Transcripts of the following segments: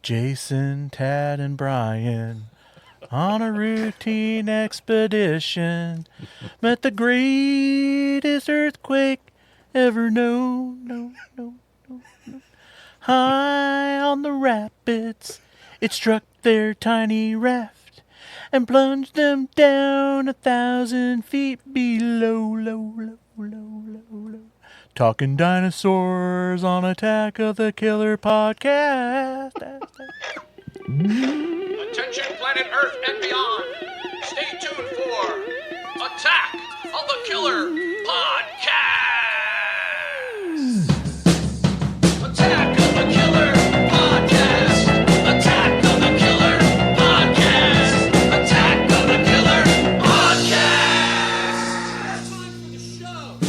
Jason, Tad, and Brian on a routine expedition met the greatest earthquake ever known. No. High on the rapids, it struck their tiny raft and plunged them down 1,000 feet below. Low. Talking dinosaurs on Attack of the Killer podcast. Attention planet Earth and beyond. Stay tuned for Attack of the Killer podcast. Attack of the Killer podcast. Attack of the Killer podcast. Attack of the Killer podcast. Time for the show.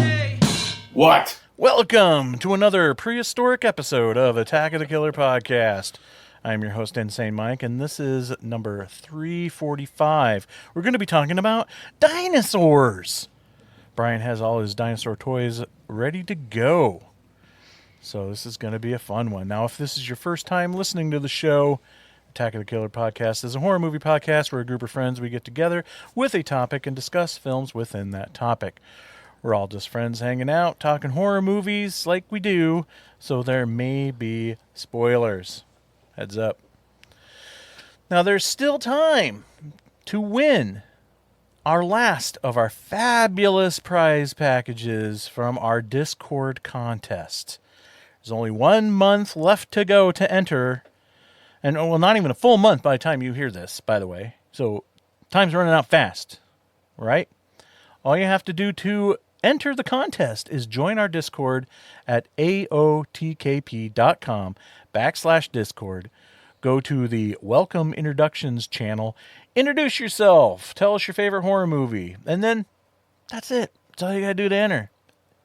Yay. What? Welcome to another prehistoric episode of Attack of the Killer podcast. I'm your host, Insane Mike, and this is number 345. We're going to be talking about dinosaurs. Brian has all his dinosaur toys ready to go. So this is going to be a fun one. Now, if this is your first time listening to the show, Attack of the Killer podcast is a horror movie podcast where a group of friends, we get together with a topic and discuss films within that topic. We're all just friends hanging out, talking horror movies like we do, so there may be spoilers. Heads up. Now, there's still time to win our last of our fabulous prize packages from our Discord contest. There's only 1 month left to go to enter. And, well, not even a full month by the time you hear this, by the way. So, time's running out fast, right? All you have to do to enter the contest is join our Discord at aotkp.com/Discord. Go to the Welcome Introductions channel. Introduce yourself. Tell us your favorite horror movie. And then that's it. That's all you got to do to enter.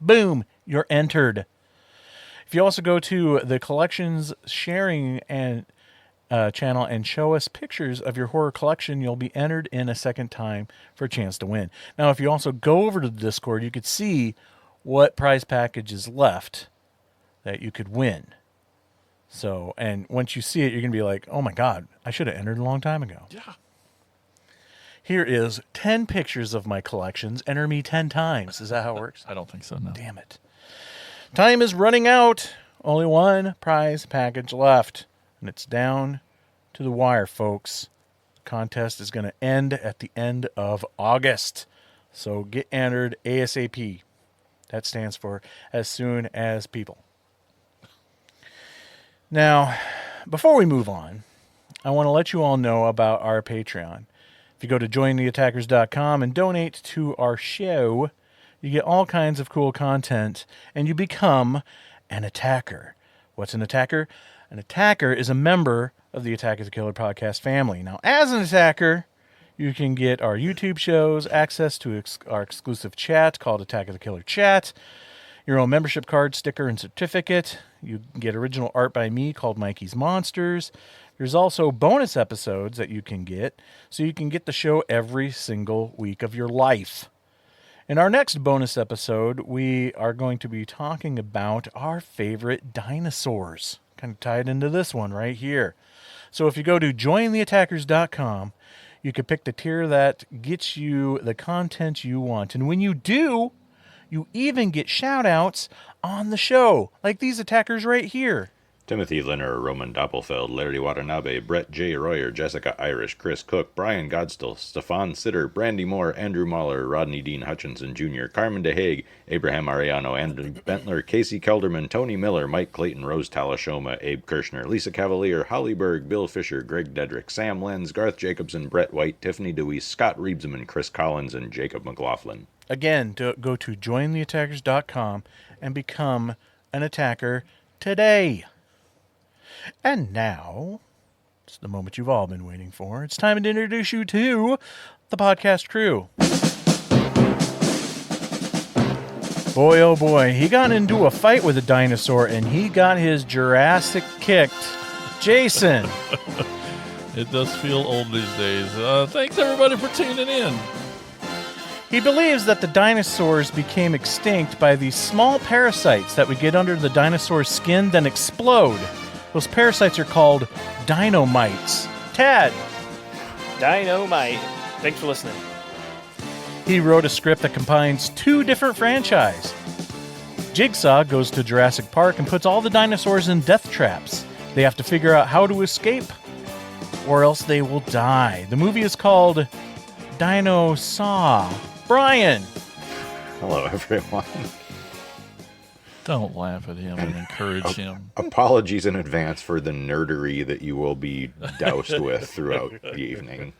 Boom. You're entered. If you also go to the collections sharing and channel and show us pictures of your horror collection, you'll be entered in a second time for a chance to win. Now, if you also go over to the Discord, you could see what prize package is left that you could win. So, and once you see it, you're going to be like, oh my God, I should have entered a long time ago. Yeah. Here is 10 pictures of my collections. Enter me 10 times. Is that how it works? I don't think so, no. Damn it. Time is running out. Only one prize package left. And it's down to the wire, folks. The contest is going to end at the end of August. So get entered ASAP. That stands for as soon as people. Now, before we move on, I want to let you all know about our Patreon. If you go to jointheattackers.com and donate to our show, you get all kinds of cool content, and you become an attacker. What's an attacker? An attacker is a member of the Attack of the Killer podcast family. Now, as an attacker, you can get our YouTube shows, access to our exclusive chat called Attack of the Killer Chat, your own membership card, sticker, and certificate. You can get original art by me called Mikey's Monsters. There's also bonus episodes that you can get, so you can get the show every single week of your life. In our next bonus episode, we are going to be talking about our favorite dinosaurs. Kind of tied into this one right here. So if you go to jointheattackers.com, you can pick the tier that gets you the content you want. And when you do, you even get shout-outs on the show, like these attackers right here. Timothy Linner, Roman Doppelfeld, Larry Watanabe, Brett J. Royer, Jessica Irish, Chris Cook, Brian Godstill, Stefan Sitter, Brandy Moore, Andrew Mahler, Rodney Dean Hutchinson Jr., Carmen DeHague, Abraham Ariano, Andrew Bentler, Casey Kelderman, Tony Miller, Mike Clayton, Rose Talashoma, Abe Kirshner, Lisa Cavalier, Holly Berg, Bill Fisher, Greg Dedrick, Sam Lenz, Garth Jacobson, Brett White, Tiffany Dewey, Scott Reebsman, Chris Collins, and Jacob McLaughlin. Again, go to jointheattackers.com and become an attacker today. And now, it's the moment you've all been waiting for. It's time to introduce you to the podcast crew. Boy, oh boy, he got into a fight with a dinosaur and he got his Jurassic kicked. Jason. It does feel old these days. Thanks everybody for tuning in. He believes that the dinosaurs became extinct by these small parasites that would get under the dinosaur's skin, then explode. Those parasites are called dynamites. Tad, Dynamite. Thanks for listening. he wrote a script that combines 2 different franchises. Jigsaw goes to Jurassic Park and puts all the dinosaurs in death traps. They have to figure out how to escape, or else they will die. The movie is called Dinosaur. Brian, Hello, everyone. Don't laugh at him and encourage him. Apologies in advance for the nerdery that you will be doused with throughout the evening.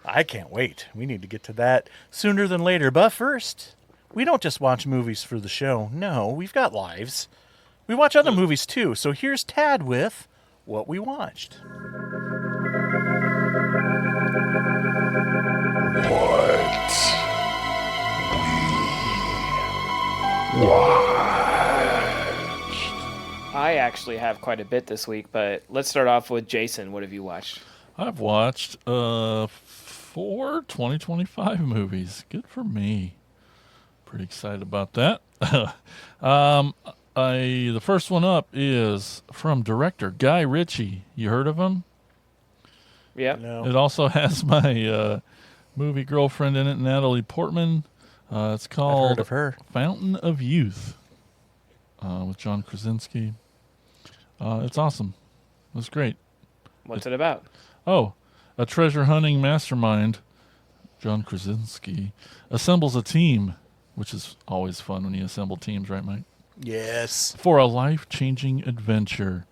I can't wait. We need to get to that sooner than later. But first, we don't just watch movies for the show. No, we've got lives. We watch other movies too. So here's Tad with what we watched. I actually have quite a bit this week, but let's start off with Jason. What have you watched? I've watched 4 2025 movies. Good for me. Pretty excited about that. The first one up is from director Guy Ritchie. You heard of him? Yeah. No. It also has my movie girlfriend in it, Natalie Portman. It's I've called heard of her. Fountain of Youth with John Krasinski. It's awesome. It was great. What's it about? Oh, a treasure hunting mastermind, John Krasinski, assembles a team, which is always fun when you assemble teams, right, Mike? Yes. For a life-changing adventure.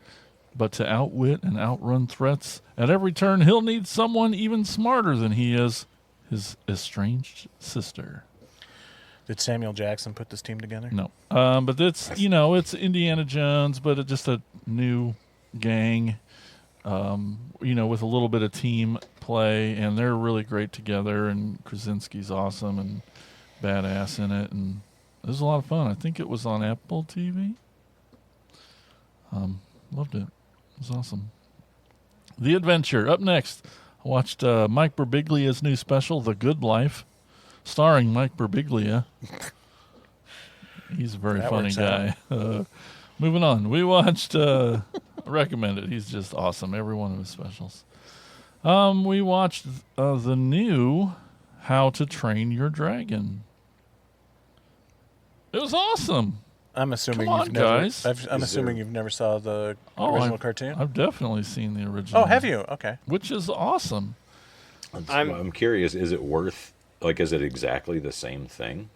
But to outwit and outrun threats, at every turn he'll need someone even smarter than he is, his estranged sister. Did Samuel Jackson put this team together? No. But it's, it's Indiana Jones, but it's just a new gang, with a little bit of team play, and they're really great together, and Krasinski's awesome and badass in it, and it was a lot of fun. I think it was on Apple TV. Loved it. It was awesome. The Adventure. Up next, I watched Mike Birbiglia's new special, The Good Life, starring Mike Birbiglia. He's a very That funny works guy. Moving on. We watched, I recommend it. He's just awesome. Every one of his specials. We watched the new How to Train Your Dragon. It was awesome. I'm assuming Come on, you've never. guys. I'm assuming you've never saw the original cartoon. I've definitely seen the original. Oh, have you? Okay. Which is awesome. I'm curious, is it worth, is it exactly the same thing?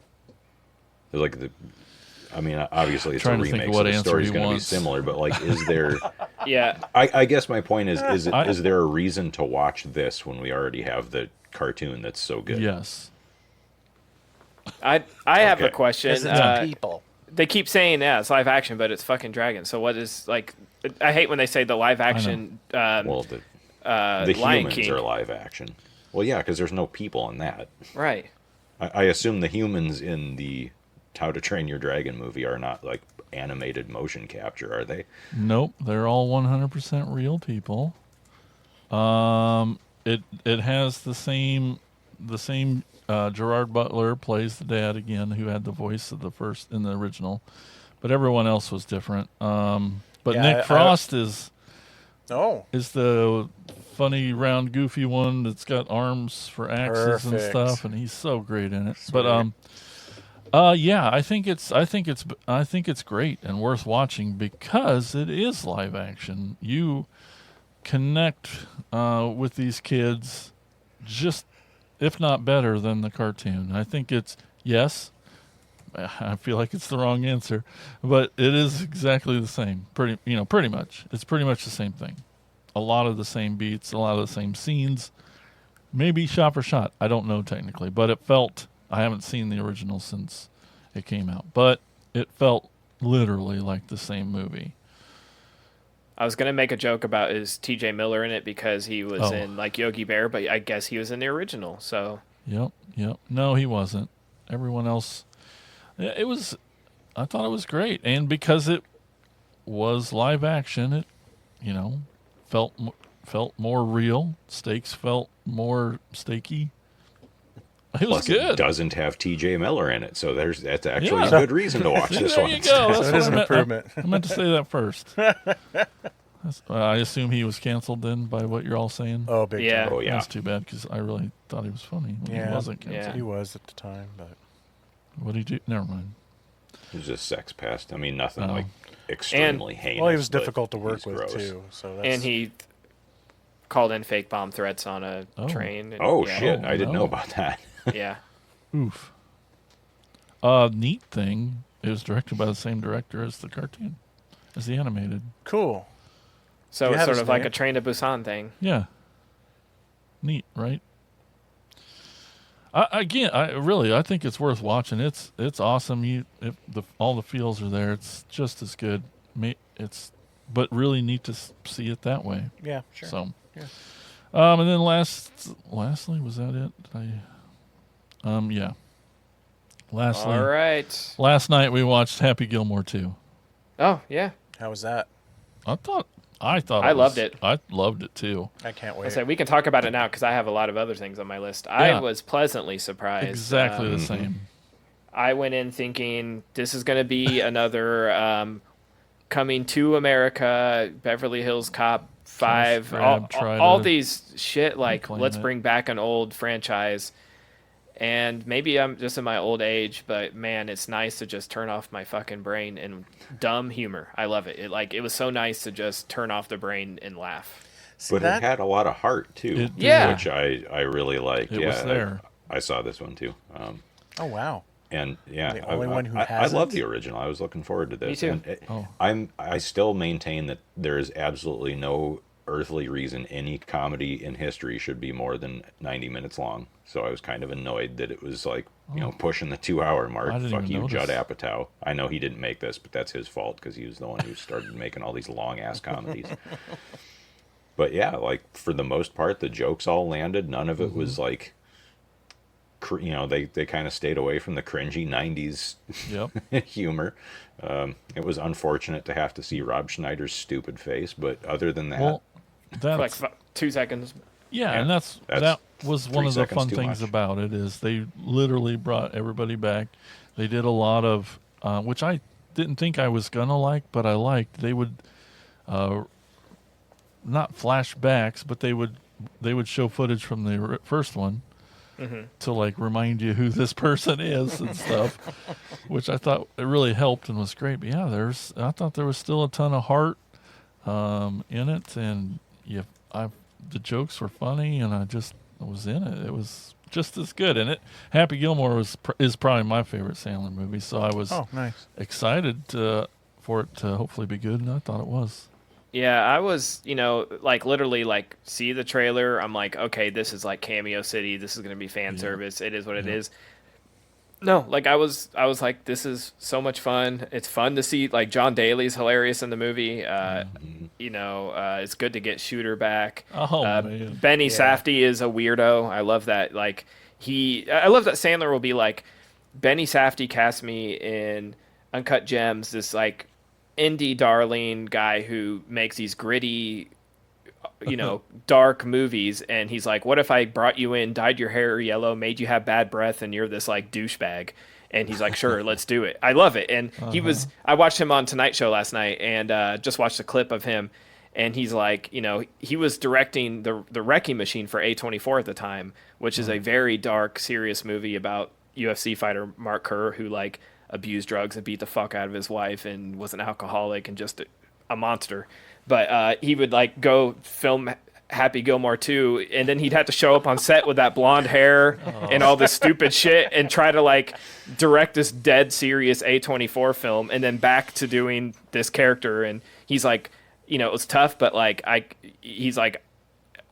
Obviously it's a Trying to think remake, of so what the answer story's he going to be wants. similar, but is there... Yeah. I guess my point is there a reason to watch this when we already have the cartoon that's so good? Yes. I have a Okay. question. It's people. They keep saying, it's live action, but it's fucking dragons. So what is, I hate when they say the live action Well, the Lion humans King. are live action. Well, yeah, because there's no people in that. Right. I assume the humans in the How to Train Your Dragon movie are not animated motion capture, are they? Nope. They're all 100% real people. It has the same Gerard Butler plays the dad again, who had the voice of the first in the original, but everyone else was different. But Yeah, Nick Frost is Oh, the funny, round, goofy one that's got arms for axes and Perfect. stuff, and he's so great in it. Sweet. But yeah, I think it's great and worth watching because it is live action. You connect with these kids just, if not better than the cartoon. I think it's, yes, I feel like it's the wrong answer, but it is exactly the same. Pretty much. It's pretty much the same thing. A lot of the same beats, a lot of the same scenes. Maybe shot for shot. I don't know technically, but it felt, I haven't seen the original since it came out, but it felt literally like the same movie. I was going to make a joke about is TJ Miller in it because he was in Yogi Bear, but I guess he was in the original. So Yep. No, he wasn't. Everyone else, I thought it was great. And because it was live action, it, felt more real. Stakes felt more stakey. It was Plus, good. it doesn't have T.J. Miller in it, so that's actually Yeah. a good reason to watch this There one. you go. That's So it what is I an meant. improvement. I meant to say that first. I assume he was canceled then by what you're all saying. Oh, big Yeah. time. Oh, yeah. That's too bad because I really thought he was funny when Yeah. he wasn't canceled. Yeah. He was at the time, but What did he do? Never mind. He was a sex pest. I mean, nothing Oh. like extremely heinous. he was but difficult to work he's with gross. too. So that's, And he called in fake bomb threats on a Oh. train. And, Oh, yeah. shit. Oh, I didn't no. know about that. Yeah. Oof. Neat thing. It was directed by the same director as the cartoon, as the animated. cool. So You it's have sort his of like name? a Train to Busan thing. Yeah. Neat, right? I think it's worth watching. It's awesome. All the feels are there. It's just as good. But really neat to see it that way. Yeah, sure. So, Yeah. And then lastly, was that it? Yeah. Lastly, All right. last night we watched Happy Gilmore 2. Oh, yeah. How was that? I thought I loved it. I loved it too. I can't I wait. say we can talk about it now because I have a lot of other things on my list. Yeah. I was pleasantly surprised. Exactly the same. I went in thinking this is going to be another Coming to America, Beverly Hills Cop 5, grab, try all to these shit like reclaim let's it. bring back an old franchise. And maybe I'm just in my old age, but man, it's nice to just turn off my fucking brain and dumb humor. I love it. It was so nice to just turn off the brain and laugh. See, But that, it had a lot of heart, too. It did. Yeah. Which I really liked. It was there. I saw this one, too. oh wow. And yeah, The only one who I hasn't? love the original. I was looking forward to this. Me too. And Oh. I still maintain that there is absolutely no earthly reason any comedy in history should be more than 90 minutes long. So I was kind of annoyed that it was like, pushing the 2-hour mark. I didn't Fuck even you, notice. Judd Apatow. I know he didn't make this, but that's his fault because he was the one who started making all these long ass comedies. But yeah, like for the most part, the jokes all landed. None of it was like, they kind of stayed away from the cringy 90s Yep. humor. It was unfortunate to have to see Rob Schneider's stupid face, but other than that, Well, For like that's 2 seconds. yeah, yeah, and that that's was 3 one of the seconds fun too things much. about it is they literally brought everybody back. They did a lot of which I didn't think I was gonna like, but I liked. They would not flashbacks, but they would show footage from the first one to like remind you who this person is and stuff, which I thought it really helped and was great. But yeah, I thought there was still a ton of heart in it, and the jokes were funny, and I was in it. It was just as good. And Happy Gilmore is probably my favorite Sandler movie, so I was Oh, nice. excited for it to hopefully be good, and I thought it was. Yeah, I was, like literally like see the trailer. I'm like, okay, this is like Cameo City. This is going to be fan service. It is what it is. No, like I was like, this is so much fun. It's fun to see like John Daly's hilarious in the movie. It's good to get Shooter back. Oh, man. Benny Safdie is a weirdo. I love that. Like I love that Sandler will be like, Benny Safdie cast me in Uncut Gems, this like indie darling guy who makes these gritty, dark movies, and he's like, what if I brought you in, dyed your hair yellow, made you have bad breath, and you're this like douchebag? And he's like, sure, let's do it. I love it. And I watched him on Tonight Show last night, and just watched a clip of him, and he's like, he was directing the Wrecking Machine for A24 at the time, which is a very dark, serious movie about UFC fighter Mark Kerr, who like abused drugs and beat the fuck out of his wife and was an alcoholic and just a monster. But he would like go film Happy Gilmore 2, and then he'd have to show up on set with that blonde hair and all this stupid shit and try to like direct this dead serious A24 film, and then back to doing this character. And he's like, it was tough, but like he's like,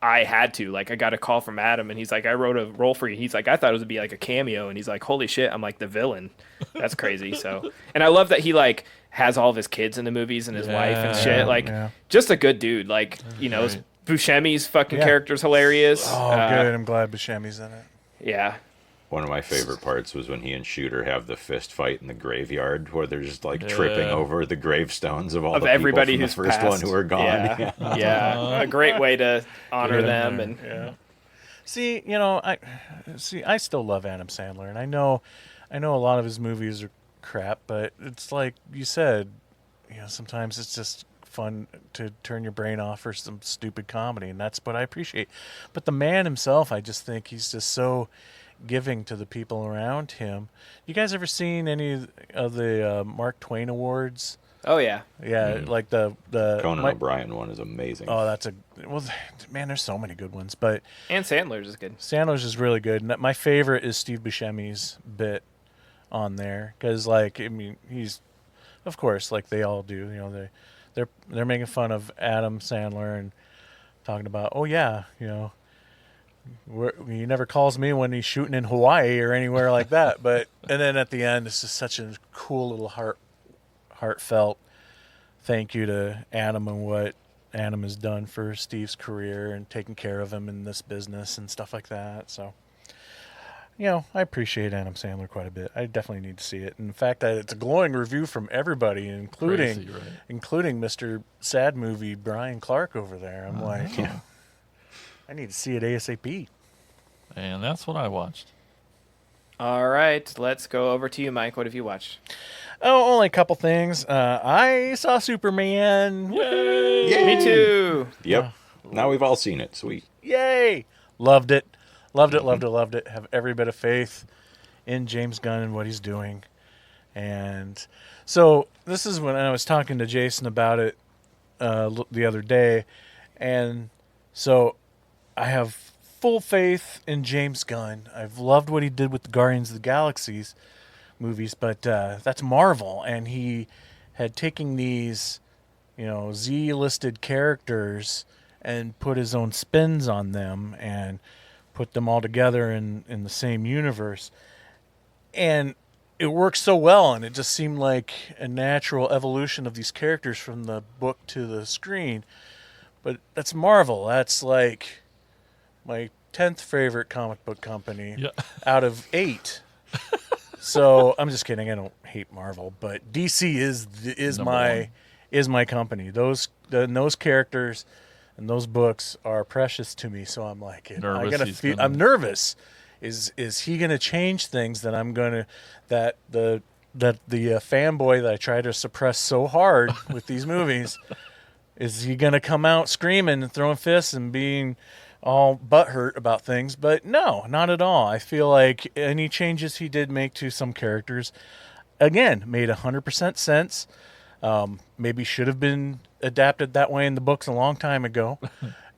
I had to, like, I got a call from Adam, and he's like, I wrote a role for you. He's like, I thought it would be like a cameo, and he's like, holy shit, I'm like the villain. That's crazy. So, and I love that he like has all of his kids in the movies and his wife and shit. Like, just a good dude. Like, Buscemi's fucking character's hilarious. Oh, good. I'm glad Buscemi's in it. Yeah. one of my favorite parts was when he and Shooter have the fist fight in the graveyard, where they're just like tripping over the gravestones of all the everybody people from the who's first one passed. who are gone. Yeah, yeah. A great way to honor them. And See, I still love Adam Sandler, and I know a lot of his movies are crap, but it's like you said, sometimes it's just fun to turn your brain off for some stupid comedy, and that's what I appreciate. But the man himself, I just think he's just so giving to the people around him. You guys ever seen any of the Mark Twain Awards? Oh yeah. Yeah, like the Conan O'Brien one is amazing. Oh, that's man. There's so many good ones, but And Sandler's is good. Sandler's is really good. And my favorite is Steve Buscemi's bit on there because, like, I mean, he's, of course, like they all do. You know, they're making fun of Adam Sandler and talking about, oh yeah, you know, he never calls me when he's shooting in Hawaii or anywhere like that. But and then at the end, it's just such a cool little heartfelt thank you to Adam and what Adam has done for Steve's career and taking care of him in this business and stuff like that. So, you know, I appreciate Adam Sandler quite a bit. I definitely need to see it. In fact, it's a glowing review from everybody, including Crazy, right? including Mr. Sad Movie Brian Clark over there. I'm like, yeah, I need to see it ASAP. And that's what I watched. All right, let's go over to you, Mike. What have you watched? Oh, only a couple things. I saw Superman. Yay! Me too. Yep. Now we've all seen it. Sweet. Yay! Loved it. Loved it, loved it, loved it. Have every bit of faith in James Gunn and what he's doing. And so this is when I was talking to Jason about it the other day. And so I have full faith in James Gunn. I've loved what he did with the Guardians of the Galaxies movies, but that's Marvel. And he had taken these, you know, Z-listed characters and put his own spins on them and put them all together in the same universe. And it works so well, and it just seemed like a natural evolution of these characters from the book to the screen. But that's Marvel. That's like my 10th favorite comic book company out of 8. So I'm just kidding. I don't hate Marvel, but DC is my company. Those characters and those books are precious to me. So I'm like, I'm nervous. Is he gonna change things that I'm gonna that the fanboy that I try to suppress so hard with these movies? Is he gonna come out screaming and throwing fists and being all butthurt about things? But no, not at all. I feel like any changes he did make to some characters, again, made 100% sense. Maybe should have been adapted that way in the books a long time ago,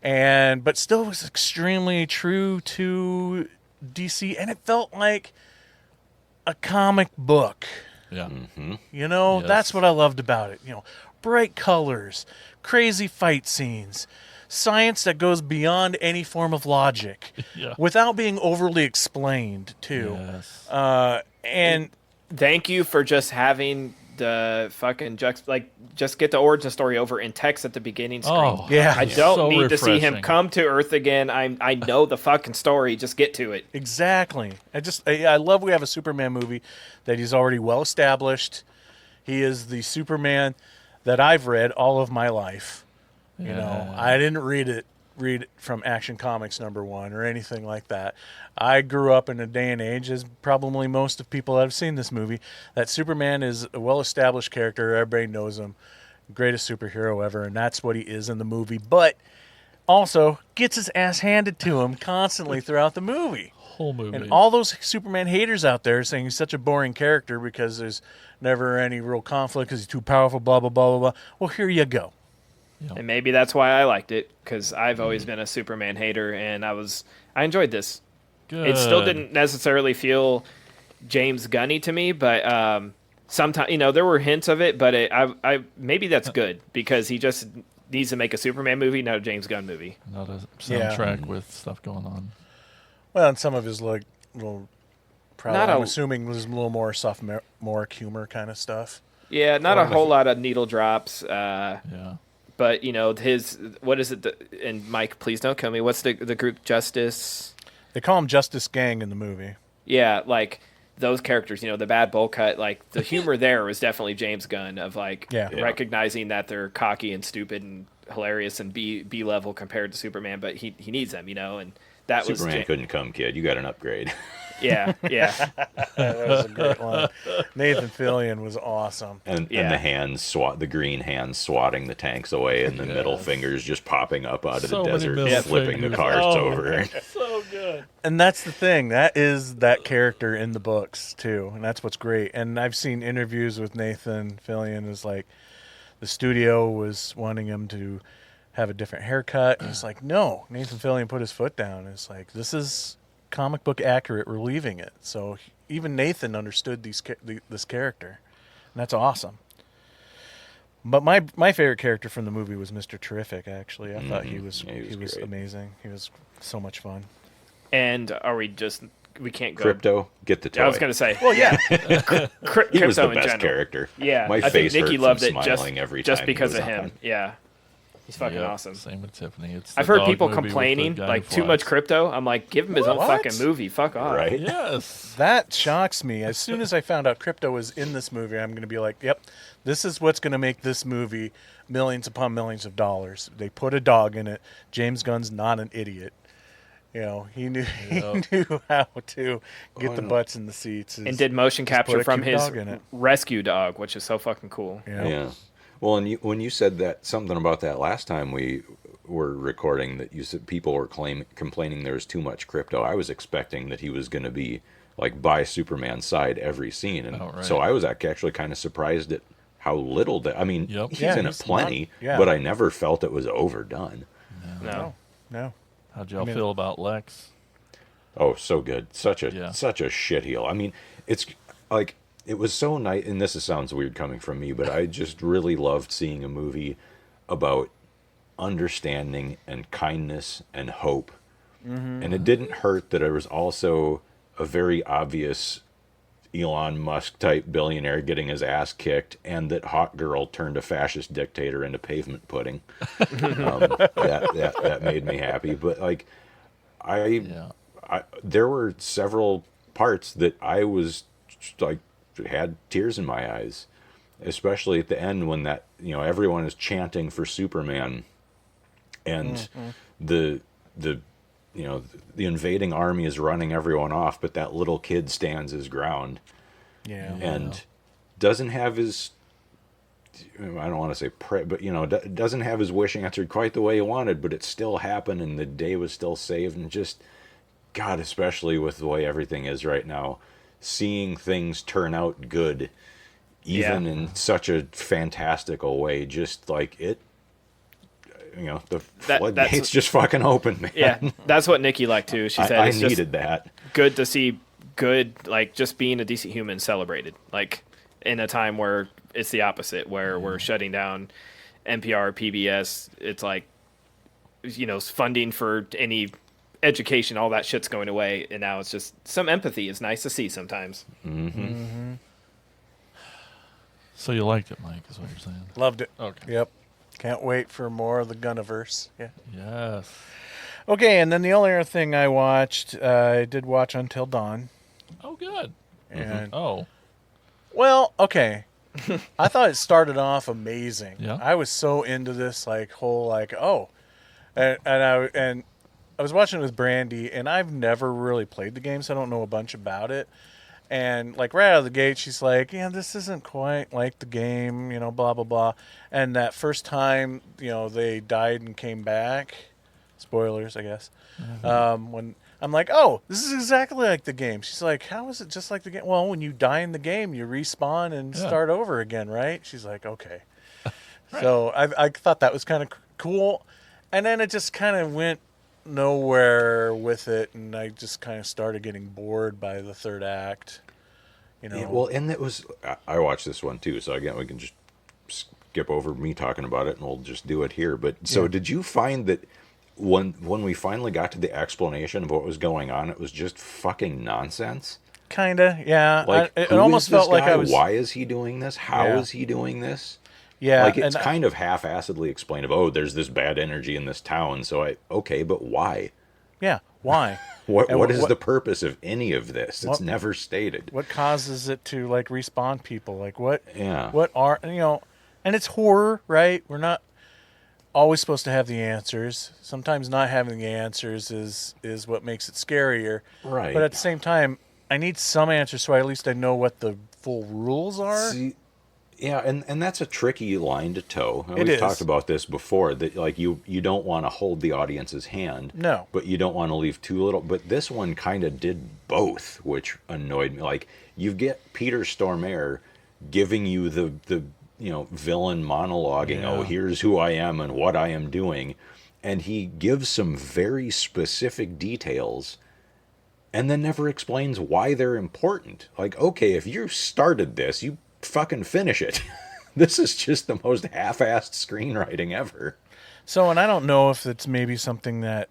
but still was extremely true to DC, and it felt like a comic book. Yeah. You know, Yes. that's what I loved about it. You know, bright colors, crazy fight scenes, science that goes beyond any form of logic without being overly explained, too. Yes. And Thank you for just having the fucking just get the origin story over in text at the beginning screen. Oh, yeah, I don't so need to see him refreshing. come to Earth again. I know the fucking story. Just get to it. exactly. I love we have a Superman movie that he's already well established. He is the Superman that I've read all of my life. You know, I didn't read it from Action Comics #1 or anything like that. I grew up in a day and age, as probably most of people that have seen this movie, that Superman is a well-established character. Everybody knows him. Greatest superhero ever, and that's what he is in the movie. But also gets his ass handed to him constantly throughout the movie. Whole movie. And all those Superman haters out there saying he's such a boring character because there's never any real conflict because he's too powerful, blah, blah, blah, blah, blah. Well, here you go. And maybe that's why I liked it, because I've always been a Superman hater, and I enjoyed this. Good. It still didn't necessarily feel James Gunny to me, but sometimes, you know, there were hints of it, but I maybe that's good, because he just needs to make a Superman movie, not a James Gunn movie. Not a soundtrack with stuff going on. Well, and some of his little, probably, Not I'm a- assuming was a little more sophomore humor kind of stuff. Yeah, not a whole lot of needle drops. Yeah. But, you know, what is it? And Mike, please don't kill me. What's the group Justice? They call him Justice Gang in the movie. Yeah, like those characters, you know, the bad bowl cut, like the humor there was definitely James Gunn of like recognizing that they're cocky and stupid and hilarious and B level compared to Superman, but he needs them, you know, and That was Superman couldn't come, kid. You got an upgrade. Yeah. That was a great line. Nathan Fillion was awesome. And Yeah. the green hands swatting the tanks away, and the middle fingers just popping up out of So the many desert, middle flipping the fingers. cars Oh, over. So good. And that's the thing. That is that character in the books too, and that's what's great. And I've seen interviews with Nathan Fillion. Is like the studio was wanting him to have a different haircut, and it's like, no. Nathan Fillion put his foot down. It's like, this is comic book accurate. We're leaving it. So even Nathan understood this character, and that's awesome. But my favorite character from the movie was Mr. Terrific. Actually, I thought he was great. amazing. He was so much fun. And we can't go. Crypto, get the toy. I was going to say. Well, yeah. Crypto He was the in best general. character. Yeah. My I face think Nikki hurt loved from it just, smiling every just time he because was of him. on. Yeah. He's fucking Yep, awesome. Same with Tiffany. It's I've the heard dog people movie with the complaining, guy like, who too much flies. crypto. I'm like, give him his own What? fucking movie. Fuck off. Right? Yes. That shocks me. As soon as I found out Crypto was in this movie, I'm going to be like, yep, this is what's going to make this movie millions upon millions of dollars. They put a dog in it. James Gunn's not an idiot. You know, he knew how to get the butts in the seats. And did motion put capture a from cute his dog in it. rescue dog, which is so fucking cool. Yeah. Well, and when you said that something about that last time we were recording, that you said people were complaining there was too much crypto, I was expecting that he was going to be like by Superman's side every scene, and so I was actually kind of surprised at how little that. I mean, he's in it plenty, but I never felt it was overdone. No. How'd y'all feel about Lex? Oh, so good. Such a shitheel. I mean, it's like it was so nice, and sounds weird coming from me, but I just really loved seeing a movie about understanding and kindness and hope. And it didn't hurt that it was also a very obvious Elon Musk type billionaire getting his ass kicked, and that hot girl turned a fascist dictator into pavement pudding. That made me happy. But like, there were several parts that I was like had tears in my eyes, especially at the end when that everyone is chanting for Superman, and the invading army is running everyone off, but that little kid stands his ground. And doesn't have his, I don't want to say but doesn't have his wish answered quite the way he wanted, but it still happened, and the day was still saved. And just, God, especially with the way everything is right now, seeing things turn out good, even in such a fantastical way, just like it, the floodgates just fucking opened, man. Yeah, that's what Nikki liked too. She said I it's needed that. Good to see like just being a decent human celebrated, like in a time where it's the opposite, where we're shutting down NPR, PBS. It's like, funding for any education, all that shit's going away, and now it's just some empathy is nice to see sometimes. So you liked it, Mike, is what you're saying? Loved it. Okay. Yep. Can't wait for more of the Gunniverse. Yeah. Yes. Okay, and then the only other thing I watched, I did watch Until Dawn. Oh, good. And Oh. well, okay. I thought it started off amazing. Yeah. I was so into this whole and I was watching it with Brandy, and I've never really played the game, so I don't know a bunch about it. And like right out of the gate, she's like, "Yeah, this isn't quite like the game, blah blah blah." And that first time, they died and came back. Spoilers, I guess. When I'm like, "Oh, this is exactly like the game." She's like, "How is it just like the game?" Well, when you die in the game, you respawn and start over again, right? She's like, "Okay." Right. So I thought that was kind of cool, and then it just kind of went nowhere with it, and I just kind of started getting bored by the third act. Yeah, well, and it was I watched this one too, so again we can just skip over me talking about it and we'll just do it here. But so did you find that when we finally got to the explanation of what was going on, it was just fucking nonsense? Kinda, yeah. Like, it who almost is this felt like guy? I was. Why is he doing this? How is he doing this? Yeah, like it's kind of half-assedly explained. There's this bad energy in this town. So but why? Yeah, why? What is the purpose of any of this? It's never stated. What causes it to respawn people? Like what? Yeah. What are and it's horror, right? We're not. always supposed to have the answers. Sometimes not having the answers is what makes it scarier. Right. But at the same time, I need some answers so at least I know what the full rules are. See, yeah, and that's a tricky line to toe. And It we've is. talked about this before, that like you don't want to hold the audience's hand. No. But you don't want to leave too little. But this one kind of did both, which annoyed me. Like, you get Peter Stormare giving you the villain monologuing, Yeah. oh, here's who I am and what I am doing. And he gives some very specific details and then never explains why they're important. Like, okay, if you started this, you fucking finish it. This is just the most half-assed screenwriting ever. So, and I don't know if it's maybe something that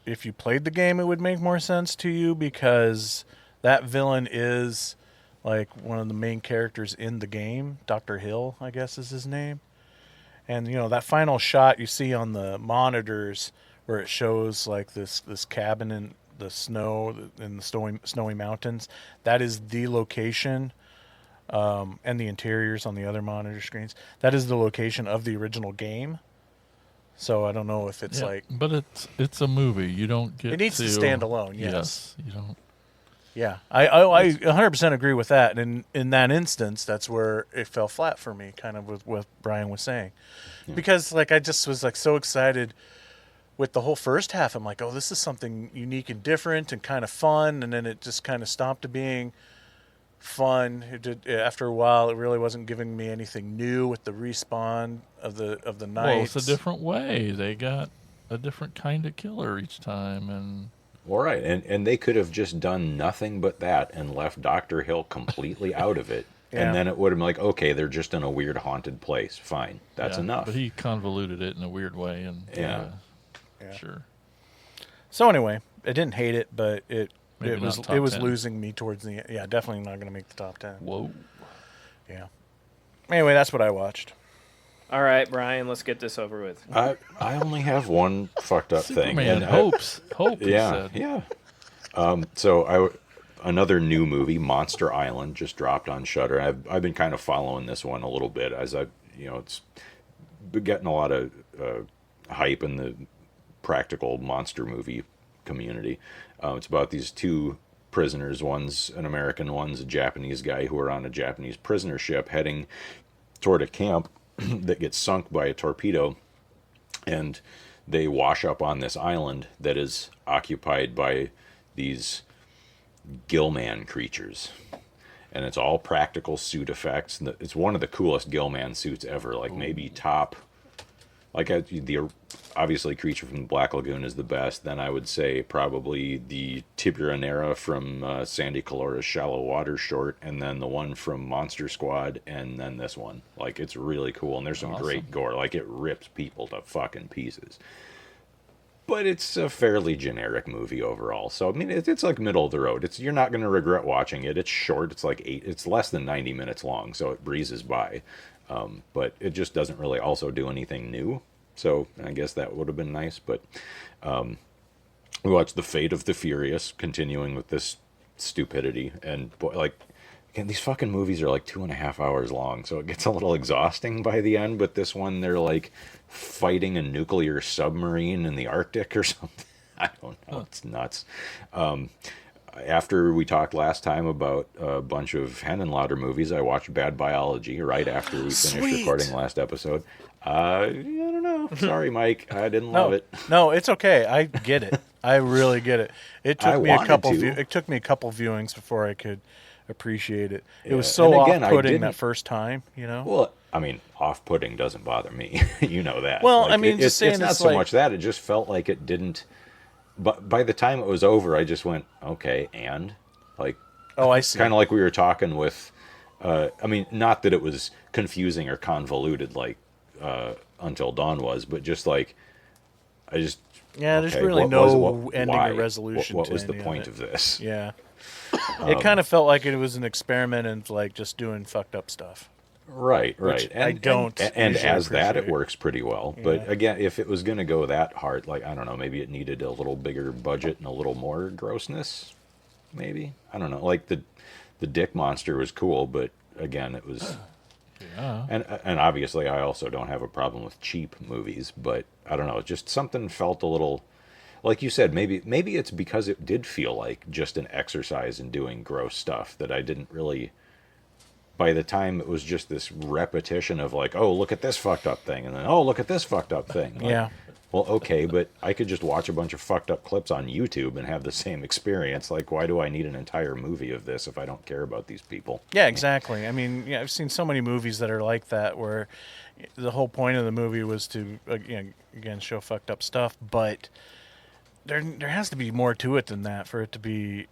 if you played the game, it would make more sense to you, because that villain is like one of the main characters in the game. Dr. Hill, I guess, is his name. And, that final shot you see on the monitors where it shows like this cabin in the snow, in the snowy mountains, that is the location. And the interiors on the other monitor screens, that is the location of the original game. So I don't know if it's Yeah, like, but it's a movie. You don't get. it needs to stand alone. Yes. Yes, you don't. Yeah, I 100% agree with that. And in that instance, that's where it fell flat for me, kind of with what Brian was saying, because like I just was like so excited with the whole first half. I'm like, oh, this is something unique and different and kind of fun, and then it just kind of stopped to being fun. After a while, it really wasn't giving me anything new with the respawn of the Well, knights. it's a different way. They got a different kind of killer each time, and All right, and they could have just done nothing but that and left Dr. Hill completely out of it. Yeah. And then it would have been like, okay, they're just in a weird haunted place. Fine, that's yeah, enough. But he convoluted it in a weird way, and Yeah. sure. So anyway, I didn't hate it, but it Maybe not was top 10. losing me towards the end. Yeah, definitely not going to make the top 10. Whoa. Yeah. Anyway, that's what I watched. All right, Brian, let's get this over with. I only have one fucked up thing. Superman, And hope. He yeah, said. yeah. So another new movie, Monster Island, just dropped on Shudder. I've been kind of following this one a little bit as it's been getting a lot of hype in the practical monster movie community. It's about these two prisoners. One's an American, one's a Japanese guy, who are on a Japanese prisoner ship heading toward a camp that gets sunk by a torpedo, and they wash up on this island that is occupied by these Gillman creatures. And it's all practical suit effects. It's one of the coolest Gillman suits ever. Like maybe top. Like the obviously Creature from the Black Lagoon is the best. Then I would say probably the Tiburonera from Sandy Calora's Shallow Water short, and then the one from Monster Squad, and then this one. Like, it's really cool, and there's some great gore. Like, it rips people to fucking pieces. But it's a fairly generic movie overall. So I mean, it's like middle of the road. You're not going to regret watching it. It's short. It's like it's less than 90 minutes long, so it breezes by. But it just doesn't really also do anything new. So I guess that would have been nice. But we watched The Fate of the Furious, continuing with this stupidity. And boy, like, again, these fucking movies are like 2.5 hours long, so it gets a little exhausting by the end. But this one, they're like fighting a nuclear submarine in the Arctic or something. I don't know. It's nuts. After we talked last time about a bunch of Henenlotter movies, I watched Bad Biology right after we finished Sweet. recording last episode. I don't know. Sorry, Mike. I didn't love it. No, it's okay. I get it. I really get it. It I took me a wanted couple. to. It took me a couple viewings before I could appreciate it. It Yeah, was so and again, I off-putting didn't- that first time. Well, I mean, off-putting doesn't bother me. You know that. Well, Like, I mean, just saying it's not it's so like- much that. It just felt like it didn't. But by the time it was over, I just went, okay, and like, Oh, I see. kind of like we were talking with. I mean, not that it was confusing or convoluted like Until Dawn was, but just like, I just. Yeah, there's okay, really what no was- what- ending why? or resolution. What to was the any point of of this? Yeah. It kind of felt like it was an experiment in like just doing fucked up stuff. Right, right. Which I don't And usually as that, it appreciate. works pretty well. But again, if it was going to go that hard, like, I don't know, maybe it needed a little bigger budget and a little more grossness. Maybe, I don't know. Like the dick monster was cool, but again, it was Yeah. And obviously I also don't have a problem with cheap movies, but I don't know, just something felt a little, like you said, maybe it's because it did feel like just an exercise in doing gross stuff that I didn't really, by the time it was just this repetition of like, oh, look at this fucked up thing, and then, oh, look at this fucked up thing. Like, Yeah. well, okay, but I could just watch a bunch of fucked up clips on YouTube and have the same experience. Like, why do I need an entire movie of this if I don't care about these people? Yeah, exactly. I mean, yeah, I've seen so many movies that are like that, where the whole point of the movie was to, again, show fucked up stuff, but there has to be more to it than that for it to be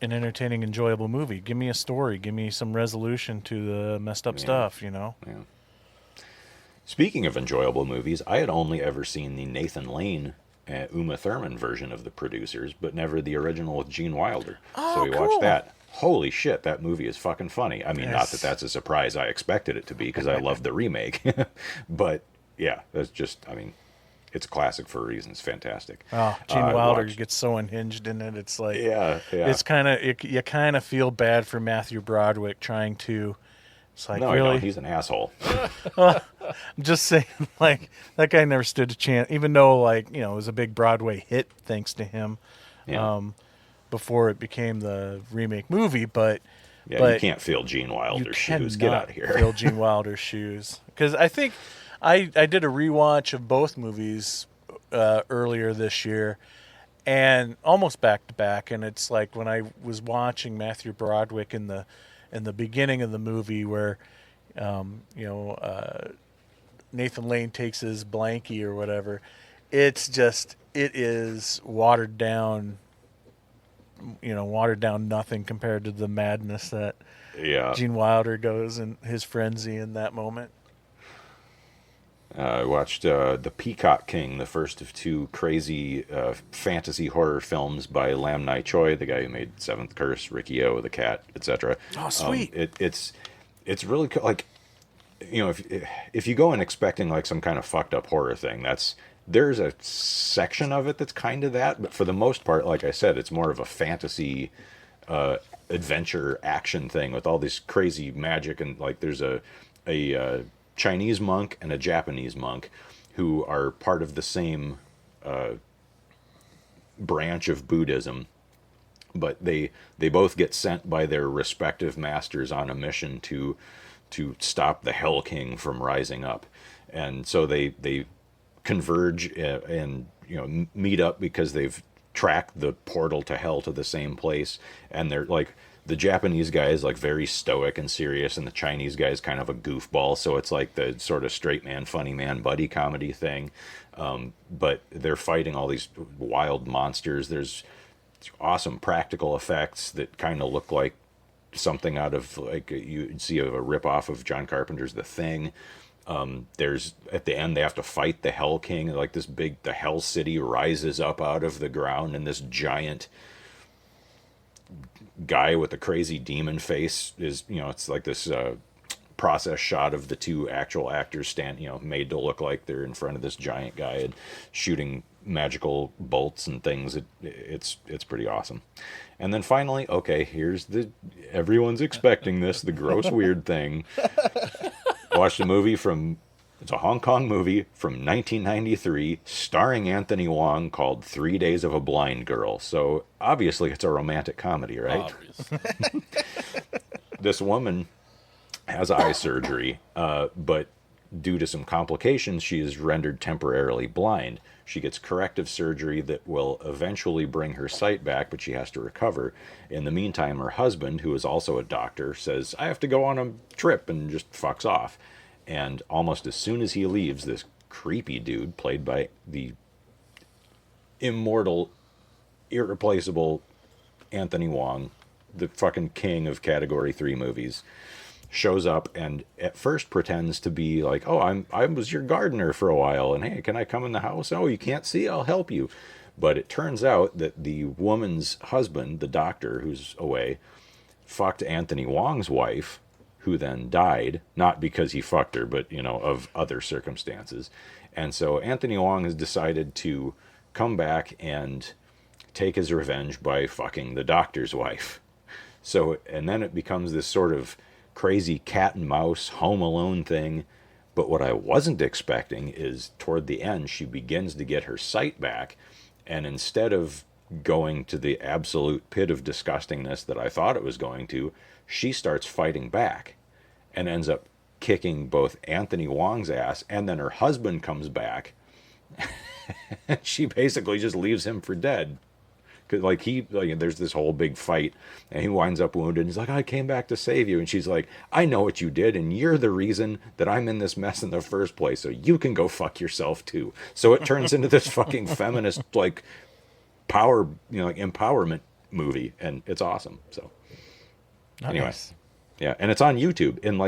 an entertaining, enjoyable movie. Give me a story. Give me some resolution to the messed up stuff, you know? Yeah. Speaking of enjoyable movies, I had only ever seen the Nathan Lane, Uma Thurman version of The Producers, but never the original with Gene Wilder. So we watched that. Holy shit, that movie is fucking funny. I mean, not that that's a surprise. I expected it to be because I loved the remake. But yeah, that's just, I mean, it's classic for a reason. It's fantastic. Oh, Gene Wilder gets so unhinged in it. It's like, it's kind of, you kind of feel bad for Matthew Broderick trying to. It's like, no, really? I don't. He's an asshole. I'm just saying, like, that guy never stood a chance, even though, like, it was a big Broadway hit thanks to him. Yeah. Before it became the remake movie, but you can't feel Gene Wilder's shoes. Get out of here. Feel Gene Wilder's shoes, because I think I did a rewatch of both movies earlier this year, and almost back to back. And it's like when I was watching Matthew Broderick in the beginning of the movie, where Nathan Lane takes his blankie or whatever. It is watered down. Watered down nothing compared to the madness that Gene Wilder goes in his frenzy in that moment. I watched The Peacock King, the first of two crazy fantasy horror films by Lam Nai Choi, the guy who made Seventh Curse, Riki-Oh, the cat, etc. Oh, sweet! It's really like, if you go in expecting like some kind of fucked up horror thing, there's a section of it that's kind of that, but for the most part, like I said, it's more of a fantasy adventure action thing with all this crazy magic, and like there's a Chinese monk and a Japanese monk who are part of the same branch of Buddhism, but they both get sent by their respective masters on a mission to stop the Hell King from rising up, and so they converge and meet up because they've tracked the portal to hell to the same place, and they're like, the Japanese guy is like very stoic and serious, and the Chinese guy is kind of a goofball, so it's like the sort of straight man funny man buddy comedy thing, but they're fighting all these wild monsters. There's awesome practical effects that kind of look like something out of like you'd see a rip-off of John Carpenter's The Thing. There's at the end they have to fight the Hell King, like the Hell City rises up out of the ground, and this giant guy with a crazy demon face is, it's like this process shot of the two actual actors made to look like they're in front of this giant guy and shooting magical bolts and things. It's pretty awesome. And then finally, okay, here's everyone's expecting this, the gross weird thing. Watched a movie it's a Hong Kong movie from 1993 starring Anthony Wong called 3 Days of a Blind Girl. So obviously it's a romantic comedy, right? Obviously. This woman has eye surgery, but due to some complications, she is rendered temporarily blind. She gets corrective surgery that will eventually bring her sight back, but she has to recover. In the meantime, her husband, who is also a doctor, says, I have to go on a trip, and just fucks off. And almost as soon as he leaves, this creepy dude, played by the immortal, irreplaceable Anthony Wong, the fucking king of Category 3 movies, shows up and at first pretends to be like, oh, I was your gardener for a while, and hey, can I come in the house? Oh, you can't see? I'll help you. But it turns out that the woman's husband, the doctor who's away, fucked Anthony Wong's wife, who then died, not because he fucked her, but, of other circumstances. And so Anthony Wong has decided to come back and take his revenge by fucking the doctor's wife. So, and then it becomes this sort of crazy cat and mouse Home Alone thing. But what I wasn't expecting is toward the end, she begins to get her sight back. And instead of going to the absolute pit of disgustingness that I thought it was going to, she starts fighting back and ends up kicking both Anthony Wong's ass, and then her husband comes back. She basically just leaves him for dead. Cause there's this whole big fight, and he winds up wounded. And he's like, "I came back to save you," and she's like, "I know what you did, and you're the reason that I'm in this mess in the first place. So you can go fuck yourself too." So it turns into this fucking feminist power, empowerment movie, and it's awesome. So anyway, Nice. yeah, and it's on YouTube in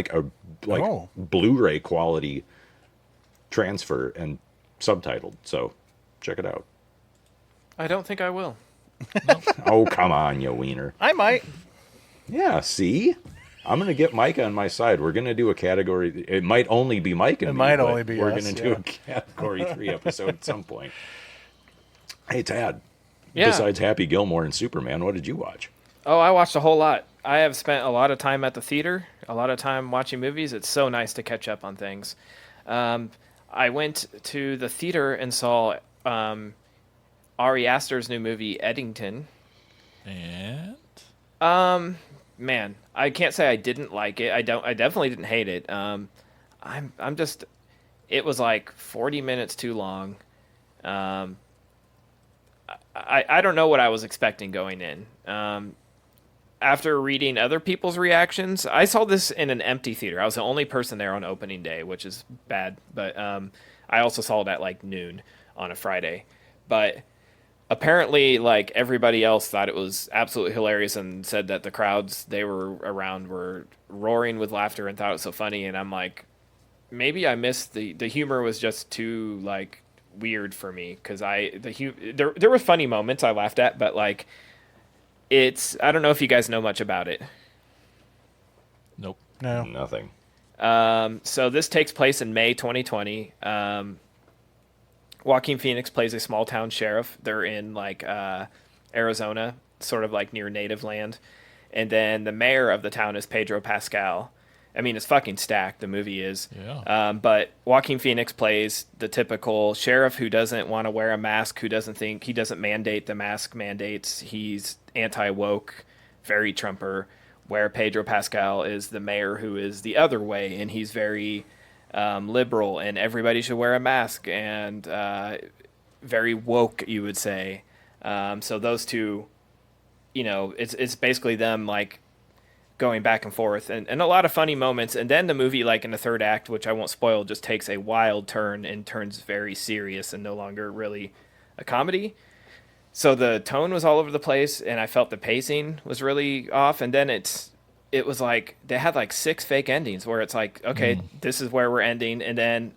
Oh. Blu-ray quality transfer and subtitled. So check it out. I don't think I will. Oh, come on, you wiener. I might. Yeah, see? I'm going to get Micah on my side. We're going to do a category. It might only be Mike and It me, might but only be we're us, going to do yeah. a category 3 episode at some point. Hey, Tad. Yeah. Besides Happy Gilmore and Superman, what did you watch? Oh, I watched a whole lot. I have spent a lot of time at the theater, a lot of time watching movies. It's so nice to catch up on things. I went to the theater and saw Ari Aster's new movie, Eddington. And Man, I can't say I didn't like it. I definitely didn't hate it. It was like 40 minutes too long. I don't know what I was expecting going in. After reading other people's reactions, I saw this in an empty theater. I was the only person there on opening day, which is bad. But I also saw it at like noon on a Friday. But apparently, like, everybody else thought it was absolutely hilarious and said that the crowds they were around were roaring with laughter and thought it was so funny. And I'm like, maybe I missed the humor was just too like weird for me, because there were funny moments I laughed at, but like I don't know if you guys know much about it. nope. No. Nothing. So this takes place in May 2020. Joaquin Phoenix plays a small town sheriff. They're in like Arizona, sort of like near native land. And then the mayor of the town is Pedro Pascal. I mean, it's fucking stacked, the movie is. Yeah. But Joaquin Phoenix plays the typical sheriff who doesn't want to wear a mask, who doesn't mandate the mask mandates. He's anti-woke, very Trumper, where Pedro Pascal is the mayor who is the other way, and he's very liberal, and everybody should wear a mask, and very woke, you would say. So those two, it's basically them like going back and forth, and a lot of funny moments. And then the movie, like in the third act, which I won't spoil, just takes a wild turn and turns very serious and no longer really a comedy. So the tone was all over the place, and I felt the pacing was really off. And then it was like they had like 6 fake endings where it's like, okay, this is where we're ending, and then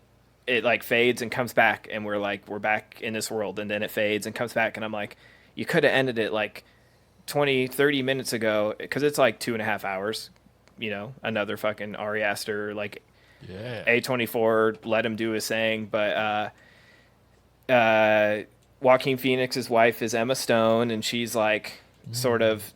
it like fades and comes back, and we're back in this world, and then it fades and comes back, and I'm like, you could have ended it like 20-30 minutes ago, because it's like 2.5 hours. Another fucking Ari Aster, like, Yeah. A24, let him do his thing. But Joaquin Phoenix's wife is Emma Stone, and she's like sort of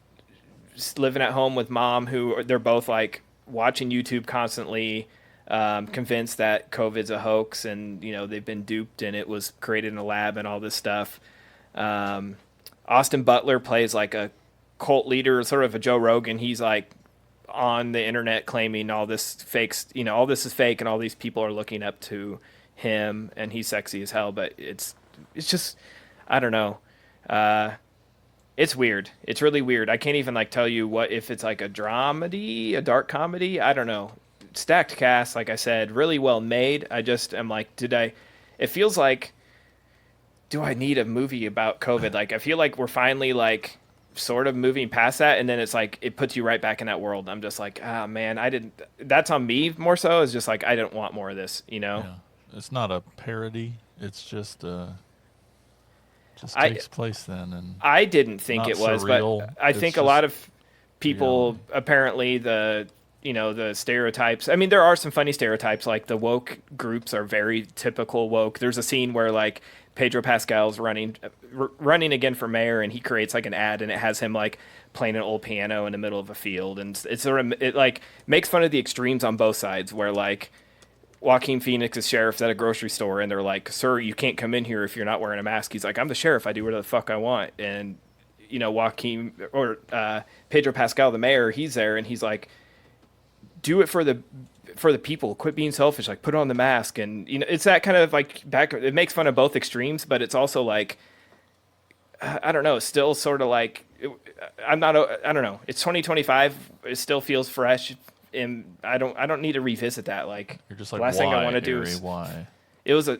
living at home with mom, who they're both like watching YouTube constantly, convinced that COVID's a hoax, and they've been duped and it was created in a lab and all this stuff. Austin Butler plays like a cult leader, sort of a Joe Rogan. He's like on the internet claiming all this fakes, all this is fake, and all these people are looking up to him, and he's sexy as hell. But it's just, I don't know. It's weird. It's really weird. I can't even like tell you if it's like a dramedy, a dark comedy. I don't know. Stacked cast, like I said, really well made. I just am like, it feels like, do I need a movie about COVID? Like, I feel like we're finally like sort of moving past that, and then it's like it puts you right back in that world. I'm just like, man, that's on me more so. It's just like I didn't want more of this, Yeah. It's not a parody. It's just I- takes place then, and I didn't think Not it was, surreal. but I It's think a just lot of people reality. apparently the stereotypes. I mean, there are some funny stereotypes, like the woke groups are very typical woke. There's a scene where like Pedro Pascal's running again for mayor, and he creates like an ad, and it has him like playing an old piano in the middle of a field, and it like makes fun of the extremes on both sides, where like Joaquin Phoenix is sheriff's at a grocery store, and they're like, "Sir, you can't come in here if you're not wearing a mask." He's like, "I'm the sheriff. I do whatever the fuck I want." And Joaquin or Pedro Pascal, the mayor, he's there, and he's like, "Do it for the people. Quit being selfish. Like, put on the mask." And it's that kind of like it makes fun of both extremes, but it's also like, I don't know, still sort of like, I don't know. It's 2025. It still feels fresh. And I don't need to revisit that. Like, You're just like, the last thing I want to do is why? It was a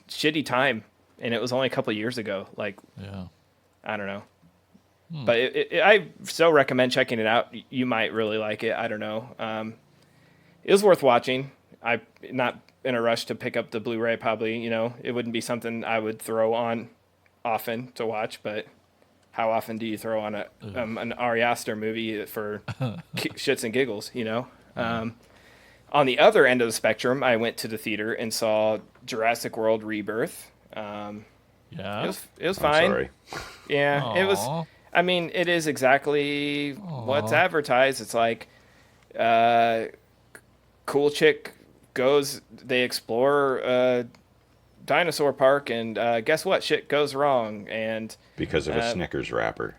shitty time, and it was only a couple of years ago. Like, Yeah. I don't know, but I still recommend checking it out. You might really like it. I don't know. It was worth watching. I'm not in a rush to pick up the Blu-ray. Probably, it wouldn't be something I would throw on often to watch, but. How often do you throw on an Ari Aster movie for shits and giggles, On the other end of the spectrum, I went to the theater and saw Jurassic World Rebirth. Yeah. It was fine. I'm sorry. Yeah, Aww. it was. I mean, it is exactly what's advertised. It's like, cool chick goes, they explore dinosaur park, and guess what? Shit goes wrong, and Because of a Snickers wrapper.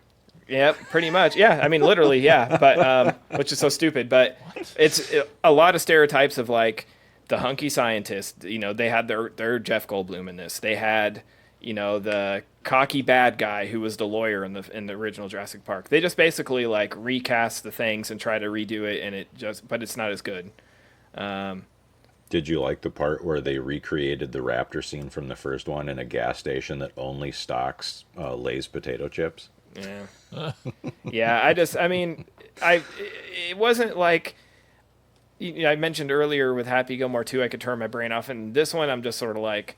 yeah, pretty much. Yeah, I mean, literally, yeah. But which is so stupid. But it's a lot of stereotypes of like the hunky scientist. They had their Jeff Goldblum in this. They had the cocky bad guy who was the lawyer in the original Jurassic Park. They just basically like recast the things and try to redo it, and but it's not as good. Did you like the part where they recreated the raptor scene from the first one in a gas station that only stocks Lay's potato chips? Yeah. Yeah, it wasn't like, I mentioned earlier with Happy Gilmore 2, I could turn my brain off. And this one, I'm just sort of like,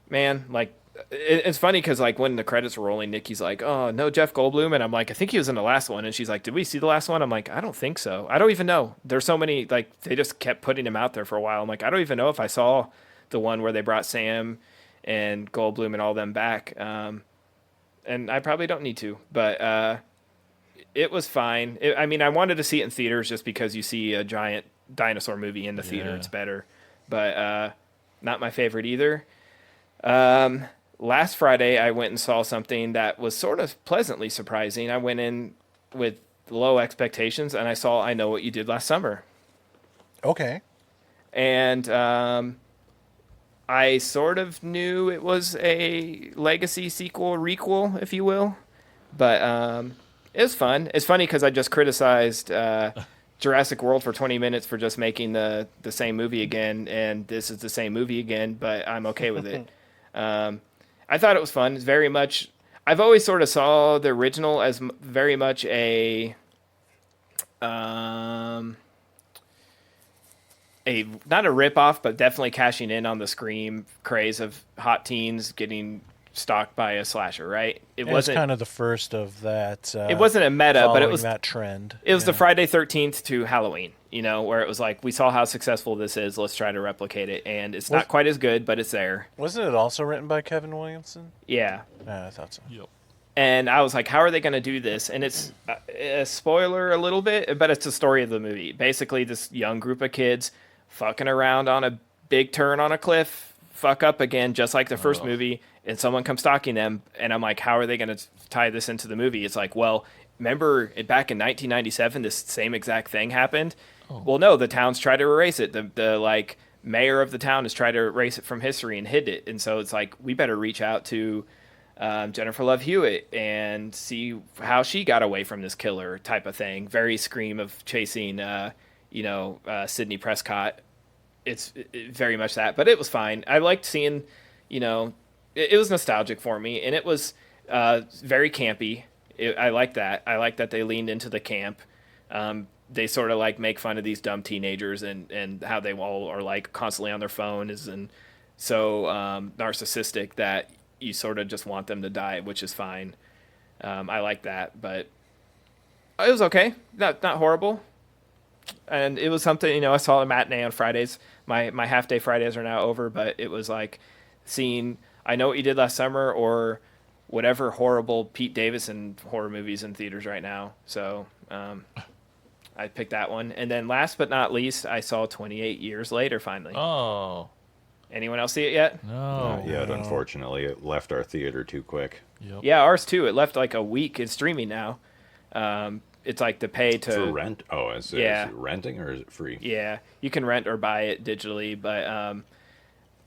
man, like, it's funny because like when the credits were rolling, Nikki's like, "Oh, no Jeff Goldblum." And I'm like, "I think he was in the last one." And she's like, "Did we see the last one?" I'm like, "I don't think so. I don't even know." There's so many, like, they just kept putting him out there for a while. I'm like, I don't even know if I saw the one where they brought Sam and Goldblum and all them back. And I probably don't need to, but it was fine. I mean, I wanted to see it in theaters just because you see a giant dinosaur movie in the theater. Yeah. It's better, but not my favorite either. Last Friday, I went and saw something that was sort of pleasantly surprising. I went in with low expectations, and I saw I Know What You Did Last Summer. Okay. And I sort of knew it was a legacy sequel, requel, if you will. But it was fun. It's funny because I just criticized Jurassic World for 20 minutes for just making the same movie again, and this is the same movie again, but I'm okay with it. I thought it was fun. It's very much... I've always sort of saw the original as very much a not a rip-off, but definitely cashing in on the Scream craze of hot teens getting stalked by a slasher, right? It wasn't kind of the first of that. It wasn't a meta, but it was that trend. It was the Friday 13th to Halloween, where it was like, we saw how successful this is. Let's try to replicate it. And it's not quite as good, but it's there. Wasn't it also written by Kevin Williamson? Yeah. I thought so. Yep. And I was like, how are they going to do this? And it's a spoiler a little bit, but it's the story of the movie. Basically, this young group of kids fucking around on a big turn on a cliff, fuck up again, just like the first movie, and someone comes stalking them. And I'm like, how are they going to tie this into the movie? It's like, well, remember back in 1997, this same exact thing happened? Oh. Well, no, the town's tried to erase it. The like mayor of the town has tried to erase it from history and hid it. And so it's like, we better reach out to Jennifer Love Hewitt and see how she got away from this killer type of thing. Very Scream of chasing, Sidney Prescott. It's very much that, but it was fine. I liked seeing, it was nostalgic for me, and it was very campy. I like that. I like that they leaned into the camp. They sort of like make fun of these dumb teenagers and how they all are like constantly on their phone and so narcissistic that you sort of just want them to die, which is fine. I like that, but it was okay. Not horrible. and it was something, I saw a matinee on Fridays. My half day Fridays are now over, but it was like seeing I Know What You Did Last Summer or whatever horrible Pete Davidson horror movies in theaters right now. So I picked that one. And then last but not least, I saw 28 Years Later finally. Oh, Anyone else see it yet? no. Not yet, unfortunately. It left our theater too quick. Yep. Yeah, ours too. It left like a week. It's streaming now. It's like to pay to For rent? Oh, is it renting or is it free? Yeah, you can rent or buy it digitally, but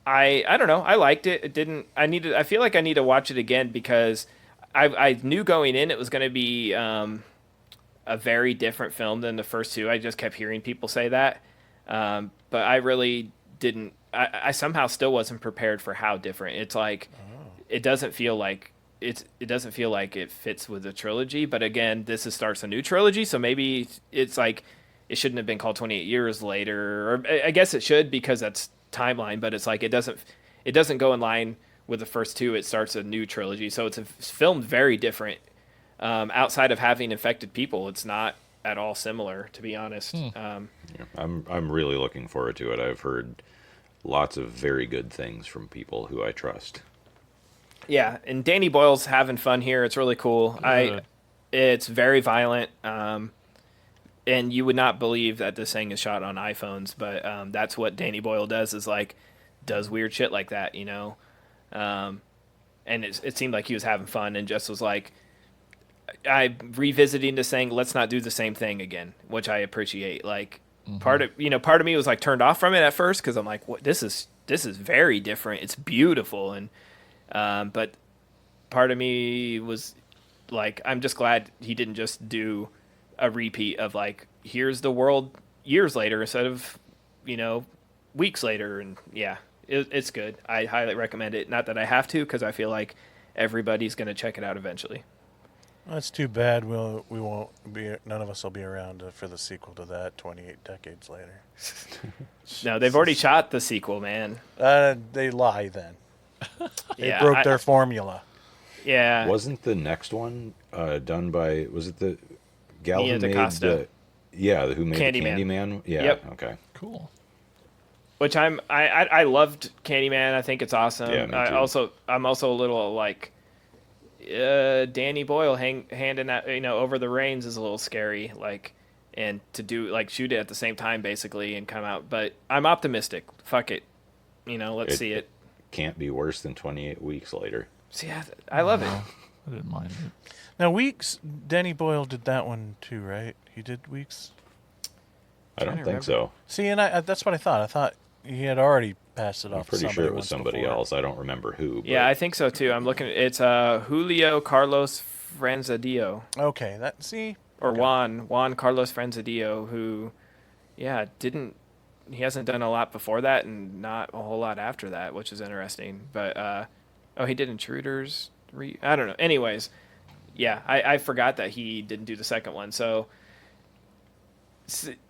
I don't know. I liked it. It didn't. I feel like I need to watch it again because I knew going in it was going to be a very different film than the first two. I just kept hearing people say that, but I really didn't. I somehow still wasn't prepared for how different. It's like it doesn't feel like it doesn't feel like it fits with the trilogy. But again, starts a new trilogy, so maybe it's like it shouldn't have been called 28 Years Later, or I guess it should because that's timeline. But it's like it doesn't go in line with the first two. It starts a new trilogy, so it's filmed very different. Outside of having infected people, it's not at all similar, to be honest. Yeah, I'm really looking forward to it. I've heard lots of very good things from people who I trust. Yeah, and Danny Boyle's having fun here. It's really cool. Good. It's very violent, and you would not believe that this thing is shot on iPhones, but that's what Danny Boyle does. Does weird shit like that, and it seemed like he was having fun and just was like, I revisiting this thing. Let's not do the same thing again, which I appreciate. Like part of me was like turned off from it at first because I'm like, what? This is very different. It's beautiful, and but part of me was like, I'm just glad he didn't just do a repeat of like, here's the world years later instead of weeks later. And yeah, it's good. I highly recommend it. Not that I have to, because I feel like everybody's gonna check it out eventually. That's too bad. We won't be. None of us will be around for the sequel to that 28 decades later. No, they've already shot the sequel, man. They lie then. They Yeah, broke their formula. Yeah. Wasn't the next one done by? Was it the gal Nia who made DaCosta. who made Candyman. the Candyman? Yeah. Yep. Okay. Cool. Which I loved Candyman. I think it's awesome. Yeah, me too. I'm also a little like Danny Boyle handing that over the reins is a little scary. Like, and to do like shoot it at the same time basically and come out. But I'm optimistic. Fuck it. Let's see it. Can't be worse than 28 weeks later. See, I love it. I didn't mind it. Now, Weeks, Danny Boyle did that one too, right? He did Weeks? I don't to think remember. so. See, and that's what I thought. I thought he had already passed it I'm off to pretty somebody sure it was once somebody before. else. I don't remember who. Yeah, but I think so too. I'm looking at it's Julio Carlos Franzadillo. Okay, Or Juan Carlos Franzadillo, who, he hasn't done a lot before that and not a whole lot after that, which is interesting. But, he did Intruders. I don't know. Anyways, yeah, I forgot that he didn't do the second one. So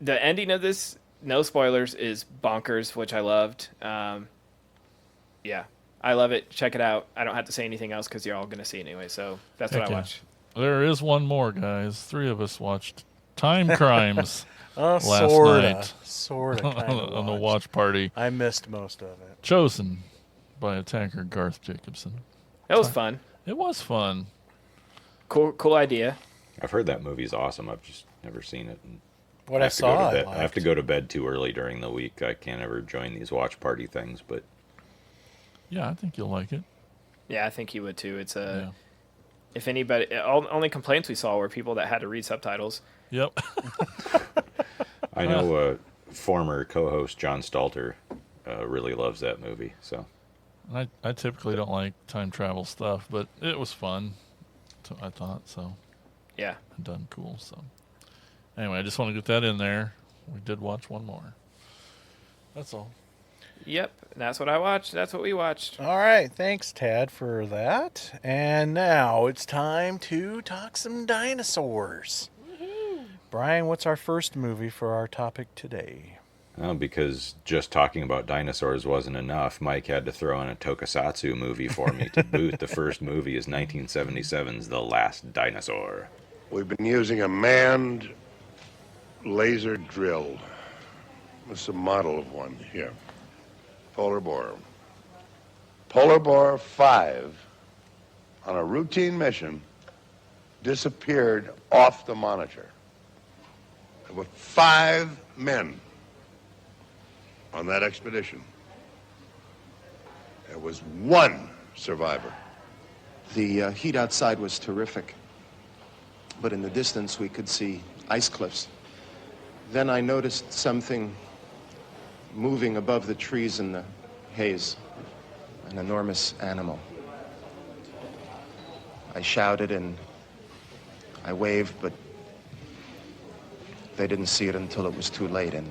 the ending of this, no spoilers, is bonkers, which I loved. Yeah, I love it. Check it out. I don't have to say anything else because you're all going to see it anyway. So that's what Heck I yeah. watched. There is one more, guys. 3 of us watched Time Crimes last sorta, night sorta, kind of on the watch party, I missed most of it. chosen by attacker Garth Jacobson. It was fun. It was fun. Cool idea. I've heard that movie's awesome. I've just never seen it. And What I I have to go saw, to bed. I I have to liked. go to bed too early during the week. I can't ever join these watch party things. But Yeah, I think you'll like it. Yeah, I think he would too. It's Yeah. if anybody, only complaints we saw were people that had to read subtitles. Yep. I know former co-host John Stalter really loves that movie. So I typically don't like time travel stuff, but it was fun. I thought so. Yeah. Done cool. So anyway, I just want to get that in there. We did watch one more. That's all. Yep. That's what I watched. That's what we watched. All right, thanks, Tad, for that. And now it's time to talk some dinosaurs. Brian, what's our first movie for our topic today? because just talking about dinosaurs wasn't enough, Mike had to throw in a tokusatsu movie for me to boot. The first movie is 1977's The Last Dinosaur. We've been using a manned laser drilled. This is a model of one here. Polar Boar. Polar Boar 5, on a routine mission, disappeared off the monitor. There were 5 men on that expedition. There was 1 survivor. The heat outside was terrific, but in the distance we could see ice cliffs. Then I noticed something moving above the trees in the haze, an enormous animal. I shouted and I waved, but they didn't see it until it was too late, and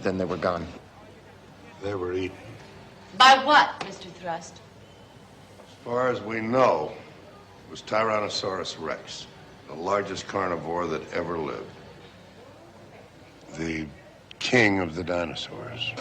then they were gone. They were eaten. By what, Mr. Thrust? As far as we know, it was Tyrannosaurus rex, the largest carnivore that ever lived. The king of the dinosaurs.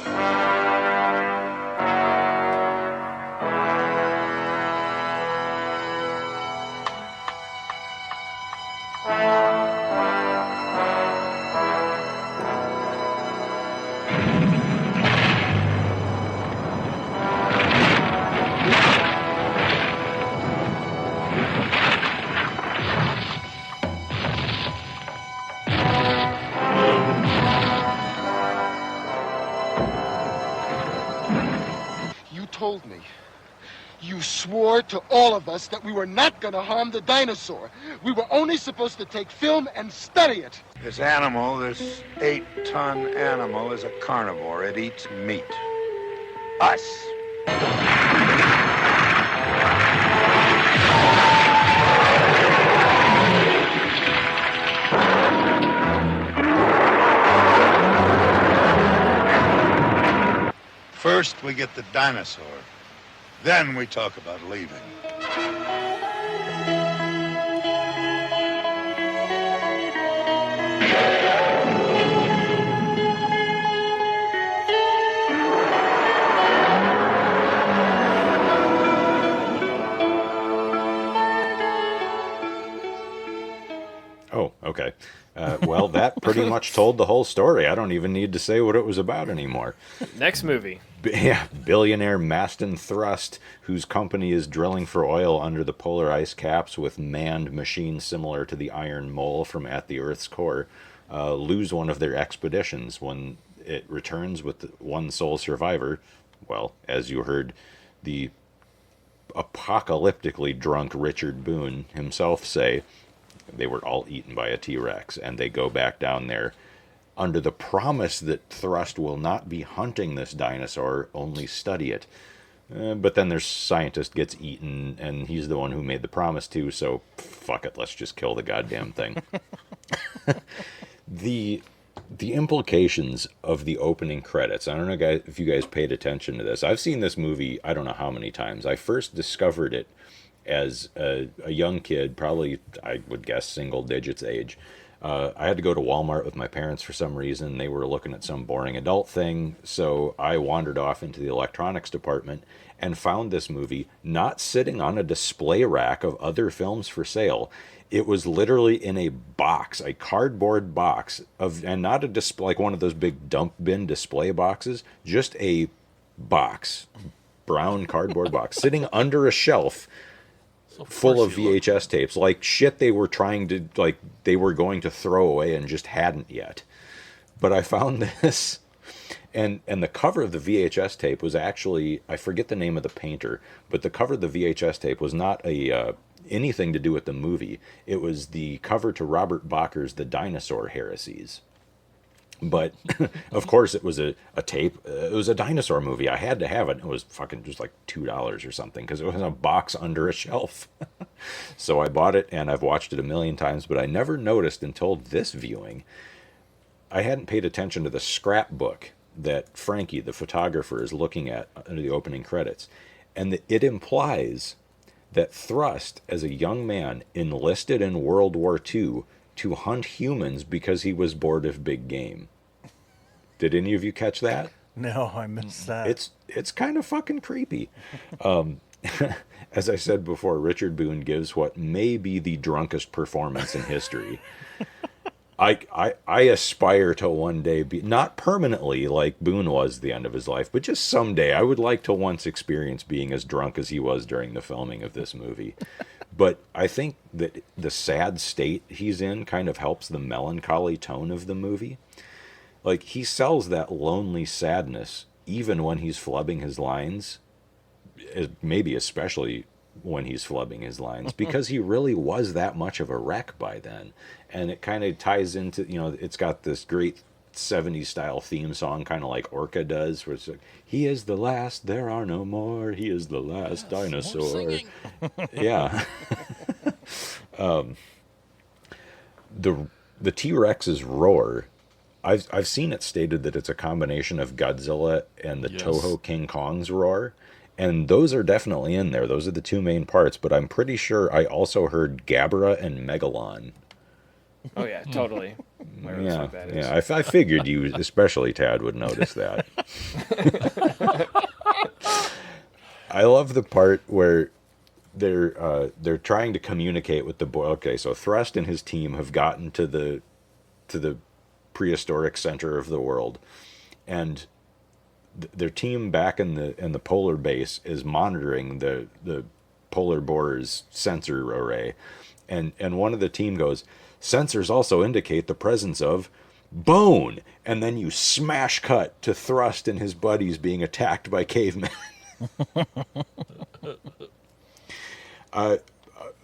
You told me. You swore to all of us that we were not going to harm the dinosaur. We were only supposed to take film and study it. This animal, this 8-ton animal, is a carnivore. It eats meat. Us. First, we get the dinosaur. Then we talk about leaving. Oh, okay. Well, that pretty much told the whole story. I don't even need to say what it was about anymore. Next movie. Yeah, billionaire Maston Thrust, whose company is drilling for oil under the polar ice caps with manned machines similar to the Iron Mole from At the Earth's Core, lose one of their expeditions. When it returns with one sole survivor, well, as you heard, the apocalyptically drunk Richard Boone himself say, they were all eaten by a T-Rex, and they go back down there under the promise that Thrust will not be hunting this dinosaur, only study it. But then their scientist gets eaten, and he's the one who made the promise to, so fuck it, let's just kill the goddamn thing. The implications of the opening credits, I don't know guys, if you guys paid attention to this. I've seen this movie I don't know how many times. I first discovered it as a young kid, probably, I would guess, single digits age. I had to go to Walmart with my parents for some reason. They were looking at some boring adult thing, so I wandered off into the electronics department and found this movie not sitting on a display rack of other films for sale. It was literally in a box, a cardboard box, and not a display, like one of those big dump bin display boxes, just a box, brown cardboard box, sitting under a shelf full of VHS tapes, like shit they were trying to, like they were going to throw away and just hadn't yet. But I found this, and the cover of the VHS tape was actually, I forget the name of the painter, but the cover of the VHS tape was not anything to do with the movie. It was the cover to Robert Bacher's The Dinosaur Heresies. But, of course, it was a tape. It was a dinosaur movie. I had to have it. It was fucking just like $2 or something because it was in a box under a shelf. So I bought it, and I've watched it a million times, but I never noticed until this viewing. I hadn't paid attention to the scrapbook that Frankie, the photographer, is looking at under the opening credits. And it implies that Thrust, as a young man, enlisted in World War II to hunt humans because he was bored of big game. Did any of you catch that? No, I missed that. It's kind of fucking creepy. as I said before, Richard Boone gives what may be the drunkest performance in history. I aspire to one day be, not permanently like Boone was at the end of his life, but just someday I would like to once experience being as drunk as he was during the filming of this movie. But I think that the sad state he's in kind of helps the melancholy tone of the movie. Like, he sells that lonely sadness even when he's flubbing his lines, maybe especially when he's flubbing his lines, because he really was that much of a wreck by then. And it kind of ties into, it's got this great 70s style theme song, kind of like Orca does, where it's like, he is the last, there are no more, he is the last dinosaur. Yeah. The T-Rex's roar, I've seen it stated that it's a combination of Godzilla and the Toho King Kong's roar. And those are definitely in there. Those are the two main parts. But I'm pretty sure I also heard Gabra and Megalon. Oh, yeah, totally. Whatever the fuck that is. I figured you, especially Tad, would notice that. I love the part where they're trying to communicate with the boy. Okay, so Thrust and his team have gotten to the prehistoric center of the world, and their team back in the polar base is monitoring the polar boar's sensor array, and one of the team goes, sensors also indicate the presence of bone, and then you smash cut to Thrust and his buddies being attacked by cavemen.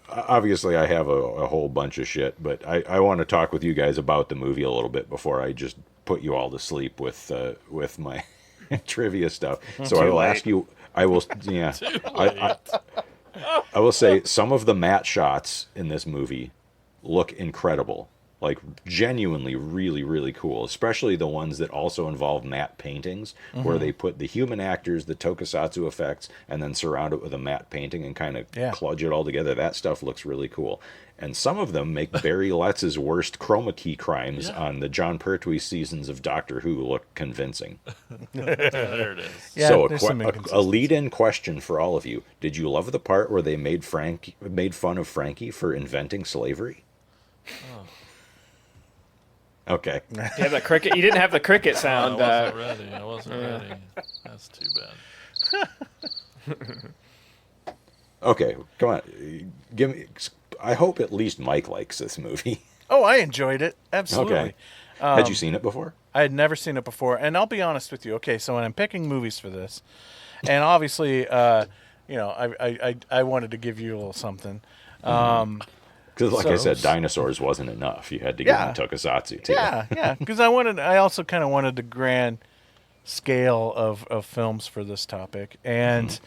Obviously I have a whole bunch of shit, but I want to talk with you guys about the movie a little bit before I just put you all to sleep with my trivia stuff. So I will ask you, I will say some of the matte shots in this movie look incredible. Like, genuinely really, really cool, especially the ones that also involve matte paintings, where they put the human actors, the tokusatsu effects, and then surround it with a matte painting and kind of kludge it all together. That stuff looks really cool. And some of them make Barry Letz's worst chroma key crimes on the John Pertwee seasons of Doctor Who look convincing. There it is. Yeah, So a lead-in question for all of you. Did you love the part where they made fun of Frankie for inventing slavery? Oh. Okay. You have the cricket. You didn't have the cricket sound. I wasn't ready. That's too bad. Okay, come on. Give me. I hope at least Mike likes this movie. Oh, I enjoyed it. Absolutely. Okay. Had you seen it before? I had never seen it before, and I'll be honest with you. Okay, so when I'm picking movies for this, and obviously, I wanted to give you a little something. Because, like I said, dinosaurs wasn't enough. You had to give them tokusatsu too. Yeah. Because I also kind of wanted the grand scale of films for this topic, and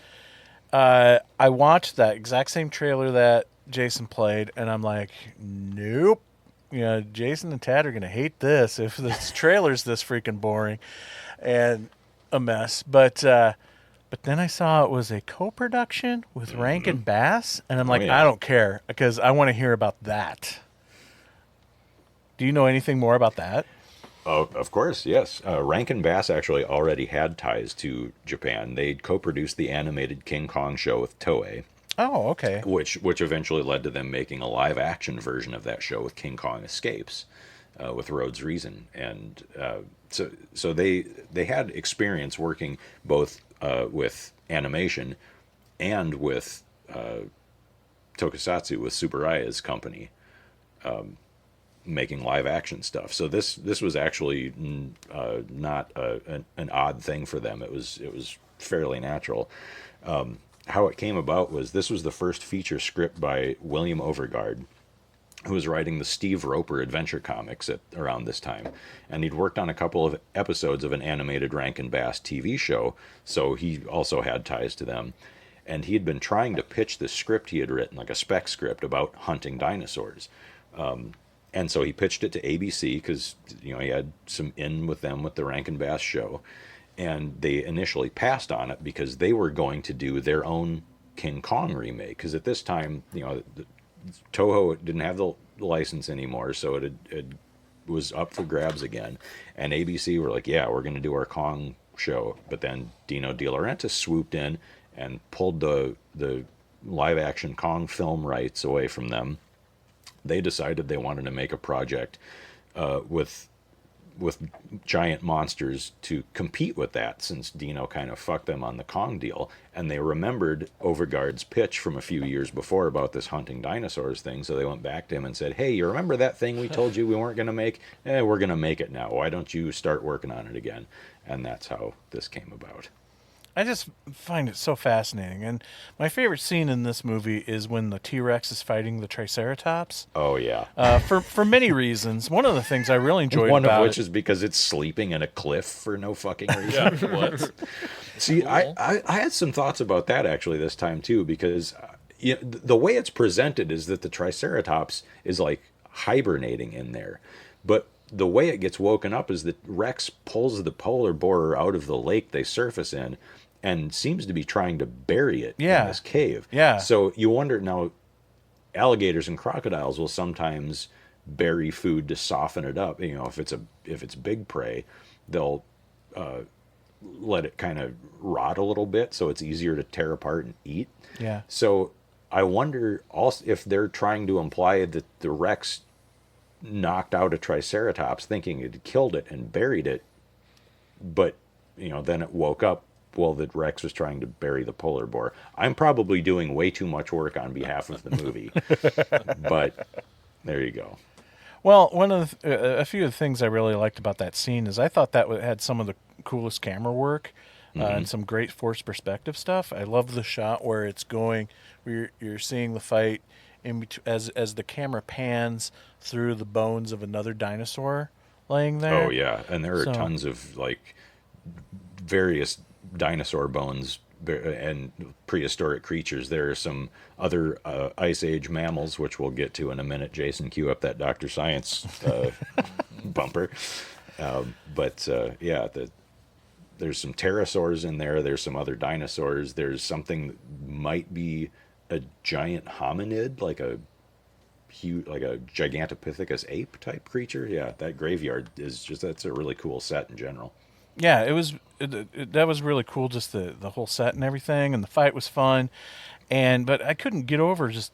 I watched that exact same trailer that Jason played, and I'm like, nope. Jason and Tad are gonna hate this if this trailer's this freaking boring and a mess. But then I saw it was a co-production with Rankin Bass, and I'm like, I don't care, because I want to hear about that. Do you know anything more about that? Oh, of course, yes. Rankin Bass actually already had ties to Japan. They co-produced the animated King Kong show with Toei. Oh, okay. Which eventually led to them making a live-action version of that show with King Kong Escapes, with Rhodes Reason. And so they had experience working both with animation and with Tokusatsu, with Tsuburaya's company, making live action stuff. So this was actually not an odd thing for them. It was fairly natural. How it came about was this was the first feature script by William Overgaard, who was writing the Steve Roper adventure comics around this time. And he'd worked on a couple of episodes of an animated Rankin Bass TV show, so he also had ties to them. And he had been trying to pitch this script he had written, like a spec script about hunting dinosaurs. And so he pitched it to ABC because, he had some in with them with the Rankin Bass show. And they initially passed on it because they were going to do their own King Kong remake. Because at this time, Toho didn't have the license anymore, so it was up for grabs again. And ABC were like, yeah, we're going to do our Kong show. But then Dino De Laurentiis swooped in and pulled the live action Kong film rights away from them, they decided they wanted to make a project with giant monsters to compete with that, since Dino kind of fucked them on the Kong deal. And they remembered Overgaard's pitch from a few years before about this hunting dinosaurs thing, so they went back to him and said, hey, you remember that thing we told you we weren't going to make? We're going to make it now. Why don't you start working on it again? And that's how this came about. I just find it so fascinating. And my favorite scene in this movie is when the T-Rex is fighting the Triceratops. Oh, yeah. For many reasons. One of the things I really enjoyed One about of which it, is because it's sleeping in a cliff for no fucking reason. Yeah, what? See, I had some thoughts about that actually this time too, because the way it's presented is that the Triceratops is like hibernating in there. But the way it gets woken up is that Rex pulls the polar boar out of the lake they surface in and seems to be trying to bury it in this cave. Yeah. So you wonder, now, alligators and crocodiles will sometimes bury food to soften it up. You know, if it's big prey, they'll let it kind of rot a little bit so it's easier to tear apart and eat. Yeah. So I wonder also if they're trying to imply that the Rex knocked out a Triceratops thinking it had killed it and buried it, but then it woke up. Well, that Rex was trying to bury the polar bear. I'm probably doing way too much work on behalf of the movie, but there you go. well, one of a few of the things I really liked about that scene is I thought that had some of the coolest camera work and some great forced perspective stuff. I love the shot where it's going, where you're seeing the fight as the camera pans through the bones of another dinosaur laying there. Oh yeah, and there are tons of like various dinosaur bones and prehistoric creatures. There are some other Ice Age mammals, which we'll get to in a minute. Jason, cue up that Dr. Science bumper. There's some pterosaurs in there. There's some other dinosaurs. There's something that might be a giant hominid, like a Gigantopithecus ape type creature. Yeah, that graveyard that's a really cool set in general. Yeah, that was really cool, just the whole set and everything, and the fight was fun, but I couldn't get over just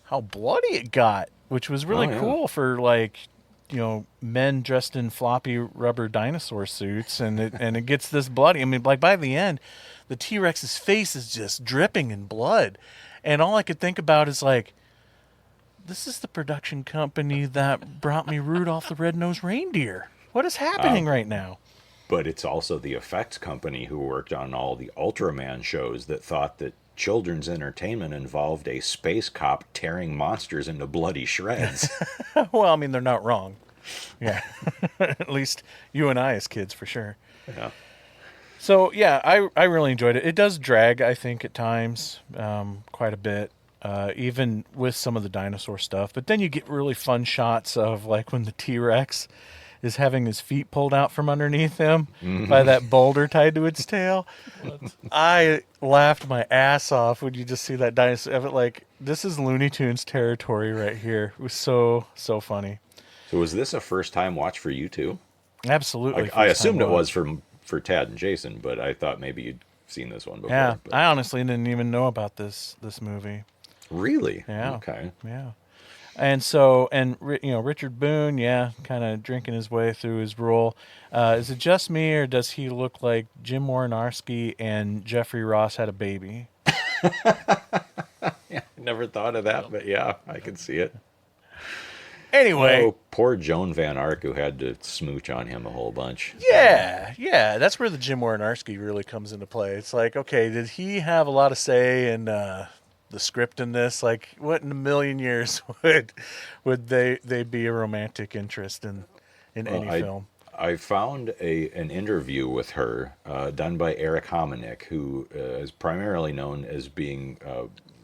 how bloody it got, which was really cool for men dressed in floppy rubber dinosaur suits, and it gets this bloody. I mean, like by the end, the T-Rex's face is just dripping in blood, and all I could think about is like, this is the production company that brought me Rudolph the Red-Nosed Reindeer. What is happening right now? But it's also the effects company who worked on all the Ultraman shows that thought that children's entertainment involved a space cop tearing monsters into bloody shreds. Well, I mean, they're not wrong. Yeah. At least you and I as kids, for sure. Yeah. So, yeah, I really enjoyed it. It does drag, I think, at times, quite a bit, even with some of the dinosaur stuff. But then you get really fun shots of, like, when the T-Rex is having his feet pulled out from underneath him by that boulder tied to its tail. I laughed my ass off when you just see that dinosaur. Like, this is Looney Tunes territory right here. It was so funny. So was this a first-time watch for you, too? Absolutely. I assumed it was for Tad and Jason, but I thought maybe you'd seen this one before. Yeah, but... I honestly didn't even know about this movie. Really? Yeah. Okay. Yeah. And so, Richard Boone, kind of drinking his way through his role. Is it just me, or does he look like Jim Warnarski and Jeffrey Ross had a baby? Yeah, never thought of that, but yeah, I can see it. Anyway. Oh, poor Joan Van Ark, who had to smooch on him a whole bunch. Yeah. That's where the Jim Warnarski really comes into play. It's like, okay, did he have a lot of say in the script in this? Like, what in a million years would they be a romantic interest in any film? I found an interview with her done by Eric Hominick, who is primarily known as being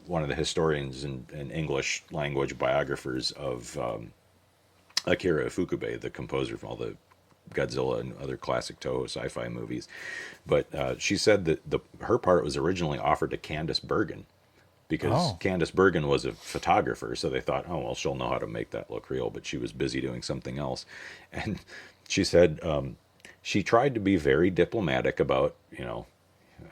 one of the historians and English language biographers of Akira Ifukube, the composer of all the Godzilla and other classic Toho sci-fi movies. But she said that her part was originally offered to Candice Bergen, because Candice Bergen was a photographer, so they thought, oh, well, she'll know how to make that look real, but she was busy doing something else. And she said she tried to be very diplomatic about,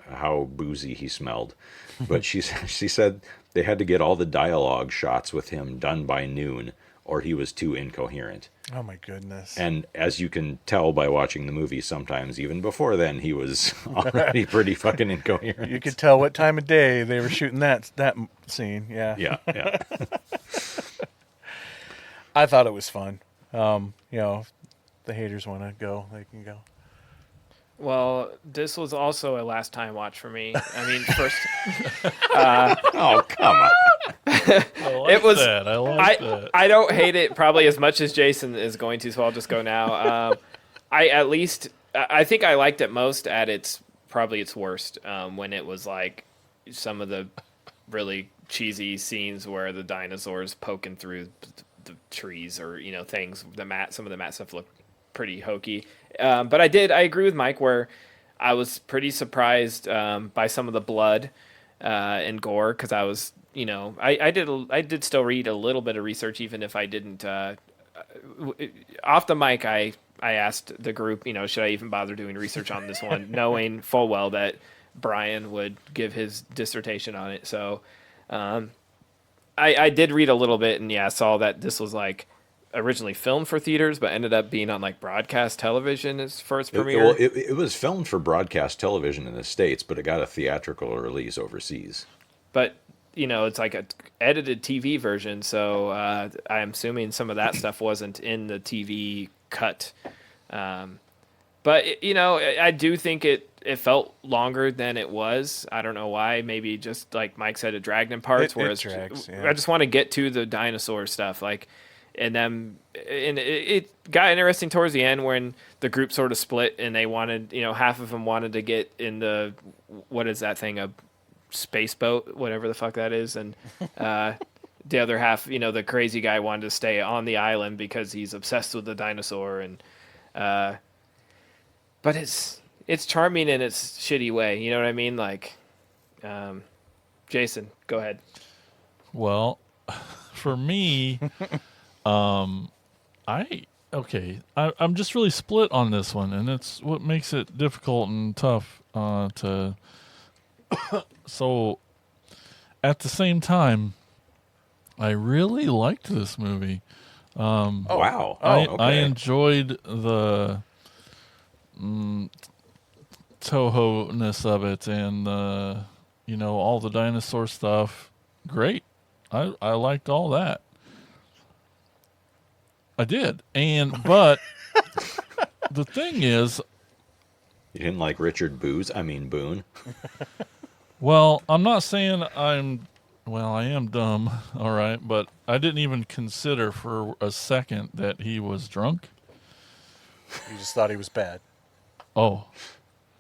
how boozy he smelled. But she said they had to get all the dialogue shots with him done by noon, or he was too incoherent. Oh my goodness. And as you can tell by watching the movie, sometimes even before then, he was already pretty fucking incoherent. You could tell what time of day they were shooting that scene. Yeah. Yeah. I thought it was fun. You know, if the haters want to go, they can go. Well, this was also a last time watch for me. I mean, first, Oh, come on. it was. that. I like that. I don't hate it probably as much as Jason is going to, so I'll just go now. I think I liked it most at its worst, when it was like some of the really cheesy scenes where the dinosaurs poking through the trees, or things. Some of the mat stuff looked pretty hokey. But I agree with Mike where I was pretty surprised by some of the blood and gore, because I was, I did still read a little bit of research, even if I didn't. Off the mic, I asked the group, should I even bother doing research on this one, knowing full well that Brian would give his dissertation on it. So I did read a little bit, and I saw that this was like originally filmed for theaters, but ended up being on like broadcast television as for its premiere. It was filmed for broadcast television in the States, but it got a theatrical release overseas. But it's like a edited TV version, so I'm assuming some of that stuff wasn't in the TV cut. But I do think it felt longer than it was. I don't know why. Maybe just like Mike said, it dragged in parts. Whereas drags, I just want to get to the dinosaur stuff, and it got interesting towards the end when the group sort of split, and they wanted, half of them wanted to get in the, what is that thing, a space boat, whatever the fuck that is, and the other half, the crazy guy wanted to stay on the island because he's obsessed with the dinosaur, and but it's charming in its shitty way, you know what I mean? Like, Jason, go ahead. Well, for me, I'm just really split on this one, and it's what makes it difficult and tough to. So, at the same time, I really liked this movie. Wow! I enjoyed the Toho-ness of it, and all the dinosaur stuff. Great, I liked all that. I did, but the thing is, You didn't like Richard Boone? well, I'm not saying I am dumb, all right, but I didn't even consider for a second that he was drunk. You just thought he was bad. Oh,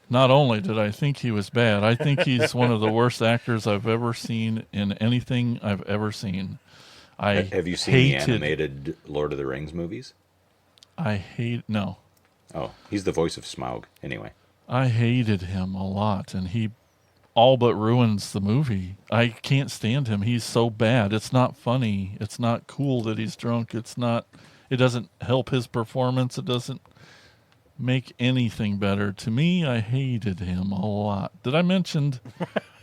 not only did I think he was bad, I think he's one of the worst actors I've ever seen in anything I've ever seen. Have you seen the animated Lord of the Rings movies? No. Oh, he's the voice of Smaug. Anyway. I hated him a lot, and he all but ruins the movie. I can't stand him. He's so bad. It's not funny. It's not cool that he's drunk. It doesn't help his performance. It doesn't make anything better. To me, I hated him a lot. Did I mention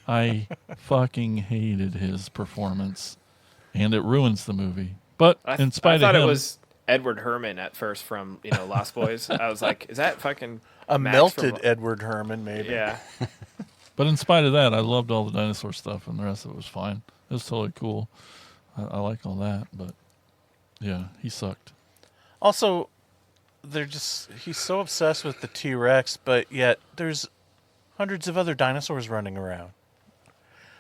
I fucking hated his performance? And it ruins the movie. But in spite of him... I thought it was Edward Herman at first from, Lost Boys. I was like, is that fucking... A Max melted from... Edward Herman, maybe. Yeah. But in spite of that, I loved all the dinosaur stuff, and the rest of it was fine. It was totally cool. I like all that, but yeah, he sucked. Also, he's so obsessed with the T-Rex, but yet there's hundreds of other dinosaurs running around.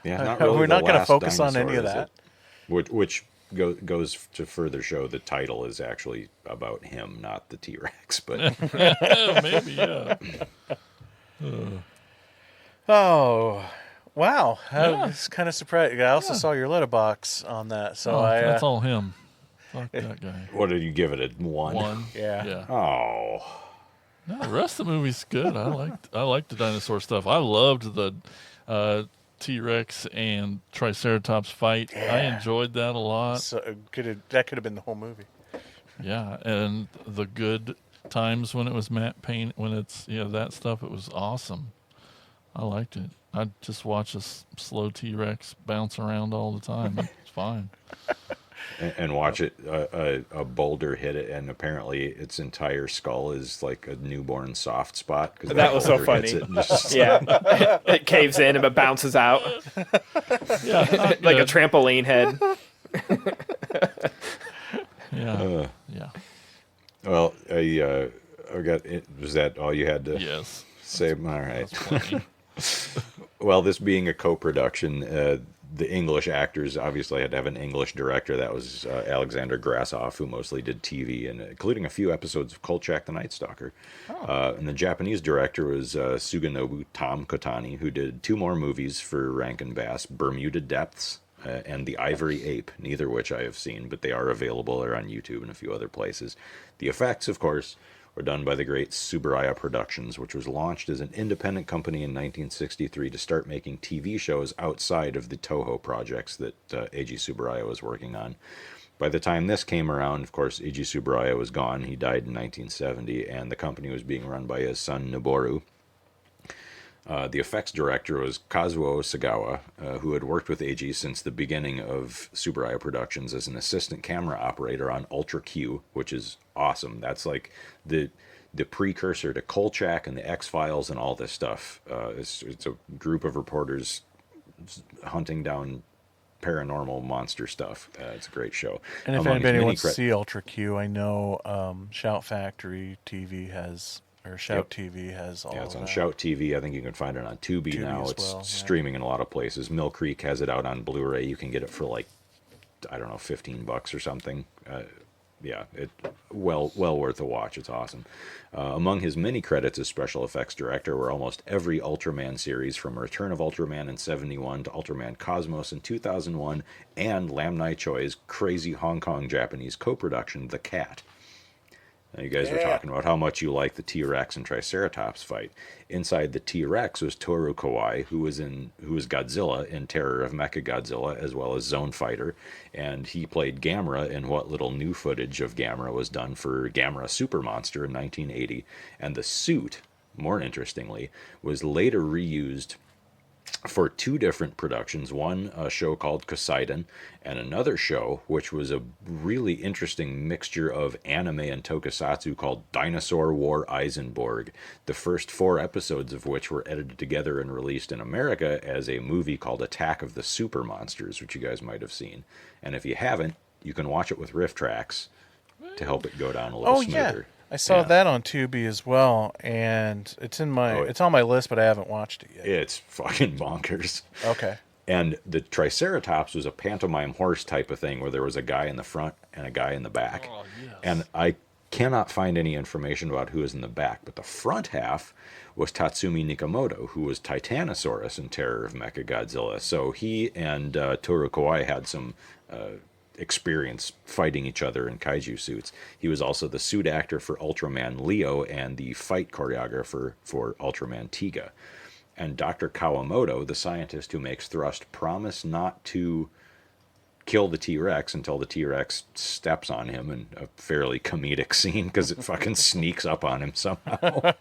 Yeah, not really we're not going to Last focus on Dinosaur, any of is that. it? Which goes to further show the title is actually about him, not the T-Rex. But maybe, yeah. Oh, wow! I Yeah. was kind of surprised. I also saw your letterbox on that, so That's all him. Fuck that guy. what did you give it? A 1? 1. Yeah. Yeah. Oh, No, the rest of the movie's good. I liked the dinosaur stuff. I loved the T-Rex and Triceratops fight. I enjoyed that a lot. So that could have been the whole movie. Yeah, and the good times when it was matte paint, when it's that stuff, it was awesome. I liked it. I just watch a slow T-Rex bounce around all the time. It's fine. And watch it, a boulder hit it, and apparently its entire skull is like a newborn soft spot. Cause That was so boulder hits funny. it and just- Yeah, it caves in and it bounces out Yeah, not like a good. trampoline head. Yeah, yeah. Well, I got it. Was that all you had to Yes. say? All right. That's plenty. Well, this being a co-production, the English actors obviously had to have an English director. That was Alexander Grassoff, who mostly did TV, and including a few episodes of Kolchak the Night Stalker. And the Japanese director was Suganobu Tom Kotani, who did 2 more movies for Rankin Bass, Bermuda Depths and The Ivory Ape, neither which I have seen, but they are available. They're on YouTube and a few other places. The effects, of course, were done by the great Tsuburaya Productions, which was launched as an independent company in 1963 to start making TV shows outside of the Toho projects that Eiji Tsuburaya was working on. By the time this came around, of course, Eiji Tsuburaya was gone. He died in 1970, and the company was being run by his son Noboru. The effects director was Kazuo Sagawa, who had worked with Eiji since the beginning of Tsuburaya Productions as an assistant camera operator on Ultra Q, which is awesome. That's like the precursor to Kolchak and the X-Files and all this stuff. It's a group of reporters hunting down paranormal monster stuff. It's a great show. And if Among his anybody many wants to see Ultra Q, I know Shout Factory TV has, or Shout TV has all Yeah, it's of on that. Shout TV. I think you can find it on Tubi now. as It's well, yeah. streaming in a lot of places. Mill Creek has it out on Blu-ray. You can get it for like, I don't know, $15 or something. Yeah, it well worth a watch. It's awesome. Among his many credits as special effects director were almost every Ultraman series, from Return of Ultraman in '71 to Ultraman Cosmos in 2001, and Lam Nai Choi's crazy Hong Kong Japanese co-production The Cat. Now, you guys were talking about how much you like the T-Rex and Triceratops fight. Inside the T-Rex was Toru Kawai, who was Godzilla in Terror of Mechagodzilla, as well as Zone Fighter, and he played Gamera in what little new footage of Gamera was done for Gamera Super Monster in 1980. And the suit, more interestingly, was later reused for 2 different productions, one a show called Poseidon, and another show which was a really interesting mixture of anime and tokusatsu called Dinosaur War Eisenborg, the first 4 episodes of which were edited together and released in America as a movie called Attack of the Super Monsters, which you guys might have seen. And if you haven't, you can watch it with riff tracks to help it go down a little Oh smoother. yeah, I saw Yeah. that on Tubi as well, and it's in my it's on my list, but I haven't watched it yet. It's fucking bonkers. Okay. And the Triceratops was a pantomime horse type of thing where there was a guy in the front and a guy in the back. Oh, yes. And I cannot find any information about who is in the back, but the front half was Tatsumi Nikamoto, who was Titanosaurus in Terror of Mechagodzilla. So he and Toru Kawai had some experience fighting each other in kaiju suits. He was also the suit actor for Ultraman Leo and the fight choreographer for Ultraman Tiga. And Dr. Kawamoto, the scientist who makes Thrust, promised not to kill the T-Rex until the T-Rex steps on him in a fairly comedic scene because it fucking sneaks up on him somehow,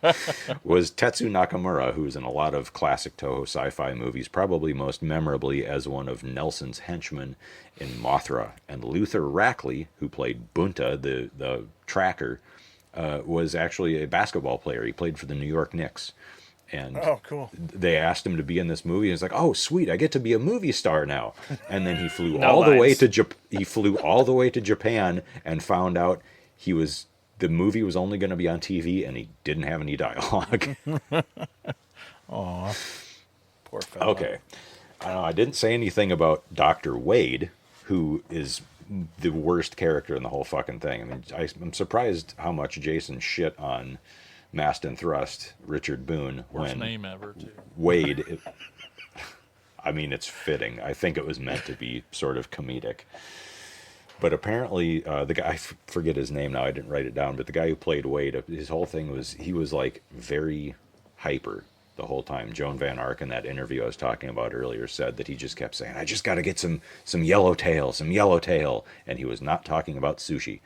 was Tetsu Nakamura, who's in a lot of classic Toho sci-fi movies, probably most memorably as one of Nelson's henchmen in Mothra. And Luther Rackley, who played Bunta, the tracker, was actually a basketball player. He played for the New York Knicks. And Oh, cool. they asked him to be in this movie. And it's like, oh, sweet, I get to be a movie star now. And then he flew No all the way lines. to he flew all the way to Japan and found out the movie was only going to be on TV and he didn't have any dialogue. Aw. Poor fella. Okay, I didn't say anything about Dr. Wade, who is the worst character in the whole fucking thing. I mean, I'm surprised how much Jason shit on Mast and Thrust, Richard Boone, Worst when name ever, too. Wade, I mean, it's fitting. I think it was meant to be sort of comedic. But apparently, the guy, I forget his name now, I didn't write it down, but the guy who played Wade, his whole thing was, he was like very hyper the whole time. Joan Van Ark, in that interview I was talking about earlier, said that he just kept saying, I just got to get some yellowtail, and he was not talking about sushi.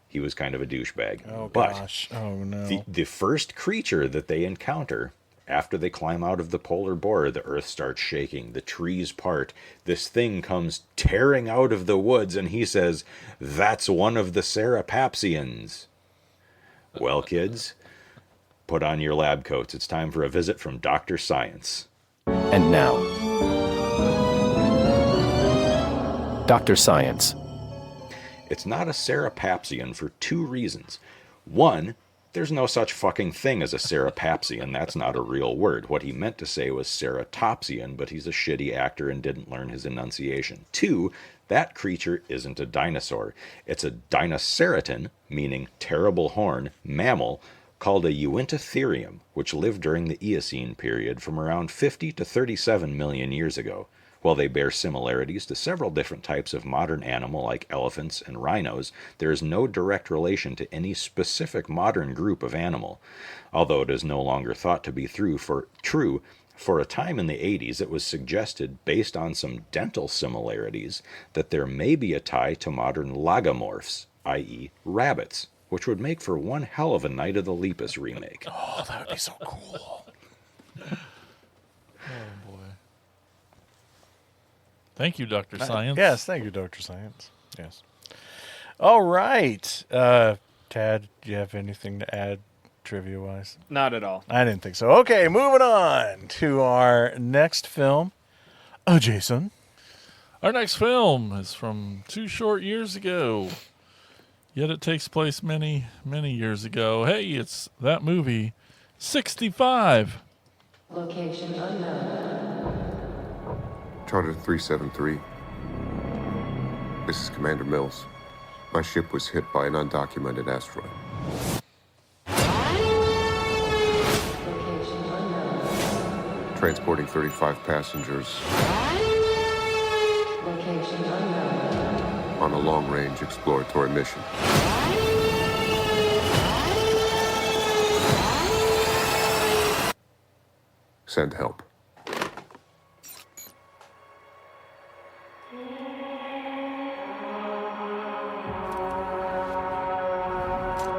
He was kind of a douchebag. Oh but gosh. Oh no. the first creature that they encounter After they climb out of the polar bore, the earth starts shaking, the trees part, this thing comes tearing out of the woods, and he says, "That's one of the Cerapapsians." Well, kids, put on your lab coats. It's time for a visit from Dr. Science. And now, Dr. Science. It's not a Cerapapsian for 2 reasons. One, there's no such fucking thing as a Cerapapsian. That's not a real word. What he meant to say was Ceratopsian, but he's a shitty actor and didn't learn his enunciation. 2, that creature isn't a dinosaur. It's a Dinoceratin, meaning terrible horn, mammal, called a Uintatherium, which lived during the Eocene period from around 50 to 37 million years ago. While they bear similarities to several different types of modern animal like elephants and rhinos, there is no direct relation to any specific modern group of animal. Although it is no longer thought to be true, for a time in the 80s it was suggested, based on some dental similarities, that there may be a tie to modern lagomorphs, i.e. rabbits, which would make for one hell of a Night of the Lepus remake. Oh, that would be so cool. Oh, boy. Thank you, Dr. Science. Yes, thank you, Dr. Science. Yes. All right. Tad, do you have anything to add trivia-wise? Not at all. I didn't think so. Okay, moving on to our next film. Oh, Jason. Our next film is from 2 short years ago. Yet it takes place many, many years ago. Hey, it's that movie, 65. Location unknown. Charter 373. This is Commander Mills. My ship was hit by an undocumented asteroid. Location unknown. Transporting 35 passengers Location unknown. on a long-range exploratory mission. Send help.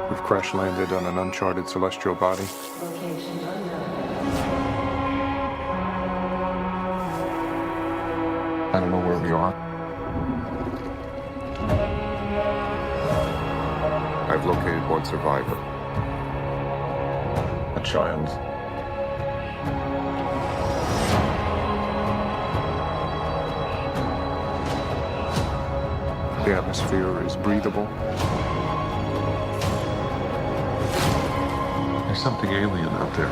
We've crash landed on an uncharted celestial body. Location unknown. I don't know where we are. I've located one survivor. A child. The atmosphere is breathable. There's something alien out there.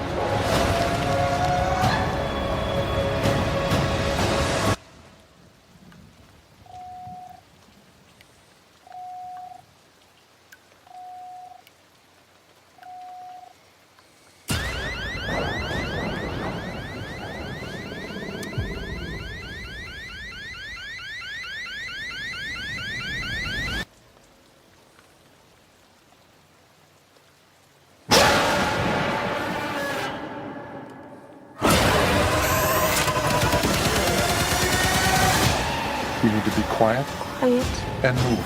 You need to be quiet and move.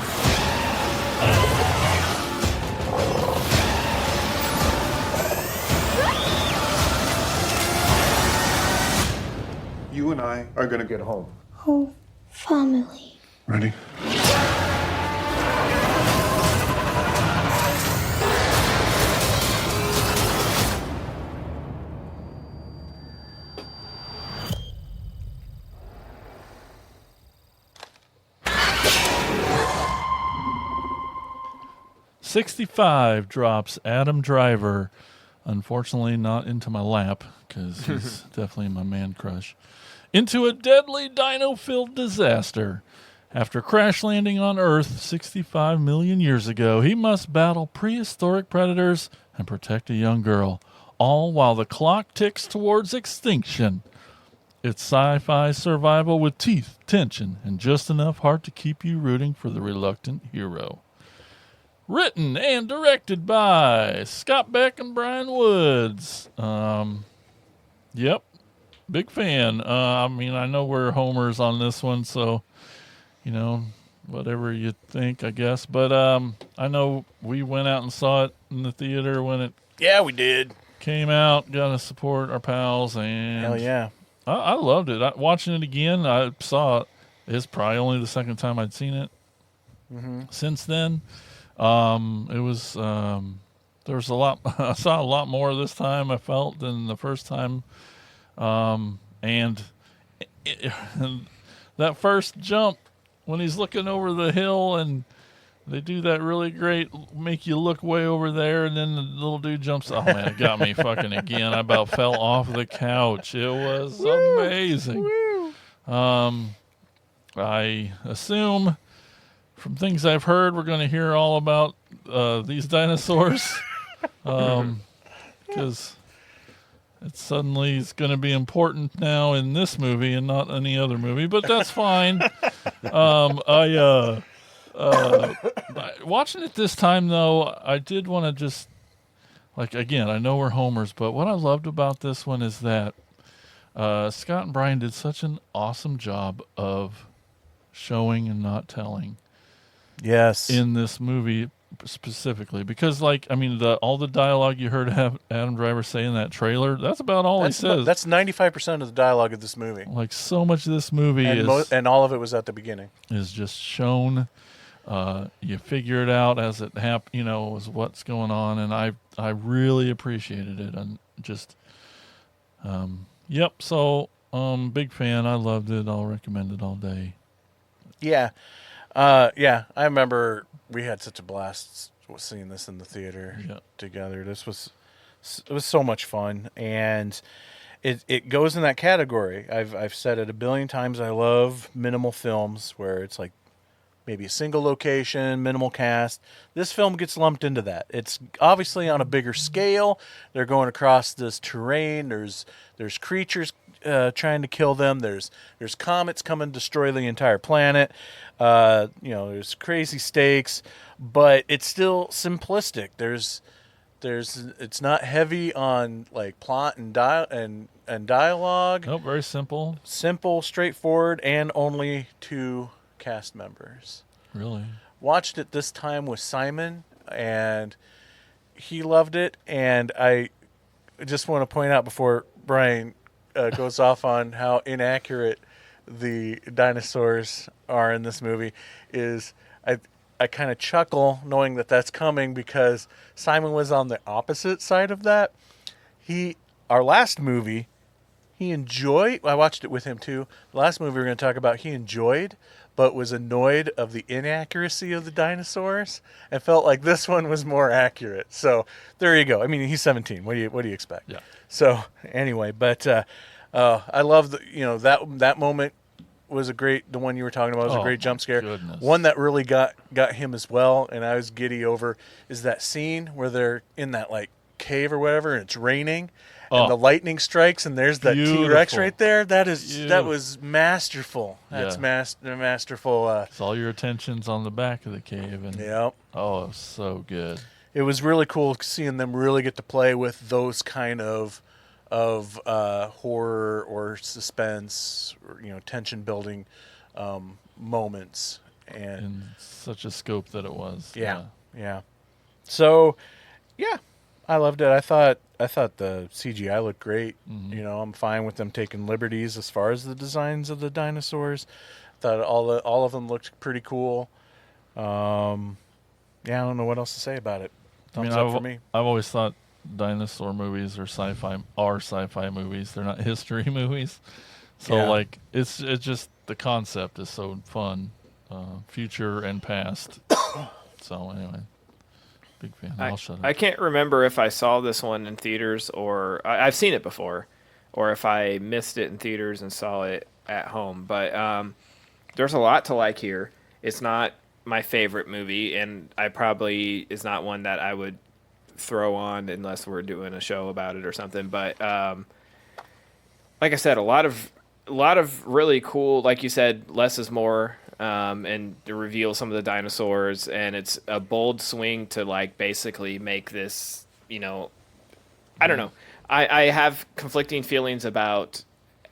You and I are gonna get home. Oh, family. Ready? '65 drops Adam Driver, unfortunately not into my lap, because he's definitely my man crush, into a deadly dino-filled disaster. After crash landing on Earth 65 million years ago, he must battle prehistoric predators and protect a young girl, all while the clock ticks towards extinction. It's sci-fi survival with teeth, tension, and just enough heart to keep you rooting for the reluctant hero. Written and directed by Scott Beck and Brian Woods. Yep, big fan. I mean, I know we're homers on this one, so, you know, whatever you think, I guess. But I know we went out and saw it in the theater when it Yeah, we did. came out, got to support our pals, and Hell yeah. I loved it. Watching it again, I saw it. It's probably only the second time I'd seen it. Since then, it was there was a lot. I saw a lot more this time. I felt than the first time, and that first jump when he's looking over the hill and they do that really great, make you look way over there, and then the little dude jumps. Oh man, it got me fucking again. I about fell off the couch. It was amazing. I assume from things I've heard, we're going to hear all about these dinosaurs, because it suddenly is going to be important now in this movie and not any other movie. But that's fine. Watching it this time, though, I did want to just, like, again, I know we're homers, but what I loved about this one is that Scott and Brian did such an awesome job of showing and not telling. Yes. In this movie specifically, because, like, I mean, all the dialogue you heard Adam Driver say in that trailer, that's about all he says. That's 95% of the dialogue of this movie. Like, so much of this movie and all of it was at the beginning. Is just shown. You figure it out as it is what's going on, and I really appreciated it. And just, yep. So, big fan. I loved it. I'll recommend it all day. Yeah. I remember we had such a blast seeing this in the theater together. It was so much fun, and it goes in that category. I've said it a billion times. I love minimal films where it's like maybe a single location, minimal cast. This film gets lumped into that. It's obviously on a bigger scale. They're going across this terrain. There's creatures trying to kill them. There's comets coming to destroy the entire planet. There's crazy stakes, but it's still simplistic. It's not heavy on like plot and dialogue. Nope, very simple. Simple, straightforward, and only 2 cast members. Really? Watched it this time with Simon, and he loved it. And I just want to point out before Brian goes off on how inaccurate the dinosaurs are in this movie is I kind of chuckle knowing that that's coming because Simon was on the opposite side of that. Our last movie, he enjoyed. I watched it with him too. The last movie we're going to talk about, he enjoyed, but was annoyed of the inaccuracy of the dinosaurs and felt like this one was more accurate. So there you go. I mean, he's 17. What do you expect? Yeah. So anyway, but I love that moment was the one you were talking about was a great jump scare. Goodness. One that really got him as well, and I was giddy over, is that scene where they're in that like cave or whatever, and it's raining, and the lightning strikes, and there's that T-Rex right there. That was masterful. That's masterful. All your attention's on the back of the cave, and yep. Oh, it was so good. It was really cool seeing them really get to play with those kind of horror or suspense, or, tension building moments, and in such a scope that it was. Yeah. So, yeah, I loved it. I thought the CGI looked great. Mm-hmm. I'm fine with them taking liberties as far as the designs of the dinosaurs. Thought all of them looked pretty cool. I don't know what else to say about it. Thumbs up for me. I've always thought dinosaur movies are sci-fi movies. They're not history movies. So like it's just the concept is so fun, future and past. So anyway, big fan. I'll shut up. I can't remember if I saw this one in theaters or I've seen it before, or if I missed it in theaters and saw it at home. But there's a lot to like here. It's not my favorite movie, and I probably is not one that I would throw on unless we're doing a show about it or something. But like I said, a lot of really cool, like you said, less is more, and to reveal some of the dinosaurs, and it's a bold swing to like basically make this, I don't know. I have conflicting feelings about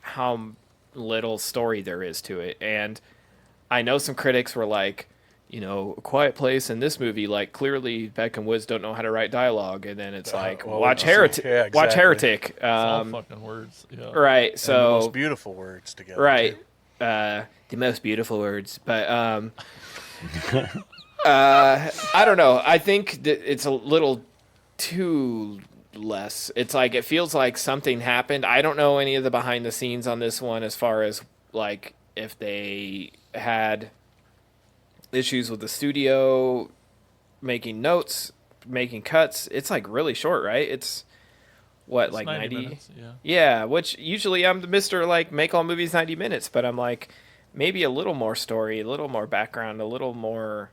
how little story there is to it, and I know some critics were like, you know, A Quiet Place in this movie, like clearly Beck and Woods don't know how to write dialogue, and then it's like well, watch yeah, Heretic, exactly. watch Heretic. It's all fucking words. Yeah. Right. And So the most beautiful words together. right, too. the most beautiful words, but I don't know. I think that it's a little too less. It's like it feels like something happened. I don't know any of the behind the scenes on this one as far as like if they had issues with the studio making notes, making cuts. It's like really short, right? It's what, It's like 90 minutes, yeah. Yeah, which usually I'm the Mr. like make all movies 90 minutes, but I'm like maybe a little more story, a little more background, a little more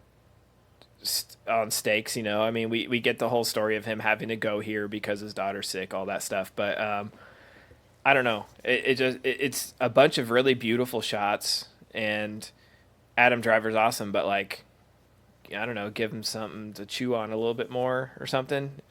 on stakes, you know. I mean, we get the whole story of him having to go here because his daughter's sick, all that stuff, but I don't know. It's a bunch of really beautiful shots, and Adam Driver's awesome, but like I don't know, give him something to chew on a little bit more or something.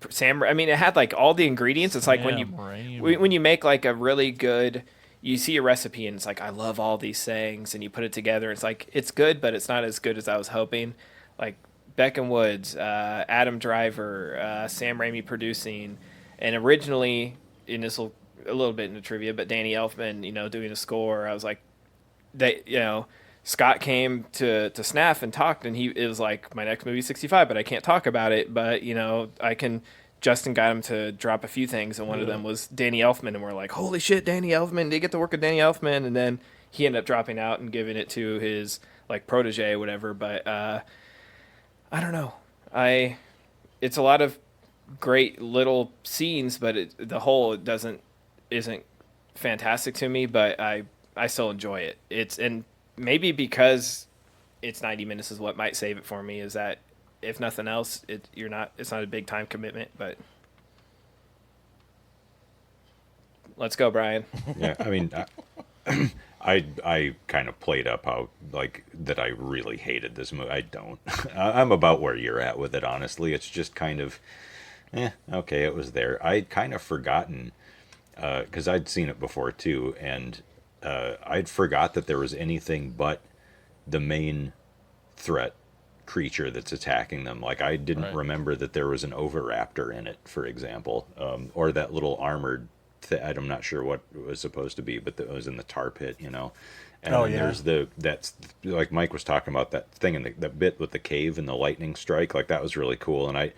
Sam, I mean, it had like all the ingredients. It's like when you make like a really good, you see a recipe and it's like I love all these things, and you put it together. It's like it's good, but it's not as good as I was hoping. Like Beck and Woods, Adam Driver, Sam Raimi producing, and originally, and this will a little bit into trivia, but Danny Elfman, you know, doing a score. I was like, Scott came to SNAF and talked, and it was like, my next movie's 65, but I can't talk about it. But, you know, Justin got him to drop a few things, and one of them was Danny Elfman, and we're like, holy shit, Danny Elfman, they get to work with Danny Elfman, and then he ended up dropping out and giving it to his, like, protege or whatever, but, I don't know. It's a lot of great little scenes, but the whole isn't fantastic to me, but I still enjoy it. And maybe because it's 90 minutes is what might save it for me, is that if nothing else, it's not a big time commitment, but let's go, Brian. Yeah, I mean, I kind of played up how, like, that I really hated this movie. I don't. I'm about where you're at with it, honestly. It's just kind of, okay, it was there. I'd kind of forgotten, because I'd seen it before too, and I'd forgot that there was anything but the main threat creature that's attacking them. Like, I didn't remember that there was an oviraptor in it, for example, or that little armored I'm not sure what it was supposed to be, but it was in the tar pit, you know. And then there's that's like Mike was talking about, that thing in that bit with the cave and the lightning strike. Like, that was really cool. And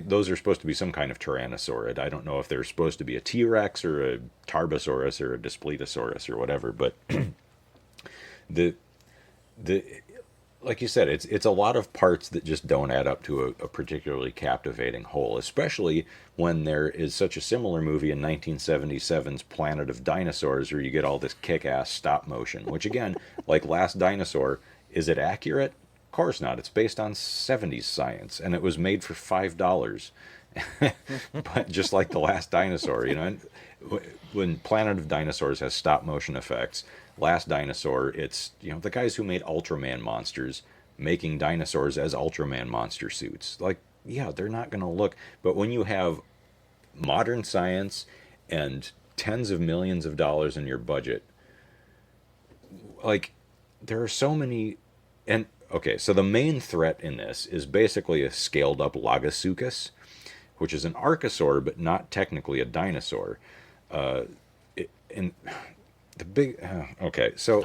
those are supposed to be some kind of tyrannosaurid. I don't know if they're supposed to be a T-Rex or a Tarbosaurus or a Daspletosaurus or whatever, but the like you said, it's a lot of parts that just don't add up to a particularly captivating whole, especially when there is such a similar movie in 1977's Planet of Dinosaurs, where you get all this kick-ass stop motion, which, again, like Last Dinosaur, is it accurate? Of course not. It's based on 70s science, and it was made for $5. But just like The Last Dinosaur, you know, and when Planet of Dinosaurs has stop motion effects, Last Dinosaur, it's, you know, the guys who made Ultraman monsters making dinosaurs as Ultraman monster suits. Like, yeah, they're not going to look, but when you have modern science and tens of millions of dollars in your budget, like, there are so many. And okay, so the main threat in this is basically a scaled up Lagasuchus, which is an archosaur, but not technically a dinosaur. And the big, okay, so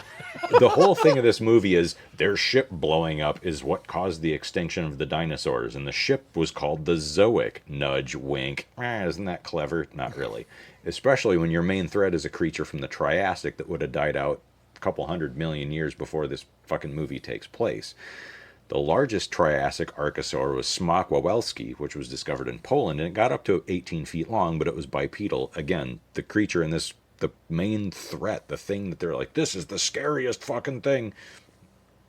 the whole thing of this movie is their ship blowing up is what caused the extinction of the dinosaurs, and the ship was called the Zoic. Nudge, wink. Isn't that clever? Not really. Especially when your main threat is a creature from the Triassic that would have died out a couple 100 million years before this fucking movie takes place. The largest Triassic archosaur was Smock Wawelski, which was discovered in Poland, and it got up to 18 feet long, but it was bipedal. Again, the creature in this, the main threat, the thing that they're like, this is the scariest fucking thing,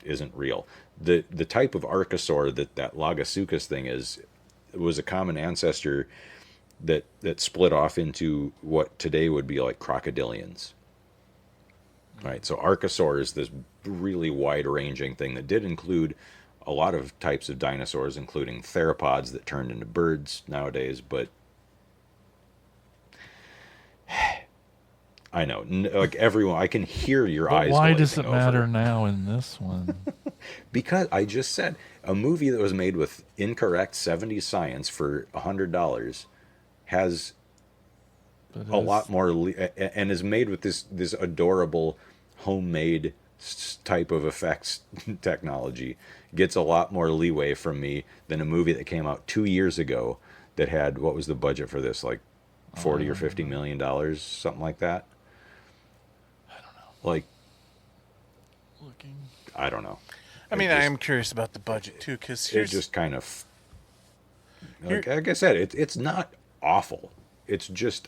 isn't real. The type of archosaur that Lagasuchus thing is, was a common ancestor that split off into what today would be like crocodilians. Right, so archosaur is this really wide-ranging thing that did include a lot of types of dinosaurs, including theropods that turned into birds nowadays, but I know. Like everyone, I can hear your eyes. Why does glazing it matter over. now in this one? Because I just said a movie that was made with incorrect 70s science for $100 has a lot more and is made with this adorable homemade type of effects technology, gets a lot more leeway from me than a movie that came out 2 years ago that had, what was the budget for this, like 40 or 50 million dollars, something like that. I don't know. Like, Looking. I don't know. I mean, I am curious about the budget too, because It just kind of, like I said, it's not awful. It's just,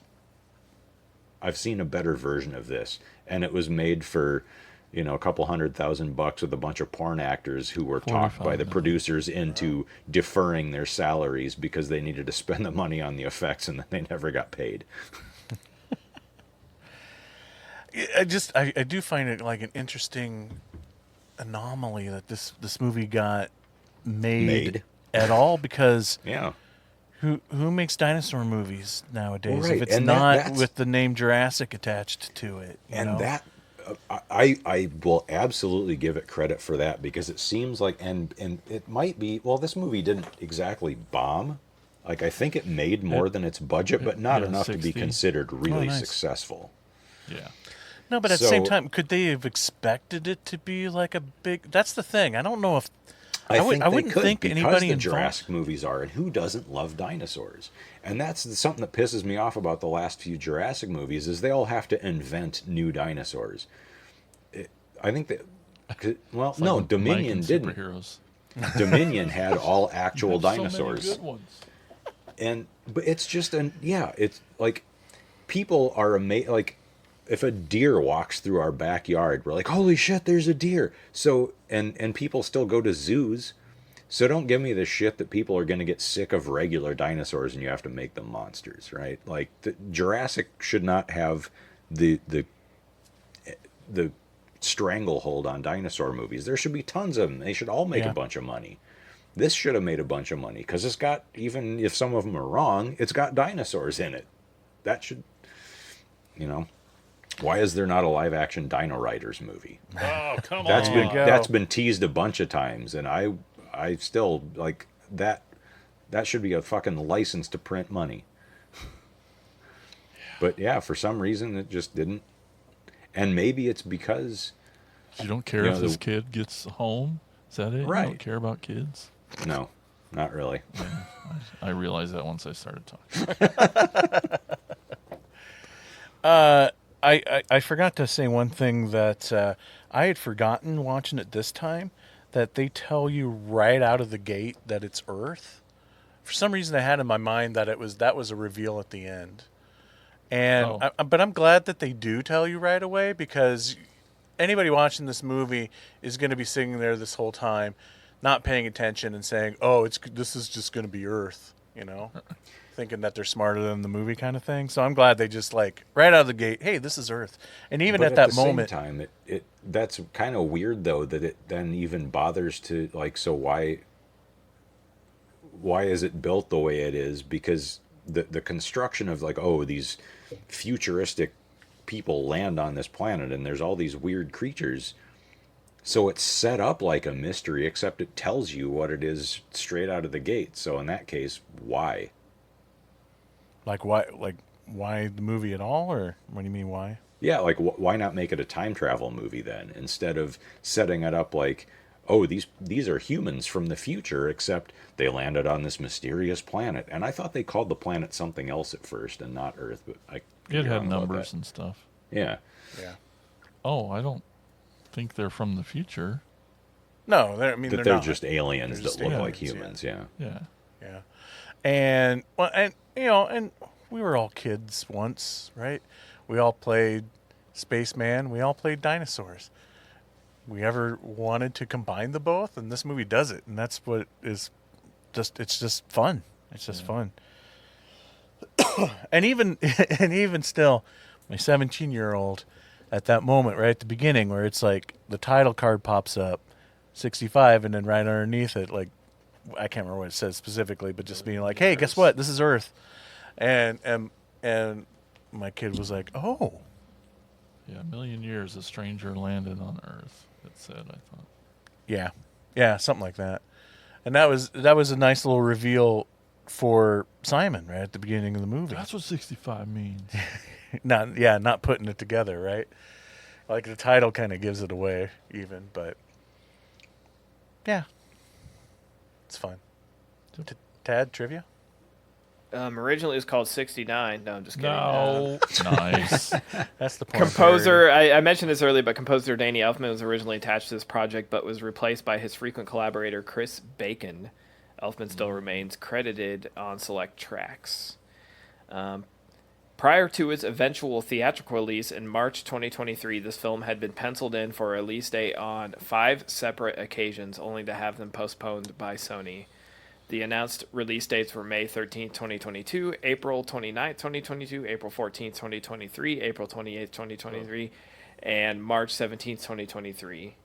I've seen a better version of this, and it was made for, you know, a couple $100,000 with a bunch of porn actors who were talked by the producers into deferring their salaries because they needed to spend the money on the effects, and then they never got paid. I do find it like an interesting anomaly that this movie got made at all, because yeah, who makes dinosaur movies nowadays? Well, right. If it's And not that's, with the name Jurassic attached to it, you know? that I will absolutely give it credit for that, because it seems like, and it might be, well, this movie didn't exactly bomb. Like, I think it made more than its budget, but not enough 60. to be considered really nice. successful. Yeah. No, but at the same time, could they have expected it to be like a big? That's the thing. I don't know if I wouldn't think because anybody the involved. Jurassic movies are, and who doesn't love dinosaurs? And that's something that pisses me off about the last few Jurassic movies, is they all have to invent new dinosaurs. I think that, well, It's no, like Dominion Mike and didn't. Superheroes. Dominion had all actual There's dinosaurs. So many good ones. But it's just it's like people are amazed. Like, if a deer walks through our backyard, we're like, holy shit, there's a deer. So, and people still go to zoos. So don't give me the shit that people are going to get sick of regular dinosaurs and you have to make them monsters, right? Like, Jurassic should not have the stranglehold on dinosaur movies. There should be tons of them. They should all make a bunch of money. This should have made a bunch of money, because it's got, even if some of them are wrong, it's got dinosaurs in it. That should, you know. Why is there not a live action Dino Riders movie? Oh, come That's on. that's been teased a bunch of times, and I still like that. That should be a fucking license to print money. But yeah, for some reason it just didn't. And maybe it's because you don't care if this kid gets home. Is that it? Right. You don't care about kids? No, not really. Yeah, I realized that once I started talking. I forgot to say one thing that I had forgotten watching it this time, that they tell you right out of the gate that it's Earth. For some reason, I had in my mind that that was a reveal at the end. And but I'm glad that they do tell you right away, because anybody watching this movie is going to be sitting there this whole time, not paying attention and saying, "Oh, this is just going to be Earth," you know, thinking that they're smarter than the movie, kind of thing. So I'm glad they just, like, right out of the gate, "Hey, this is Earth." And even But at that the moment, same time, that's kind of weird though, that it then even bothers to, like, so why is it built the way it is? Because the construction of, like, oh, these futuristic people land on this planet and there's all these weird creatures, so it's set up like a mystery, except it tells you what it is straight out of the gate. So in that case, why why the movie at all? Or what do you mean, why? Yeah, like, why not make it a time travel movie then, instead of setting it up like, oh, these are humans from the future, except they landed on this mysterious planet. And I thought they called the planet something else at first and not Earth, but it had numbers and stuff. Yeah. Yeah. Oh, I don't think they're from the future. No, they're not. Just aliens They're just that look like aliens, humans. Yeah. Yeah. And well, and you know, and we were all kids once, right? We all played Spaceman. We all played dinosaurs. We ever wanted to combine the both, and this movie does it, and that's what is it's just fun. It's just fun. and even still, my 17-year-old at that moment, right at the beginning, where it's like the title card pops up, 65, and then right underneath it, like, I can't remember what it says specifically, but just being like, "Hey, guess what? This is Earth," and my kid was like, "Oh, Yeah, a million years a stranger landed on Earth. It said, I thought. Yeah, something like that. And that was a nice little reveal for Simon right at the beginning of the movie. That's what 65 means. not putting it together, right? Like the title kind of gives it away, even, but yeah, it's fun. Tad, trivia? Originally it was called 69. No, I'm just kidding. No. Nice. That's the point. Composer, I mentioned this earlier, but composer Danny Elfman was originally attached to this project, but was replaced by his frequent collaborator Chris Bacon. Elfman still remains credited on select tracks. Prior to its eventual theatrical release in March 2023, this film had been penciled in for a release date on 5 separate occasions, only to have them postponed by Sony. The announced release dates were May 13th, 2022, April 29th, 2022, April 14th, 2023, April 28th, 2023, and March 17th, 2023.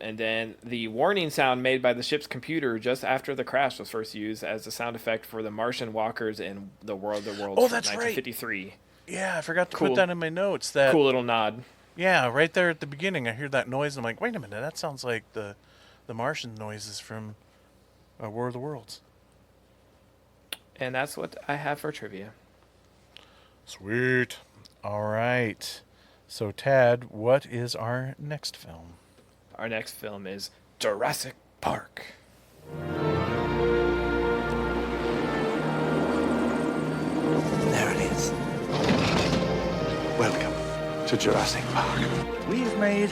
And then the warning sound made by the ship's computer just after the crash was first used as the sound effect for the Martian walkers in The World of Worlds from that's 1953. Right. Yeah, I forgot to put that in my notes. That cool little nod. Yeah, right there at the beginning, I hear that noise. I'm like, wait a minute, that sounds like the Martian noises from War of the Worlds. And that's what I have for trivia. Sweet. All right. So, Tad, what is our next film? Our next film is Jurassic Park. There it is. Welcome to Jurassic Park. We've made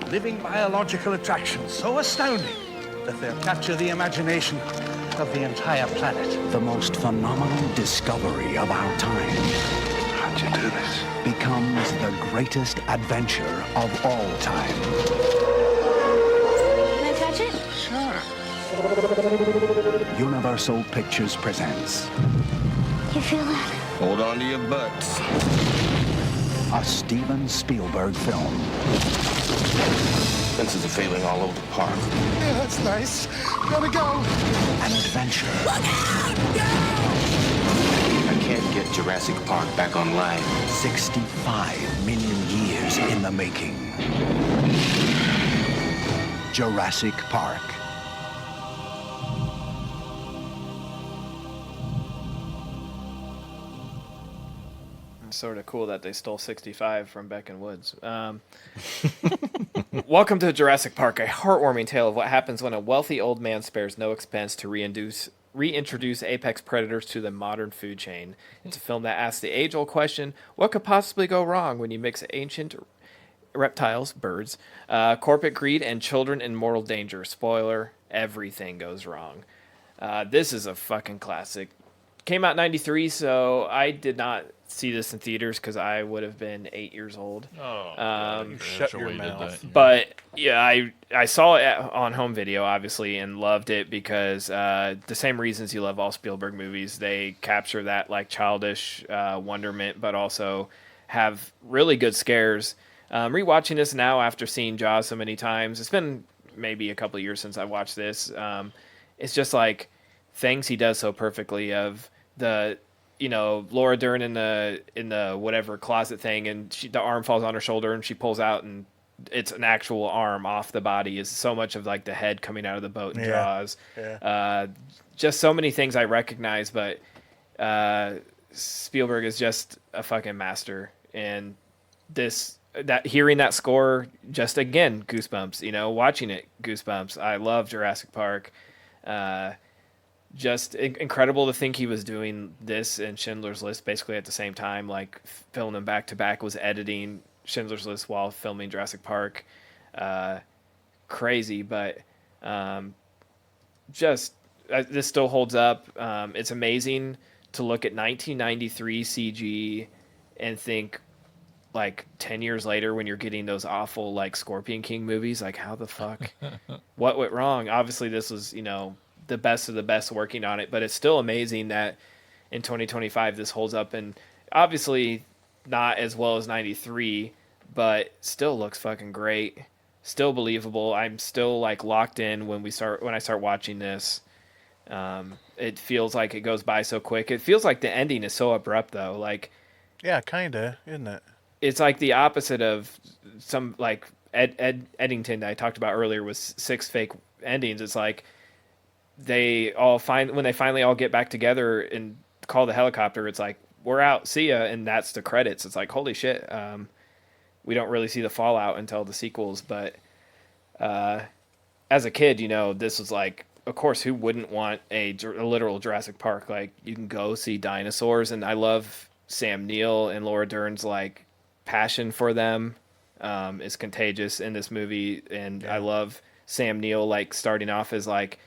living biological attractions so astounding that they'll capture the imagination of the entire planet. The most phenomenal discovery of our time. How'd you do this? Becomes the greatest adventure of all time. Can I touch it? Sure. Universal Pictures presents You feel that? Hold on to your butts. a Steven Spielberg film. Fences are failing all over the park. Yeah, that's nice. Gotta go. An adventure. I can't get Jurassic Park back online. 65 million years in the making. Jurassic Park. Sort of cool that they stole 65 from Beck and Woods. Welcome to Jurassic Park, a heartwarming tale of what happens when a wealthy old man spares no expense to reintroduce apex predators to the modern food chain. It's a film that asks the age-old question, what could possibly go wrong when you mix ancient reptiles, birds, corporate greed, and children in mortal danger? Spoiler, everything goes wrong. This is a fucking classic. Came out in 93, so I did not see this in theaters because I would have been 8 years old. Shut your mouth. But yeah, I saw it on home video, obviously, and loved it because the same reasons you love all Spielberg movies. They capture that like childish wonderment, but also have really good scares. Rewatching this now after seeing Jaws so many times, it's been maybe a couple of years since I watched this. It's just like things he does so perfectly of the, you know, Laura Dern in the whatever closet thing, and the arm falls on her shoulder and she pulls out and it's an actual arm off the body, is so much of like the head coming out of the boat in Jaws. Yeah. Just so many things I recognize, but Spielberg is just a fucking master. And hearing that score, just again, goosebumps, you know, watching it, goosebumps. I love Jurassic Park. Just incredible to think he was doing this and Schindler's List basically at the same time, like filming them back to back, was editing Schindler's List while filming Jurassic Park. Crazy, but this still holds up. It's amazing to look at 1993 CG and think like 10 years later when you're getting those awful like Scorpion King movies, like how the fuck, what went wrong? Obviously this was, you know, the best of the best working on it, but it's still amazing that in 2025 this holds up, and obviously not as well as 93, but still looks fucking great, still believable. I'm still like locked in when I start watching this. It feels like it goes by so quick. It feels like the ending is so abrupt though, like yeah, kinda, isn't it? it's like the opposite of some like Eddington that I talked about earlier with 6 fake endings. It's like they all when they finally all get back together and call the helicopter, it's like, we're out, see ya, and that's the credits. It's like, holy shit. We don't really see the fallout until the sequels, but as a kid, you know, this was like, of course, who wouldn't want a literal Jurassic Park? Like, you can go see dinosaurs, and I love Sam Neill and Laura Dern's like passion for them is contagious in this movie, and I love Sam Neill like starting off as like,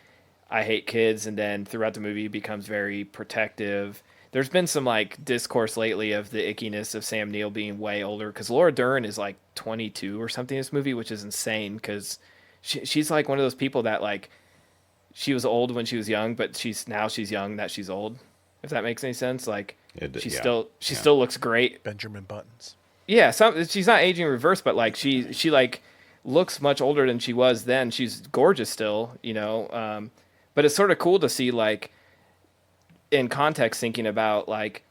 I hate kids, and then throughout the movie he becomes very protective. There's been some like discourse lately of the ickiness of Sam Neill being way older, because Laura Dern is like 22 or something in this movie, which is insane, because she's like one of those people that like, she was old when she was young, but she's young that she's old, if that makes any sense. Like, she still looks great. Benjamin Buttons. Yeah, she's not aging in reverse, but like she like looks much older than she was then. She's gorgeous still, you know. But it's sort of cool to see, like, in context, thinking about like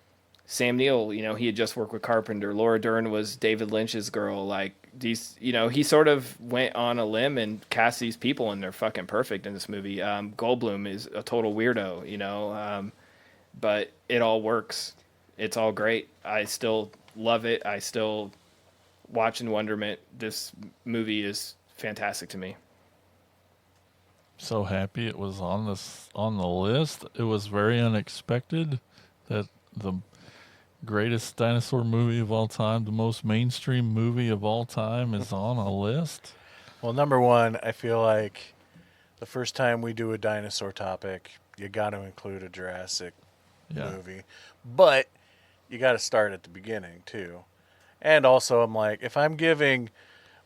Sam Neill. You know, he had just worked with Carpenter. Laura Dern was David Lynch's girl. Like, these, you know, he sort of went on a limb and cast these people, and they're fucking perfect in this movie. Goldblum is a total weirdo, you know, but it all works. It's all great. I still love it. I still watch in wonderment. This movie is fantastic to me. So happy it was on the list. It was very unexpected that the greatest dinosaur movie of all time, the most mainstream movie of all time, is on a list. Well, number one, I feel like the first time we do a dinosaur topic, you got to include a Jurassic movie. But you got to start at the beginning, too. And also, I'm like, if I'm giving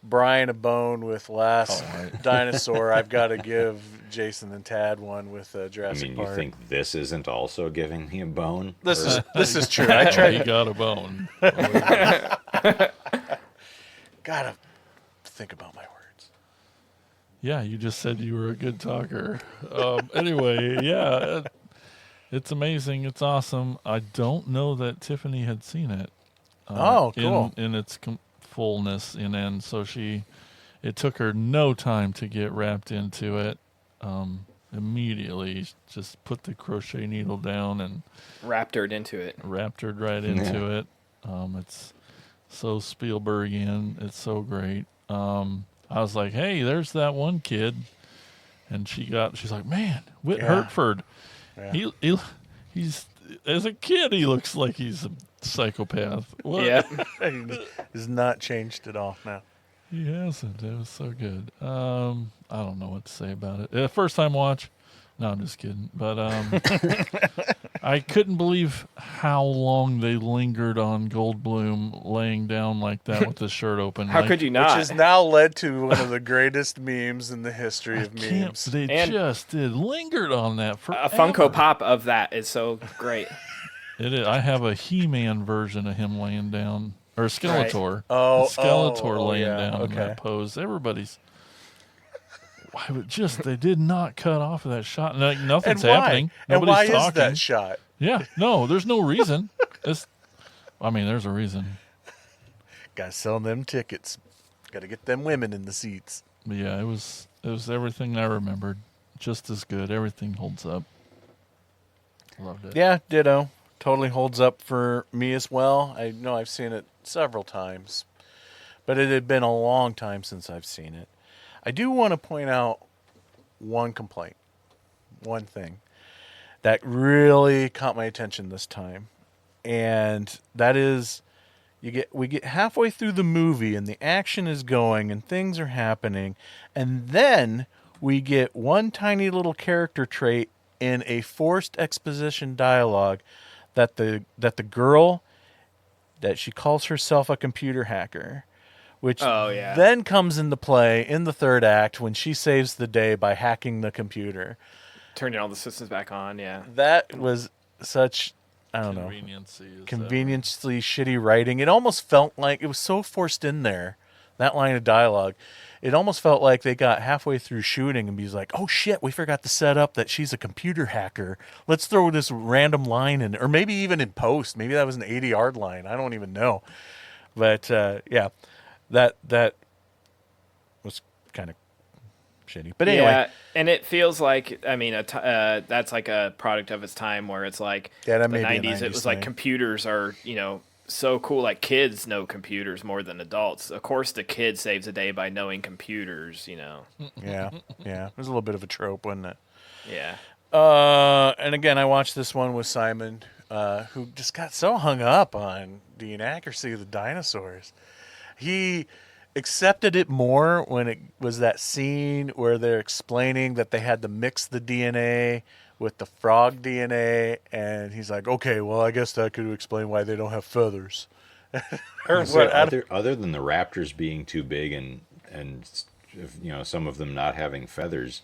Brian a bone with Last Dinosaur, I've got to give Jason and Tad one with Jurassic Park. You think this isn't also giving me a bone? This is true. I tried. He got a bone. Gotta think about my words. Yeah, you just said you were a good talker. Anyway, yeah, it's amazing. It's awesome. I don't know that Tiffany had seen it. Cool. In its fullness, and so it took her no time to get wrapped into it. Immediately just put the crochet needle down and raptured into it. Raptured right into it. It's so Spielbergian. It's so great. I was like, hey, there's that one kid, and she's like, man, Whit Hertford. Yeah. He's as a kid he looks like he's a psychopath. What? Yeah. He's not changed at all now. He hasn't. It was so good. I don't know what to say about it. First time watch. No, I'm just kidding. But I couldn't believe how long they lingered on Goldblum laying down like that with his shirt open. How could you not? Which has now led to one of the greatest memes in the history of memes. They just lingered on that forever. A Funko Pop of that is so great. It is. I have a He-Man version of him laying down, or Skeletor. Right. Oh, Skeletor laying down in okay. that pose. Everybody's. Why would they did not cut off of that shot. Like, nothing's happening. Nobody's and why talking. is that shot? Yeah, no, there's no reason. There's a reason. Got to sell them tickets. Got to get them women in the seats. But yeah, it was everything I remembered. Just as good. Everything holds up. Loved it. Yeah, ditto. Totally holds up for me as well. I know I've seen it several times, but it had been a long time since I've seen it. I do want to point out one complaint, one thing that really caught my attention this time, and that is we get halfway through the movie and the action is going and things are happening, and then we get one tiny little character trait in a forced exposition dialogue that the girl that she calls herself a computer hacker. Which then comes into play in the third act when she saves the day by hacking the computer. Turning all the systems back on, yeah. That was such, I don't know, conveniently shitty writing. It almost felt like it was so forced in there, that line of dialogue. It almost felt like they got halfway through shooting and be like, oh shit, we forgot to set up that she's a computer hacker. Let's throw this random line in, or maybe even in post. Maybe that was an 80-yard line. I don't even know. But yeah, that was kind of shitty. But anyway, Yeah, and it feels like, I mean, that's like a product of its time, where it's like Yeah, that the may be a 90s. It 90s was like thing. computers are, so cool. Like kids know computers more than adults. Of course, the kid saves the day by knowing computers. yeah, yeah. It was a little bit of a trope, wasn't it? Yeah. And again, I watched this one with Simon, who just got so hung up on the inaccuracy of the dinosaurs. He accepted it more when it was that scene where they're explaining that they had to mix the DNA with the frog DNA, and he's like, okay, well, I guess that could explain why they don't have feathers. Or So what? other than the raptors being too big and some of them not having feathers,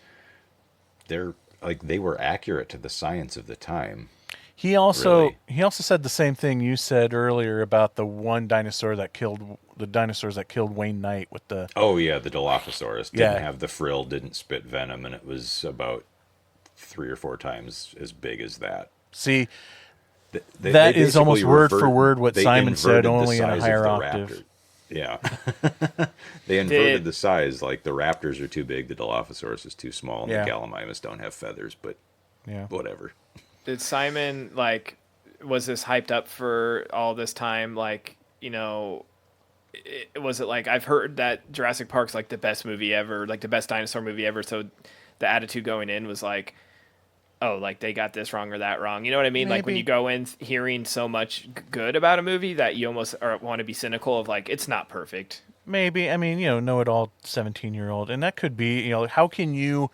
they were accurate to the science of the time. He also Really. said the same thing you said earlier about the dinosaurs that killed Wayne Knight with the Oh yeah, the Dilophosaurus didn't Yeah. have the frill, didn't spit venom, and it was about 3 or 4 times as big as that. See, They that is almost basically word for word what they Simon said, inverted the only in a size of higher the octave. raptor. Yeah. They inverted the size. Like the raptors are too big, the Dilophosaurus is too small, and Yeah. the Gallimimus don't have feathers, but Yeah. whatever. Did Simon, was this hyped up for all this time? Was it like, I've heard that Jurassic Park's like the best movie ever, like the best dinosaur movie ever. So the attitude going in was like, oh, like they got this wrong or that wrong. You know what I mean? Like when Maybe. you go in hearing so much good about a movie that you almost want to be cynical of, like, it's not perfect. Maybe. I mean, know-it-all 17-year-old. And that could be, how can you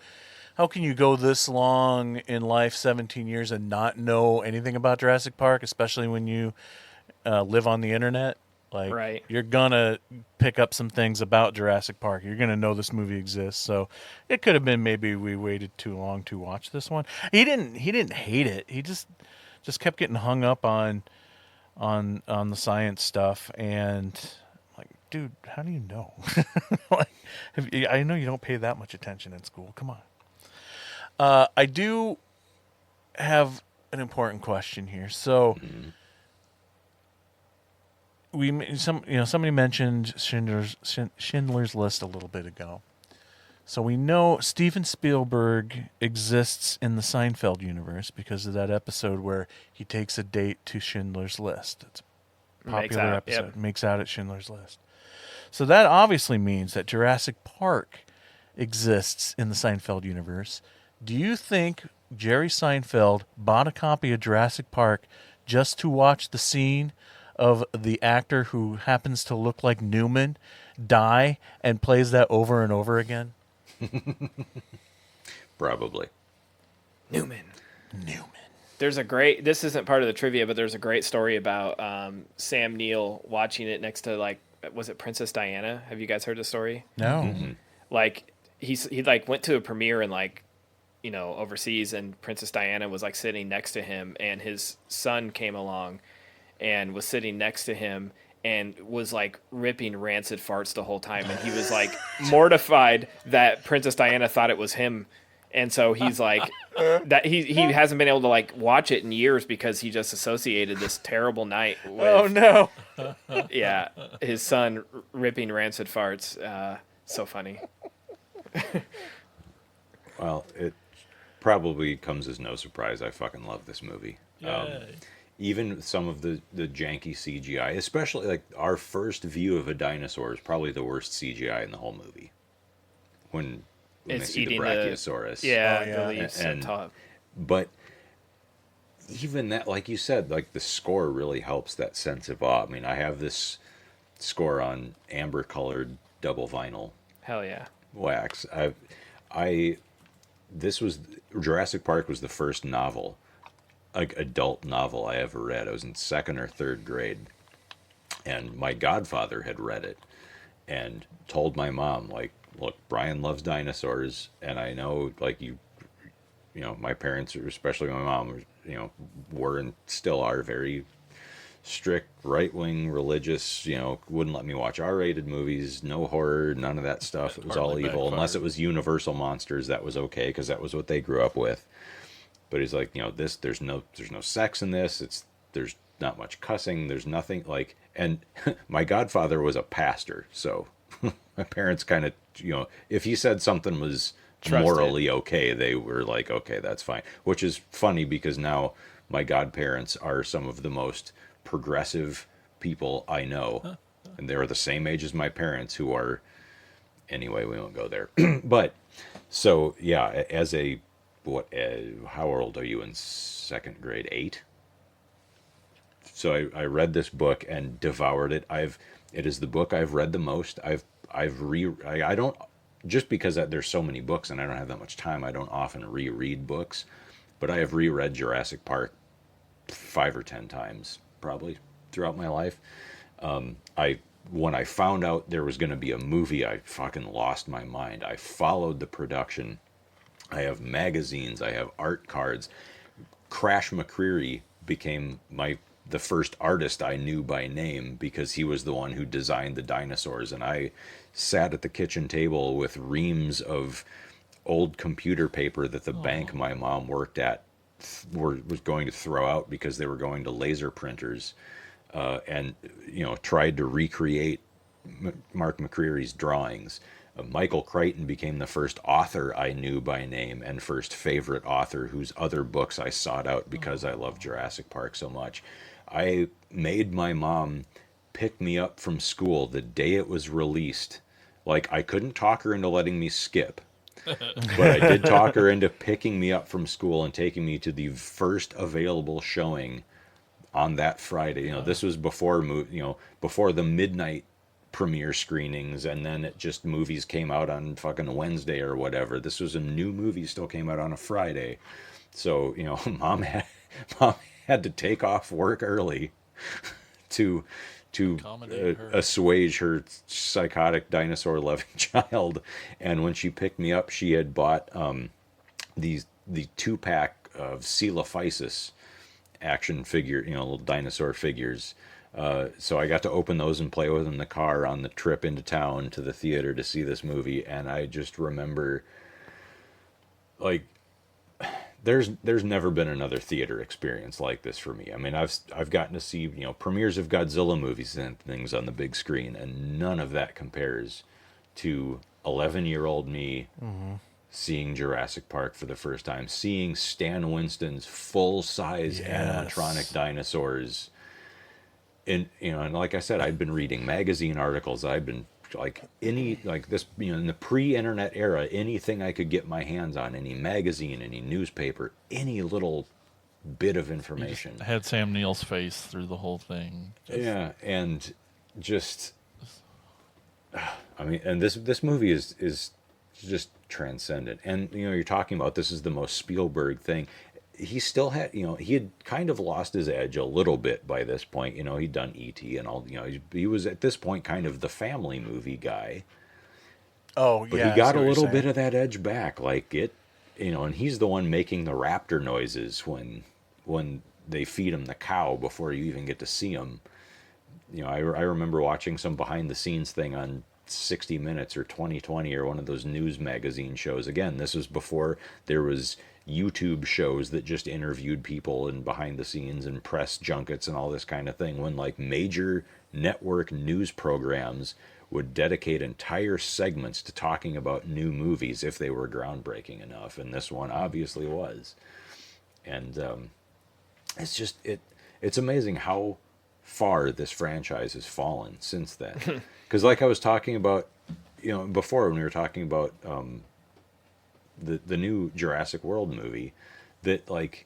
go this long in life, 17 years, and not know anything about Jurassic Park, especially when you live on the internet? Like, Right. You're going to pick up some things about Jurassic Park. You're going to know this movie exists. So it could have been maybe we waited too long to watch this one. He didn't hate it. He just kept getting hung up on the science stuff, and like, dude, how do you know? I know you don't pay that much attention in school. Come on. I do have an important question here. So, somebody mentioned Schindler's List a little bit ago. So we know Steven Spielberg exists in the Seinfeld universe because of that episode where he takes a date to Schindler's List. It's a popular episode. Yep. Makes out at Schindler's List. So that obviously means that Jurassic Park exists in the Seinfeld universe. Do you think Jerry Seinfeld bought a copy of Jurassic Park just to watch the scene of the actor who happens to look like Newman die and plays that over and over again? Probably. Newman. This isn't part of the trivia, but there's a great story about Sam Neill watching it next to, was it Princess Diana? Have you guys heard the story? No. Mm-hmm. Like, he went to a premiere in, overseas, and Princess Diana was, sitting next to him, and his son came along and was sitting next to him and was ripping rancid farts the whole time, and he was mortified that Princess Diana thought it was him, and so he's that he hasn't been able to watch it in years because he just associated this terrible night with, Oh, no. yeah, his son ripping rancid farts. So funny. Well, it probably comes as no surprise. I fucking love this movie. Even some of the janky CGI, especially our first view of a dinosaur is probably the worst CGI in the whole movie. When they It's see the eating Brachiosaurus. the leaves on top. But even that, like you said, the score really helps that sense of awe. I mean, I have this score on amber-colored double vinyl Hell yeah. wax. Jurassic Park was the first novel, adult novel I ever read. I was in 2nd or 3rd grade, and my godfather had read it and told my mom, look, Brian loves dinosaurs, and I know, my parents, especially my mom, were and still are very strict, right-wing, religious, wouldn't let me watch R-rated movies, no horror, none of that stuff. It was all Partly evil, backfired. unless it was Universal monsters. That was okay, because that was what they grew up with. But he's like, there's no sex in this. There's not much cussing. There's nothing And my godfather was a pastor, so my parents kind of, if he said something was morally okay, they were like, okay, that's fine. Which is funny because now my godparents are some of the most progressive people I know. And they're the same age as my parents, who are, anyway, we won't go there. But, so, yeah, as a, how old are you in second grade? 8? So I read this book and devoured it. It is the book I've read the most. I don't, just because there's so many books and I don't have that much time, I don't often reread books, but I have reread Jurassic Park 5 or 10 times probably throughout my life. When I found out there was going to be a movie, I fucking lost my mind. I followed the production. I have magazines. I have art cards. Crash McCreary became the first artist I knew by name because he was the one who designed the dinosaurs. And I sat at the kitchen table with reams of old computer paper that the bank my mom worked at was going to throw out because they were going to laser printers, and tried to recreate Mark McCreary's drawings. Michael Crichton became the first author I knew by name and first favorite author whose other books I sought out because I love Jurassic Park so much. I made my mom pick me up from school the day it was released. Like, I couldn't talk her into letting me skip, but I did talk her into picking me up from school and taking me to the first available showing on that Friday. This was before before the midnight premiere screenings, and then movies came out on fucking Wednesday or whatever. This was a new movie, still came out on a Friday. So, mom had to take off work early to assuage her psychotic dinosaur loving child. And when she picked me up, she had bought the 2-pack of Coelophysis action figure, little dinosaur figures. So I got to open those and play with them in the car on the trip into town to the theater to see this movie. And I just remember, like, there's never been another theater experience like this for me. I mean, I've gotten to see, premieres of Godzilla movies and things on the big screen, and none of that compares to 11-year-old me seeing Jurassic Park for the first time, seeing Stan Winston's full-size animatronic dinosaurs. And like I said, I'd been reading magazine articles. I've been in the pre-internet era, anything I could get my hands on, any magazine, any newspaper, any little bit of information. I had Sam Neill's face through the whole thing. And this movie is just transcendent. And you're talking about this is the most Spielberg thing. He still had, he had kind of lost his edge a little bit by this point. He'd done E.T. and all, he was at this point kind of the family movie guy. Oh, but yeah. He got a little bit of that edge back. Like and he's the one making the raptor noises when they feed him the cow before you even get to see him. I remember watching some behind the scenes thing on 60 Minutes or 2020 or one of those news magazine shows. Again, this was before there was YouTube shows that just interviewed people and behind the scenes and press junkets and all this kind of thing, when like major network news programs would dedicate entire segments to talking about new movies if they were groundbreaking enough, and this one obviously was. And it's amazing how far this franchise has fallen since then. Because like I was talking about before, when we were talking about the new Jurassic World movie, that like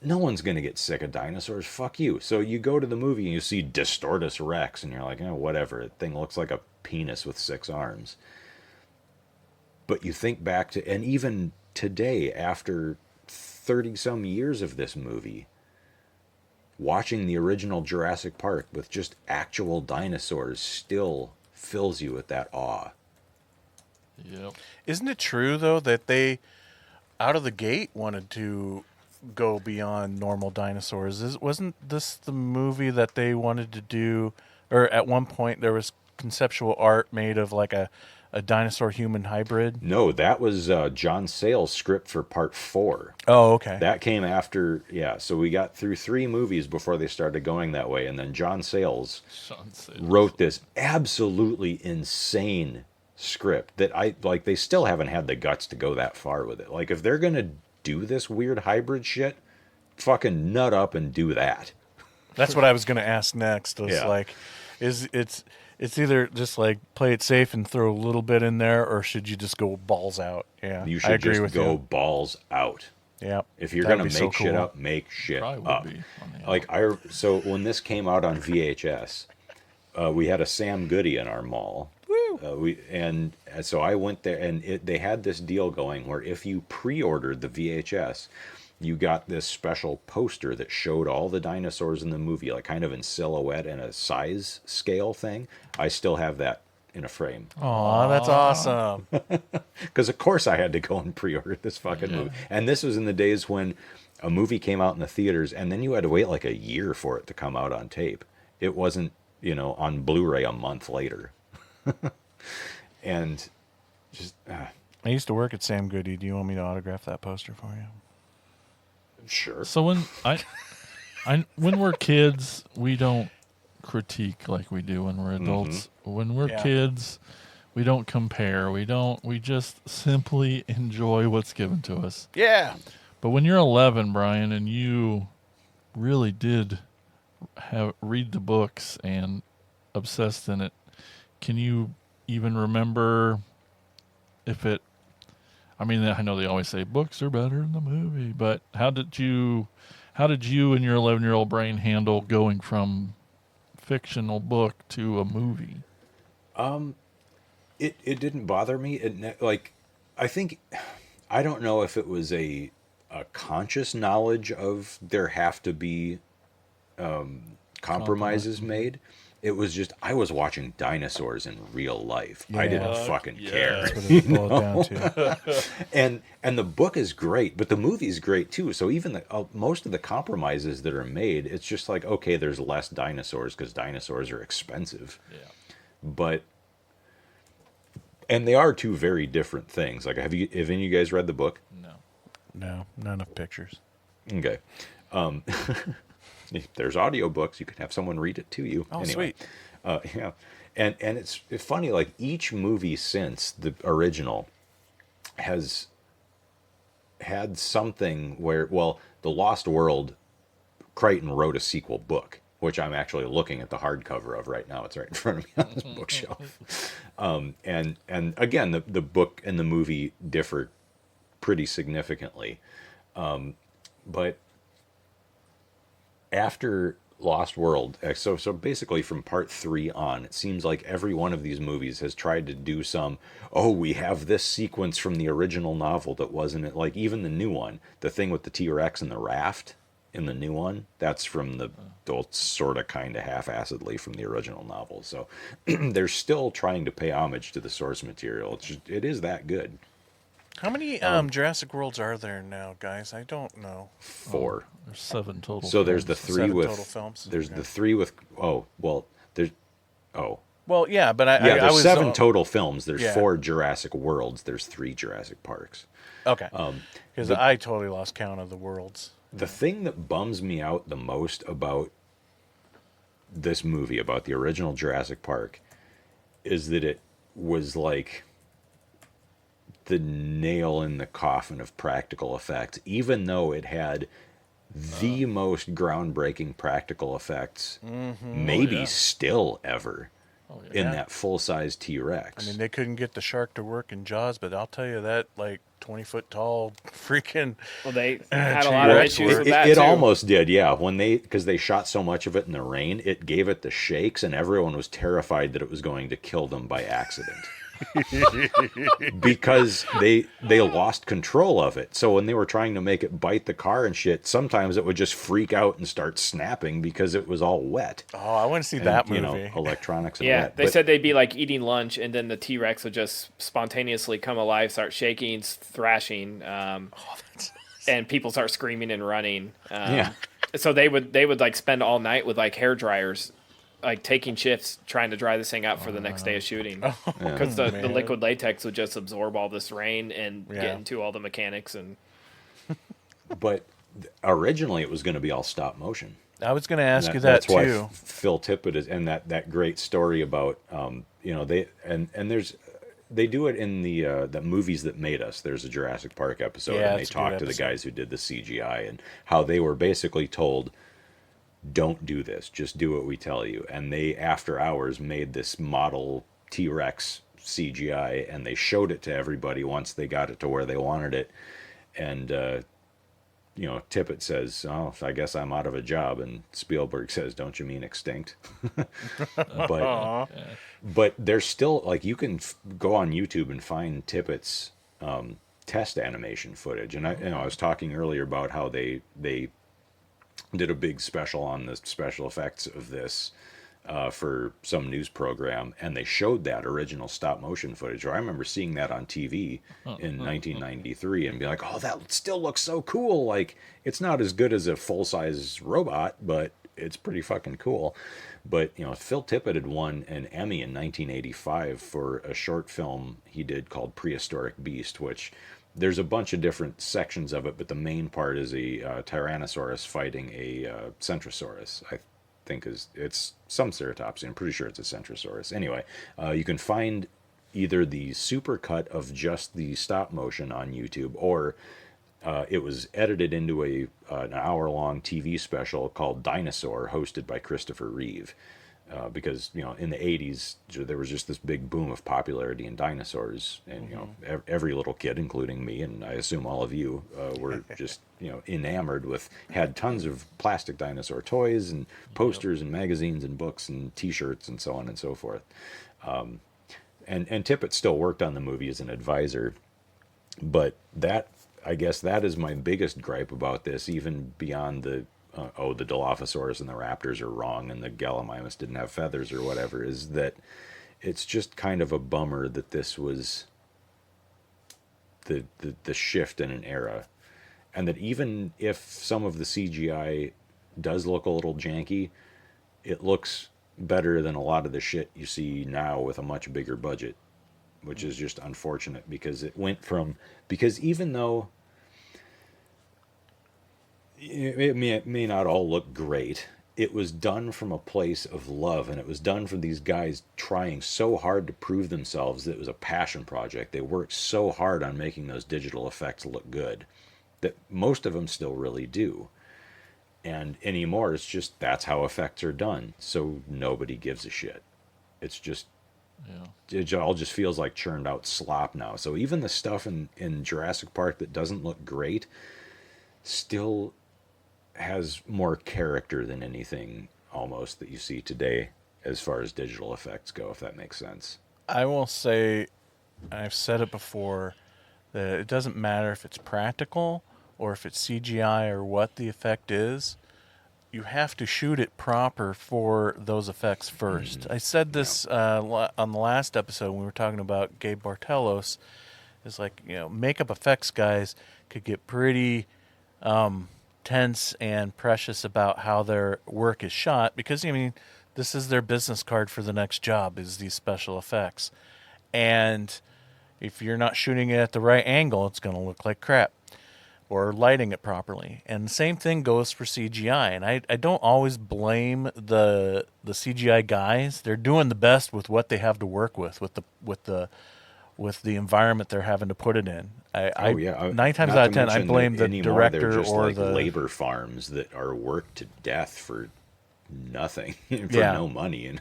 no one's gonna get sick of dinosaurs. Fuck you. So you go to the movie and you see Distortus Rex and you're like, whatever. That thing looks like a penis with 6 arms. But you think back to, and even today, after 30 some years of this movie, watching the original Jurassic Park with just actual dinosaurs still fills you with that awe. Yep. Isn't it true, though, that they, out of the gate, wanted to go beyond normal dinosaurs? Wasn't this the movie that they wanted to do, or at one point there was conceptual art made of like a a dinosaur-human hybrid? No, that was John Sayles' script for part 4. Oh, okay. That came after, yeah. So we got through 3 movies before they started going that way, and then John Sayles wrote this absolutely insane script that they still haven't had the guts to go that far with it. Like, if they're gonna do this weird hybrid shit, fucking nut up and do that. That's what I was gonna ask next. Was like, it's either just like play it safe and throw a little bit in there, or should you just go balls out? Yeah, You I should agree just with go you. balls out. Yeah, If you're that'd gonna be make so shit cool. up, make shit Probably would up. be on the Like so when this came out on VHS, we had a Sam Goody in our mall. So I went there, and they had this deal going where if you pre-ordered the VHS, you got this special poster that showed all the dinosaurs in the movie, like kind of in silhouette and a size scale thing. I still have that in a frame. Aw, that's awesome. Because of course I had to go and pre-order this fucking movie. And this was in the days when a movie came out in the theaters, and then you had to wait like a year for it to come out on tape. It wasn't, on Blu-ray a month later. And just... I used to work at Sam Goody. Do you want me to autograph that poster for you? Sure. So when when we're kids, we don't critique like we do when we're adults. When we're kids, we don't compare. We just simply enjoy what's given to us. Yeah. But when you're 11, Brian, and you really did read the books and obsessed in it, can you even remember if it... I mean, I know they always say books are better than the movie, but how did you and your 11-year-old brain handle going from fictional book to a movie? It didn't bother me. I don't know if it was a conscious knowledge of there have to be compromises made. It was just I was watching dinosaurs in real life. I didn't fucking care. That's what it boiled down to. And the book is great, but the movie's great too. So even most of the compromises that are made, it's just like, okay, there's less dinosaurs because dinosaurs are expensive. Yeah. But and they are two very different things. Like, have any of you guys read the book? No, not enough pictures. Okay. If there's audiobooks, you can have someone read it to you. Oh, anyway. sweet. Yeah. And it's funny, like each movie since the original has had something where, well, The Lost World, Crichton wrote a sequel book, which I'm actually looking at the hardcover of right now. It's right in front of me on this bookshelf. And again, the book and the movie differ pretty significantly. But after Lost World, so basically from part 3 on, it seems like every one of these movies has tried to do we have this sequence from the original novel that wasn't it. Like even the new one, the thing with the T-Rex and the raft in the new one, that's from the sort of kind of half-assedly from the original novel. So they're still trying to pay homage to the source material. It is that good. How many Jurassic Worlds are there now, guys? I don't know. 4. There's 7 total. So there's the 3 7 with total films. There's the 3 with there's Well, yeah, but there's I was 7 total films. There's yeah. 4 Jurassic Worlds. There's 3 Jurassic Parks. Okay. Because I totally lost count of the worlds. The thing that bums me out the most about this movie, about the original Jurassic Park, is that it was like the nail in the coffin of practical effects, even though it had the most groundbreaking practical effects, maybe still ever, in that full-size T-Rex. I mean, they couldn't get the shark to work in Jaws, but I'll tell you that, 20-foot tall freaking... Well, they had a lot of issues with that, It too. almost did, yeah. Because they shot so much of it in the rain, it gave it the shakes, and everyone was terrified that it was going to kill them by accident. Because they lost control of it. So when they were trying to make it bite the car and shit, sometimes it would just freak out and start snapping because it was all wet. Oh, I want to see that movie. Electronics and Yeah, wet. they said they'd be like eating lunch, and then the T-Rex would just spontaneously come alive, start shaking, thrashing, and people start screaming and running. So they would like spend all night with like hair dryers like taking shifts trying to dry this thing out for the next day of shooting, because the man. liquid latex would just absorb all this rain and Yeah. get into all the mechanics. And But originally it was going to be all stop motion. I was going to ask you that That's why too. Phil Tippett is, and that great story about they do it in the movies that made us. There's a Jurassic Park episode, Yeah, and they it's a good talk to the episode. guys who did the CGI and how they were basically told, "Don't do this. Just do what we tell you." And they, after hours, made this model T-Rex CGI, and they showed it to everybody once they got it to where they wanted it, and. Tippett says, "Oh, I guess I'm out of a job," and Spielberg says, "Don't you mean extinct?" But there's still, like, you can go on YouTube and find Tippett's test animation footage. And I was talking earlier about how they did a big special on the special effects of this for some news program, and they showed that original stop motion footage. Or I remember seeing that on TV in 1993 and be like, "Oh, that still looks so cool!" Like, it's not as good as a full size robot, but it's pretty fucking cool. But Phil Tippett had won an Emmy in 1985 for a short film he did called Prehistoric Beast, which there's a bunch of different sections of it, but the main part is a Tyrannosaurus fighting a Centrosaurus. I think it's some ceratopsy. I'm pretty sure it's a Centrosaurus. Anyway, you can find either the supercut of just the stop motion on YouTube, or it was edited into an hour-long TV special called Dinosaur, hosted by Christopher Reeve. Because in the 80s there was just this big boom of popularity in dinosaurs, and every little kid, including me, and I assume all of you, were just enamored with, had tons of plastic dinosaur toys and posters and magazines and books and T-shirts and so on and so forth. And Tippett still worked on the movie as an advisor, but I guess that is my biggest gripe about this, even beyond the the Dilophosaurus and the raptors are wrong and the Gallimimus didn't have feathers or whatever, is that it's just kind of a bummer that this was the shift in an era, and that even if some of the CGI does look a little janky, it looks better than a lot of the shit you see now with a much bigger budget, which is just unfortunate, because it went from, because even though it may not all look great, it was done from a place of love, and it was done for these guys trying so hard to prove themselves that it was a passion project. They worked so hard on making those digital effects look good that most of them still really do. And anymore, it's just, that's how effects are done, so nobody gives a shit. It's just, it all just feels like churned out slop now. So even the stuff in Jurassic Park that doesn't look great still has more character than anything almost that you see today as far as digital effects go, if that makes sense. I will say, I've said it before, that it doesn't matter if it's practical or if it's CGI or what the effect is. You have to shoot it proper for those effects first. I said this on the last episode when we were talking about Gabe Bartelos. It's like, makeup effects guys could get pretty tense and precious about how their work is shot, because this is their business card for the next job, is these special effects. And if you're not shooting it at the right angle, it's going to look like crap, or lighting it properly. And the same thing goes for CGI. And I don't always blame the CGI guys. They're doing the best with what they have to work with the environment they're having to put it in. 9 times out of 10, I blame the director just or like the labor farms that are worked to death for nothing, for no money,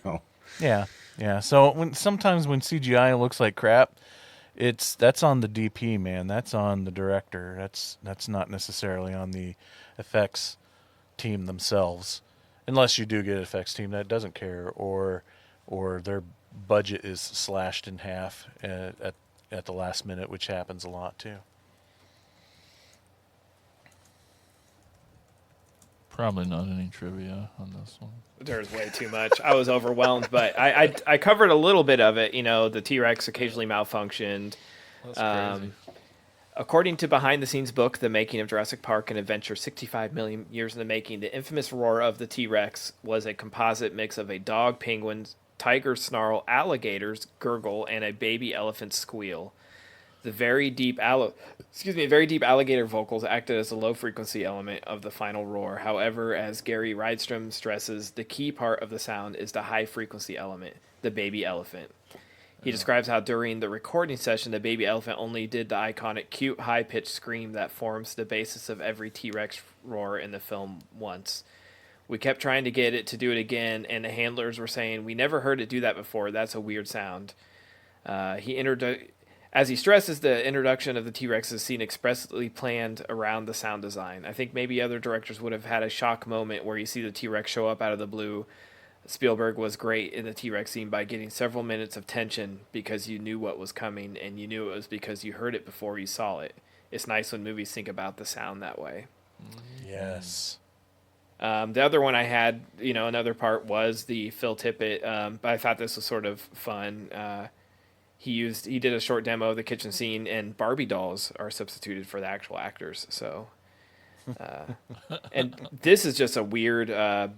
Yeah. So sometimes when CGI looks like crap, that's on the DP, man. That's on the director. That's not necessarily on the effects team themselves, unless you do get an effects team that doesn't care, or their budget is slashed in half at the last minute, which happens a lot too. Probably not any trivia on this one. There's way too much. I was overwhelmed, but I covered a little bit of it. The T-Rex occasionally malfunctioned. That's crazy. According to behind-the-scenes book, The Making of Jurassic Park, an adventure 65 million years in the making, the infamous roar of the T-Rex was a composite mix of a dog, penguin, tiger snarl, alligators gurgle, and a baby elephant squeal. The very deep alligator vocals acted as a low-frequency element of the final roar. However, as Gary Rydstrom stresses, the key part of the sound is the high-frequency element, the baby elephant. He describes how during the recording session, the baby elephant only did the iconic cute high-pitched scream that forms the basis of every T-Rex roar in the film once. We kept trying to get it to do it again, and the handlers were saying, "We never heard it do that before. That's a weird sound." As he stresses, the introduction of the T-Rex is seen expressly planned around the sound design. I think maybe other directors would have had a shock moment where you see the T-Rex show up out of the blue. Spielberg was great in the T-Rex scene by getting several minutes of tension because you knew what was coming, and you knew it was because you heard it before you saw it. It's nice when movies think about the sound that way. Yes. The other one I had, another part was the Phil Tippett, but I thought this was sort of fun. He did a short demo of the kitchen scene, and Barbie dolls are substituted for the actual actors, so... and this is just a weird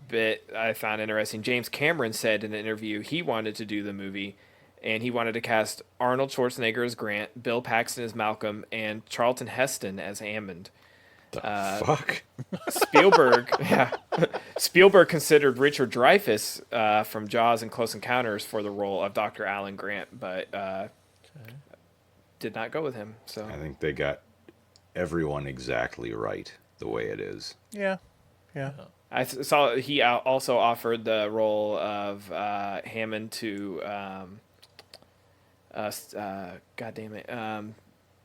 bit I found interesting. James Cameron said in an interview he wanted to do the movie, and he wanted to cast Arnold Schwarzenegger as Grant, Bill Paxton as Malcolm, and Charlton Heston as Hammond. Fuck. Spielberg considered Richard Dreyfuss from Jaws and Close Encounters for the role of Dr. Alan Grant, but did not go with him. So I think they got everyone exactly right the way it is. Yeah. I saw he also offered the role of Hammond to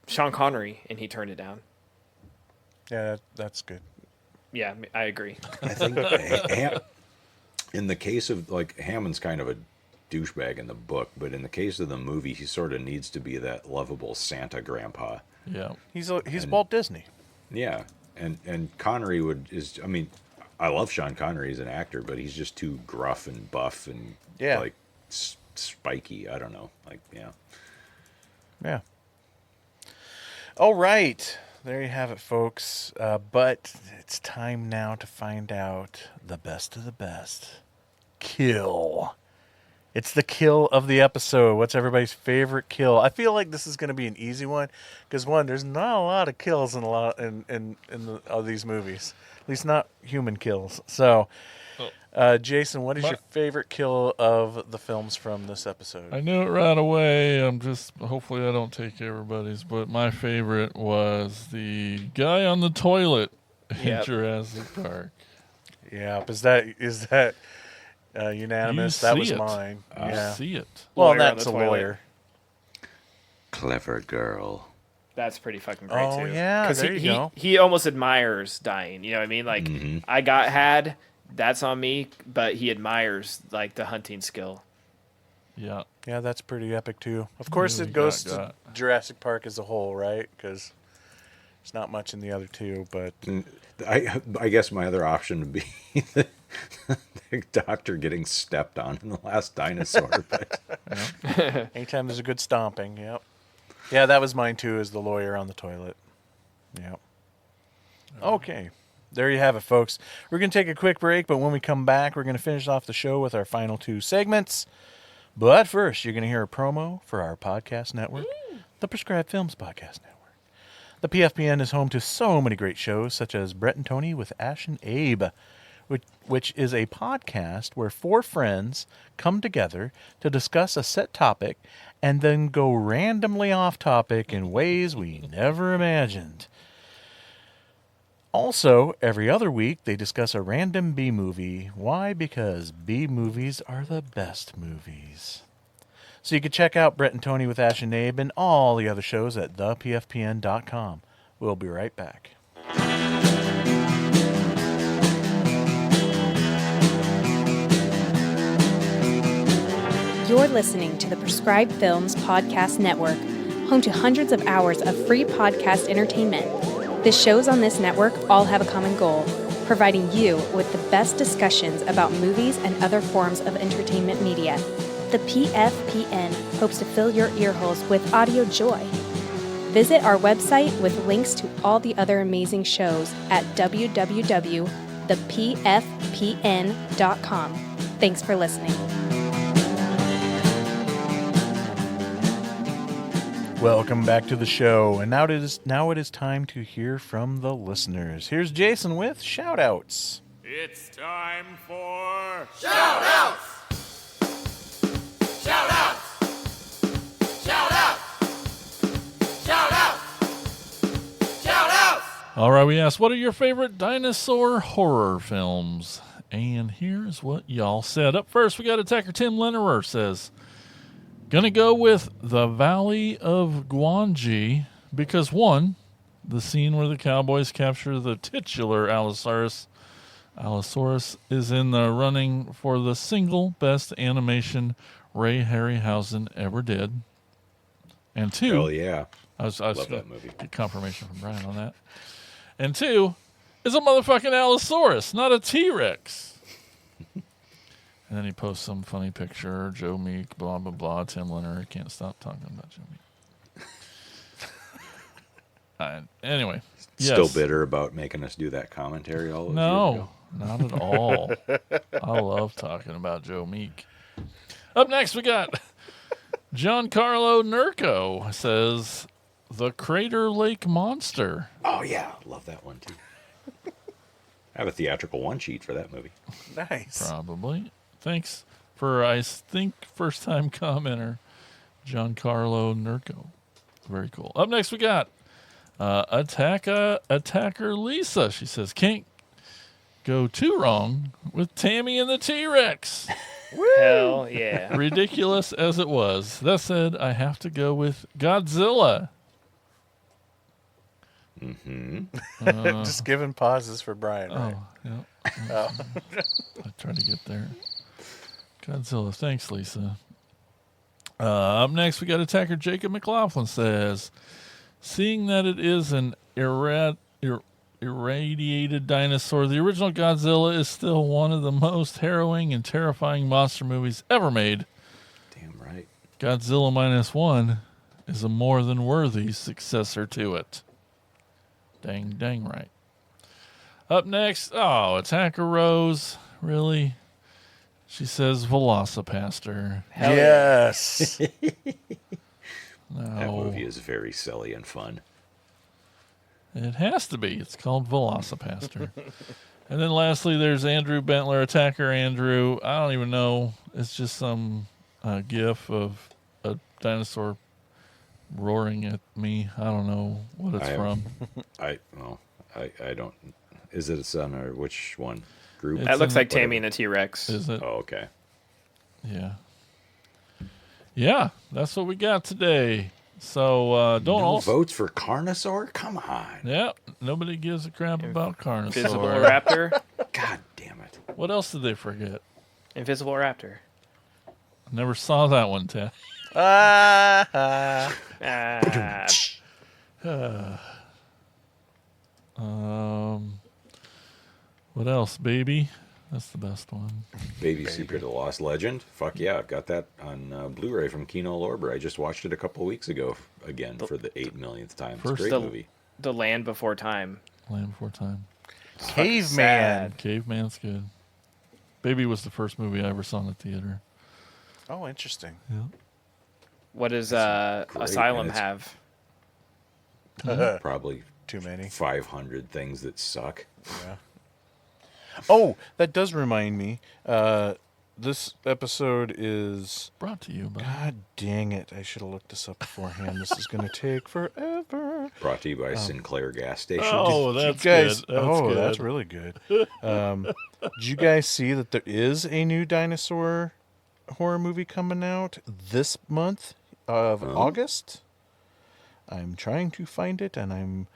Sean Connery, and he turned it down. Yeah, that's good. Yeah, I agree. I think in the case of, Hammond's kind of a douchebag in the book, but in the case of the movie, he sort of needs to be that lovable Santa grandpa. Yeah. He's Walt Disney. Yeah. And Connery I love Sean Connery as an actor, but he's just too gruff and buff and spiky. I don't know. Yeah. All right. There you have it, folks. But it's time now to find out the best of the best. Kill. It's the kill of the episode. What's everybody's favorite kill? I feel like this is going to be an easy one because there's not a lot of kills in these movies. At least not human kills. So, Jason, what is your favorite kill of the films from this episode? I knew it right away. Hopefully I don't take everybody's, but my favorite was the guy on the toilet in Jurassic Park. Yeah, is that unanimous? That was mine. I see it. Well, that's a lawyer. Clever girl. That's pretty fucking great too. Oh yeah, there you go. He almost admires dying. You know what I mean? Like I got had. That's on me, but he admires the hunting skill. Yeah. Yeah, that's pretty epic too. Of course, it goes to Jurassic Park as a whole, right? Because there's not much in the other two, but I guess my other option would be the doctor getting stepped on in The Last Dinosaur. But anytime there's a good stomping, yep. Yeah, that was mine too, as the lawyer on the toilet. Yep. Okay. There you have it, folks. We're going to take a quick break, but when we come back, we're going to finish off the show with our final two segments. But first, you're going to hear a promo for our podcast network, the Prescribed Films Podcast Network. The PFPN is home to so many great shows, such as Brett and Tony with Ash and Abe, which is a podcast where four friends come together to discuss a set topic and then go randomly off topic in ways we never imagined. Also, every other week, they discuss a random B-movie. Why? Because B-movies are the best movies. So you can check out Brett and Tony with Ash and Abe and all the other shows at thepfpn.com. We'll be right back. You're listening to the Prescribed Films Podcast Network, home to hundreds of hours of free podcast entertainment. The shows on this network all have a common goal, providing you with the best discussions about movies and other forms of entertainment media. The PFPN hopes to fill your earholes with audio joy. Visit our website with links to all the other amazing shows at www.thepffpn.com. Thanks for listening. Welcome back to the show, and now it is time to hear from the listeners. Here's Jason with shout-outs. It's time for shout-outs! Shout-outs! Shout-outs! Shout-outs! Shout-outs! All right, we asked, what are your favorite dinosaur horror films? And here's what y'all said. Up first, we got attacker Tim Lennerer says, gonna go with The Valley of Guanji because, one, the scene where the cowboys capture the titular Allosaurus is in the running for the single best animation Ray Harryhausen ever did. And two, hell yeah, I was love that movie. Get confirmation from Brian on that. And two, is a motherfucking Allosaurus, not a T-Rex. And then he posts some funny picture, Joe Meek, blah, blah, blah, Tim Lenner. Can't stop talking about Joe Meek. Anyway. Still yes. bitter about making us do that commentary all those years ago? No, not at all. I love talking about Joe Meek. Up next, we got Giancarlo Nurko says, The Crater Lake Monster. Oh, yeah. Love that one, too. I have a theatrical one-sheet for that movie. Nice. Probably. Thanks for, I think, first-time commenter, Giancarlo Nurko. Very cool. Up next, we got Attacker Lisa. She says, can't go too wrong with Tammy and the T-Rex. Hell yeah. Ridiculous as it was. That said, I have to go with Godzilla. Mm-hmm. Just giving pauses for Brian, right? Yeah. I tried to get there. Godzilla. Thanks, Lisa. Up next, we got attacker Jacob McLaughlin says, seeing that it is an irradiated dinosaur, the original Godzilla is still one of the most harrowing and terrifying monster movies ever made. Damn right. Godzilla -1 is a more than worthy successor to it. Dang right. Up next, attacker Rose. Really? She says Velocipaster. Yes. No. That movie is very silly and fun. It has to be. It's called Velocipaster. And then lastly, there's Andrew Bentler, attacker Andrew. I don't even know. It's just some gif of a dinosaur roaring at me. I don't know what it's from. I don't. Is it a son or which one? Group? That looks like Tammy and the T-Rex. Is it? Oh, okay. Yeah. Yeah, that's what we got today. So don't votes for Carnosaur? Come on. Yeah, nobody gives a crap about Carnosaur. Invisible Raptor. God damn it. What else did they forget? Invisible Raptor. Never saw that one, Ted. What else, Baby? That's the best one. Baby Secret of the Lost Legend? Fuck yeah, I've got that on Blu-ray from Kino Lorber. I just watched it a couple weeks ago again for the 8 millionth time. It's a great movie. The Land Before Time. Land Before Time. Caveman. Caveman's good. Baby was the first movie I ever saw in the theater. Oh, interesting. Yeah. What does Asylum have? Probably too many. 500 things that suck. Yeah. Oh, that does remind me. This episode is brought to you by. God dang it! I should have looked this up beforehand. This is going to take forever. Brought to you by Sinclair Gas Station. Oh, that's good. That's that's really good. Did you guys see that there is a new dinosaur horror movie coming out this month of August? I'm trying to find it, and I'm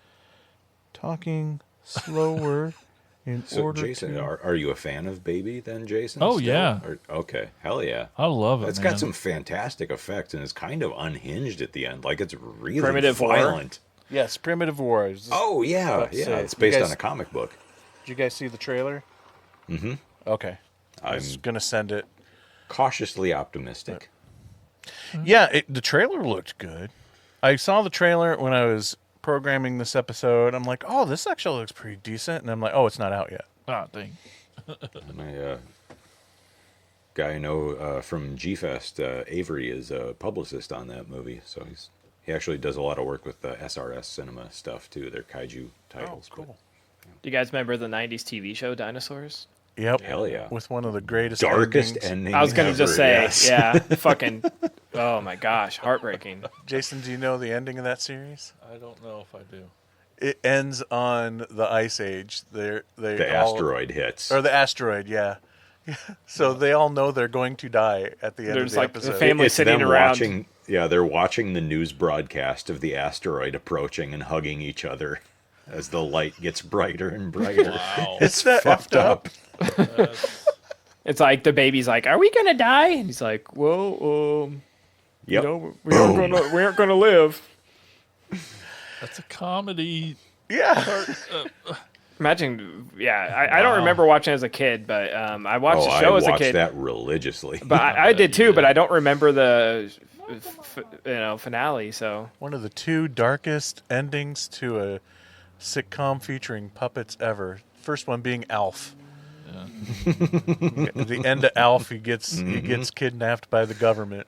talking slower. So, Jason, are you a fan of Baby then, Jason? Oh, still? yeah. Okay, hell yeah. I love it, It's man. got some fantastic effects, and it's kind of unhinged at the end. Like, it's really Primitive violent. War? Yes, Primitive War. Oh, yeah. Yeah, it's based on a comic book. Did you guys see the trailer? Mm-hmm. Okay. I was going to send it. Cautiously optimistic. Yeah, the trailer looked good. I saw the trailer when I was programming this episode. I'm like, oh, this actually looks pretty decent. And I'm like, oh, it's not out yet. Ah, dang. My guy I know from G-Fest, Avery, is a publicist on that movie. So he actually does a lot of work with the SRS Cinema stuff, too. Their kaiju titles. Oh, cool. Do you guys remember the 90s TV show Dinosaurs? Yep. Hell yeah. With one of the greatest darkest endings. ending I was going to just say, yes. yeah, fucking, oh my gosh, heartbreaking. Jason, do you know the ending of that series? I don't know if I do. It ends on the Ice Age. The asteroid hits. Or the asteroid, yeah. So they all know they're going to die at the end of the episode. The family sitting around. They're watching the news broadcast of the asteroid approaching and hugging each other as the light gets brighter and brighter. Wow. It's that fucked up. It's like the baby's like, "Are we gonna die?" And he's like, "Well, yep. you know, we aren't gonna live." That's a comedy. Yeah. Imagine, yeah. I don't remember watching as a kid, but I watched the show as a kid. I watched that religiously. But I did too, but I don't remember the finale. So one of the two darkest endings to a sitcom featuring puppets ever. First one being Alf. Yeah. At the end of Alf, he gets kidnapped by the government.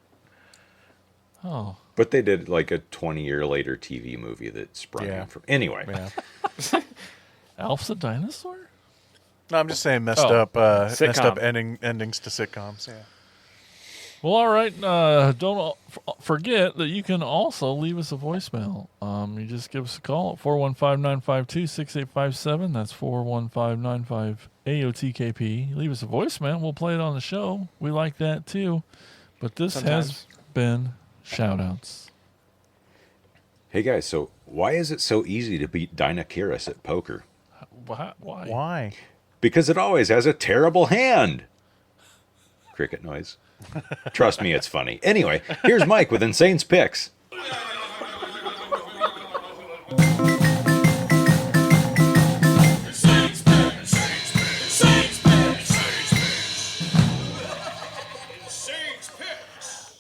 Oh. But they did like a 20-year later TV movie that sprung him from. Anyway. Yeah. Alf's a dinosaur? No, I'm just saying messed up endings to sitcoms. Yeah. Well, all right. Don't forget that you can also leave us a voicemail. You just give us a call at 415-952-6857. That's 415-95-AOTKP. Leave us a voicemail. We'll play it on the show. We like that too. But this has been Shoutouts. Hey guys, so why is it so easy to beat Dinosaurus at poker? Why? Why? Because it always has a terrible hand. Cricket noise. Trust me, it's funny. Anyway, here's Mike with Insane's Picks.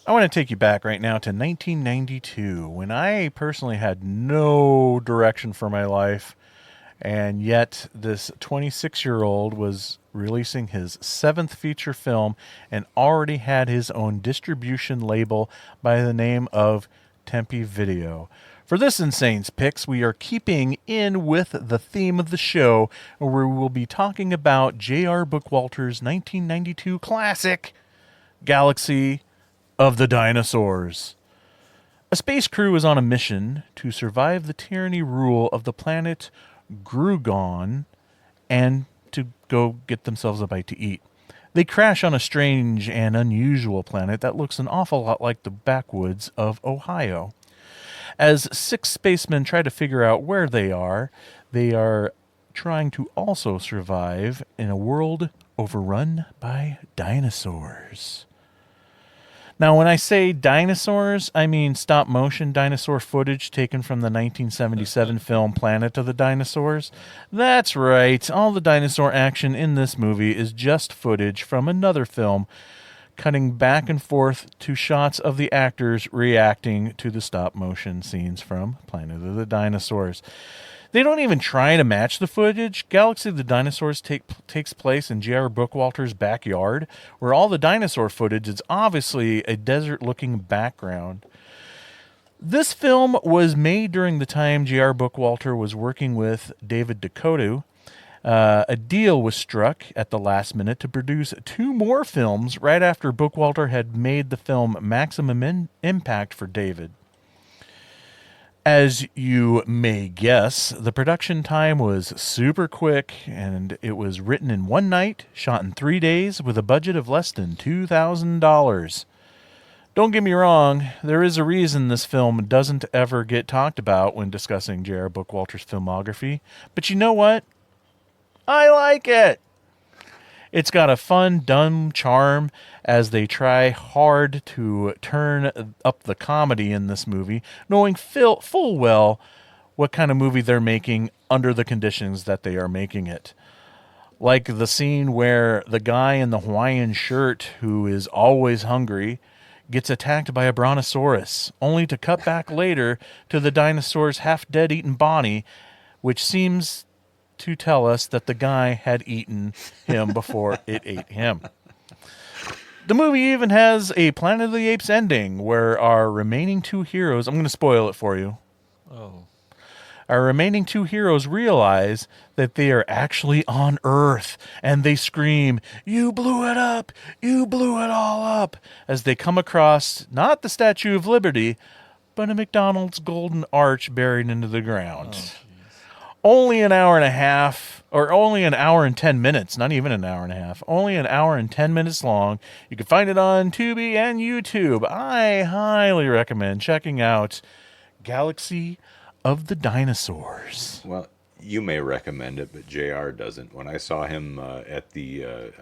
I want to take you back right now to 1992, when I personally had no direction for my life, and yet this 26-year-old was releasing his 7th feature film and already had his own distribution label by the name of Tempe Video. For this Insane's Picks, we are keeping in with the theme of the show, where we will be talking about J.R. Bookwalter's 1992 classic, Galaxy of the Dinosaurs. A space crew is on a mission to survive the tyranny rule of the planet Grugon and to go get themselves a bite to eat. They crash on a strange and unusual planet that looks an awful lot like the backwoods of Ohio. As 6 spacemen try to figure out where they are trying to also survive in a world overrun by dinosaurs. Now, when I say dinosaurs, I mean stop-motion dinosaur footage taken from the 1977 film Planet of the Dinosaurs. That's right, all the dinosaur action in this movie is just footage from another film, cutting back and forth to shots of the actors reacting to the stop-motion scenes from Planet of the Dinosaurs. They don't even try to match the footage. Galaxy of the Dinosaurs takes place in J.R. Bookwalter's backyard, where all the dinosaur footage is obviously a desert-looking background. This film was made during the time J.R. Bookwalter was working with David Duchovny. A deal was struck at the last minute to produce 2 more films right after Bookwalter had made the film Maximum Impact for David. As you may guess, the production time was super quick, and it was written in one night, shot in 3 days, with a budget of less than $2,000. Don't get me wrong, there is a reason this film doesn't ever get talked about when discussing J.R. Bookwalter's filmography, but you know what? I like it! It's got a fun, dumb charm as they try hard to turn up the comedy in this movie, knowing full well what kind of movie they're making under the conditions that they are making it. Like the scene where the guy in the Hawaiian shirt, who is always hungry, gets attacked by a brontosaurus, only to cut back later to the dinosaur's half-dead eaten body, which seems to tell us that the guy had eaten him before it ate him. The movie even has a Planet of the Apes ending where our remaining two heroes, I'm going to spoil it for you. Oh. Our remaining two heroes realize that they are actually on Earth, and they scream, "You blew it up! You blew it all up!" as they come across not the Statue of Liberty, but a McDonald's golden arch buried into the ground. Only an hour and a half, or only an hour and 10 minutes, not even an hour and a half, only an hour and 10 minutes long. You can find it on Tubi and YouTube. I highly recommend checking out Galaxy of the Dinosaurs. Well, you may recommend it, but JR doesn't. When I saw him at the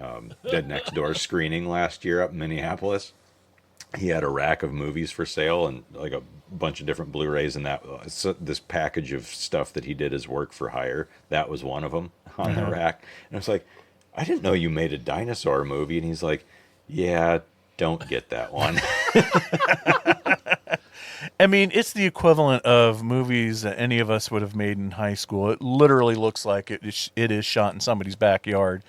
Dead Next Door screening last year up in Minneapolis, he had a rack of movies for sale and like a bunch of different Blu-rays and that this package of stuff that he did as work for hire. That was one of them on the rack. And I was like, I didn't know you made a dinosaur movie. And he's like, yeah, don't get that one. I mean, it's the equivalent of movies that any of us would have made in high school. It literally looks like it is shot in somebody's backyard.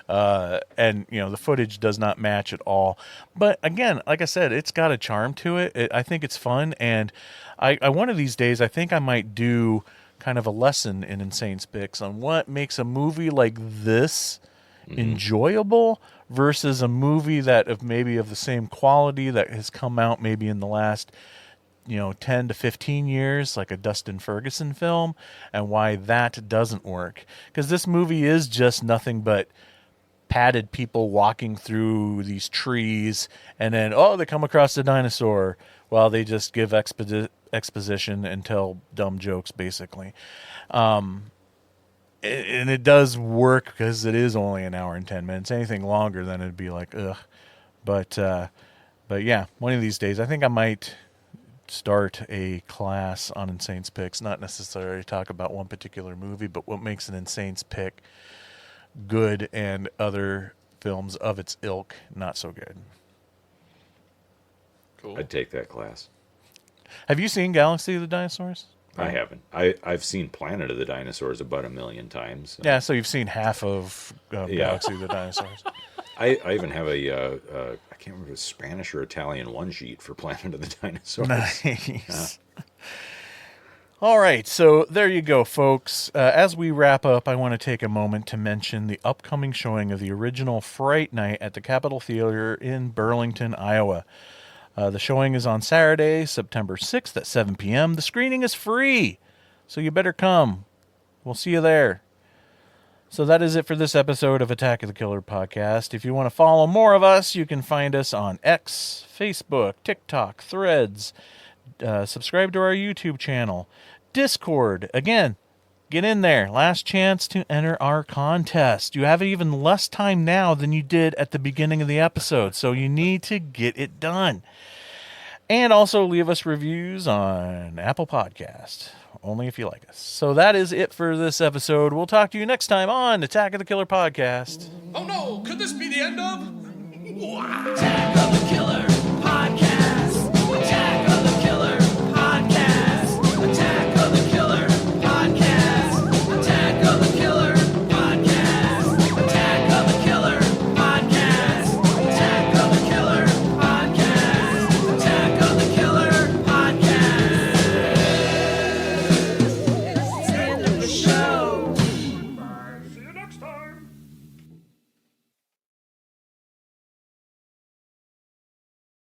And, you know, the footage does not match at all. But again, like I said, it's got a charm to it. I think it's fun. And I one of these days, I think I might do kind of a lesson in Insane Spics on what makes a movie like this enjoyable versus a movie that of the same quality that has come out maybe in the last 10 to 15 years, like a Dustin Ferguson film, and why that doesn't work. Because this movie is just nothing but padded people walking through these trees, and then, they come across a dinosaur. Well, they just give exposition and tell dumb jokes, basically. And it does work because it is only an hour and 10 minutes. Anything longer, then it'd be like, ugh. But yeah, one of these days, I think I might start a class on Insane Spics, not necessarily talk about one particular movie, but what makes an Insane Spic good and other films of its ilk not so good. Cool. I'd take that class. Have you seen Galaxy of the Dinosaurs? I haven't. I've seen Planet of the Dinosaurs about 1,000,000 times. Yeah, so you've seen half of Galaxy of the Dinosaurs. I even have I can't remember if it's Spanish or Italian one sheet for Planet of the Dinosaurs. Nice. All right, so there you go, folks. As we wrap up, I want to take a moment to mention the upcoming showing of the original Fright Night at the Capitol Theater in Burlington, Iowa. The showing is on Saturday, September 6th at 7 p.m. The screening is free, so you better come. We'll see you there. So that is it for this episode of Attack of the Killer Podcast. If you want to follow more of us, you can find us on X, Facebook, TikTok, Threads. Subscribe to our YouTube channel. Discord. Again, get in there. Last chance to enter our contest. You have even less time now than you did at the beginning of the episode, so you need to get it done. And also leave us reviews on Apple Podcast. Only if you like us. So that is it for this episode. We'll talk to you next time on Attack of the Killer Podcast. Oh no, could this be the end of? Attack of the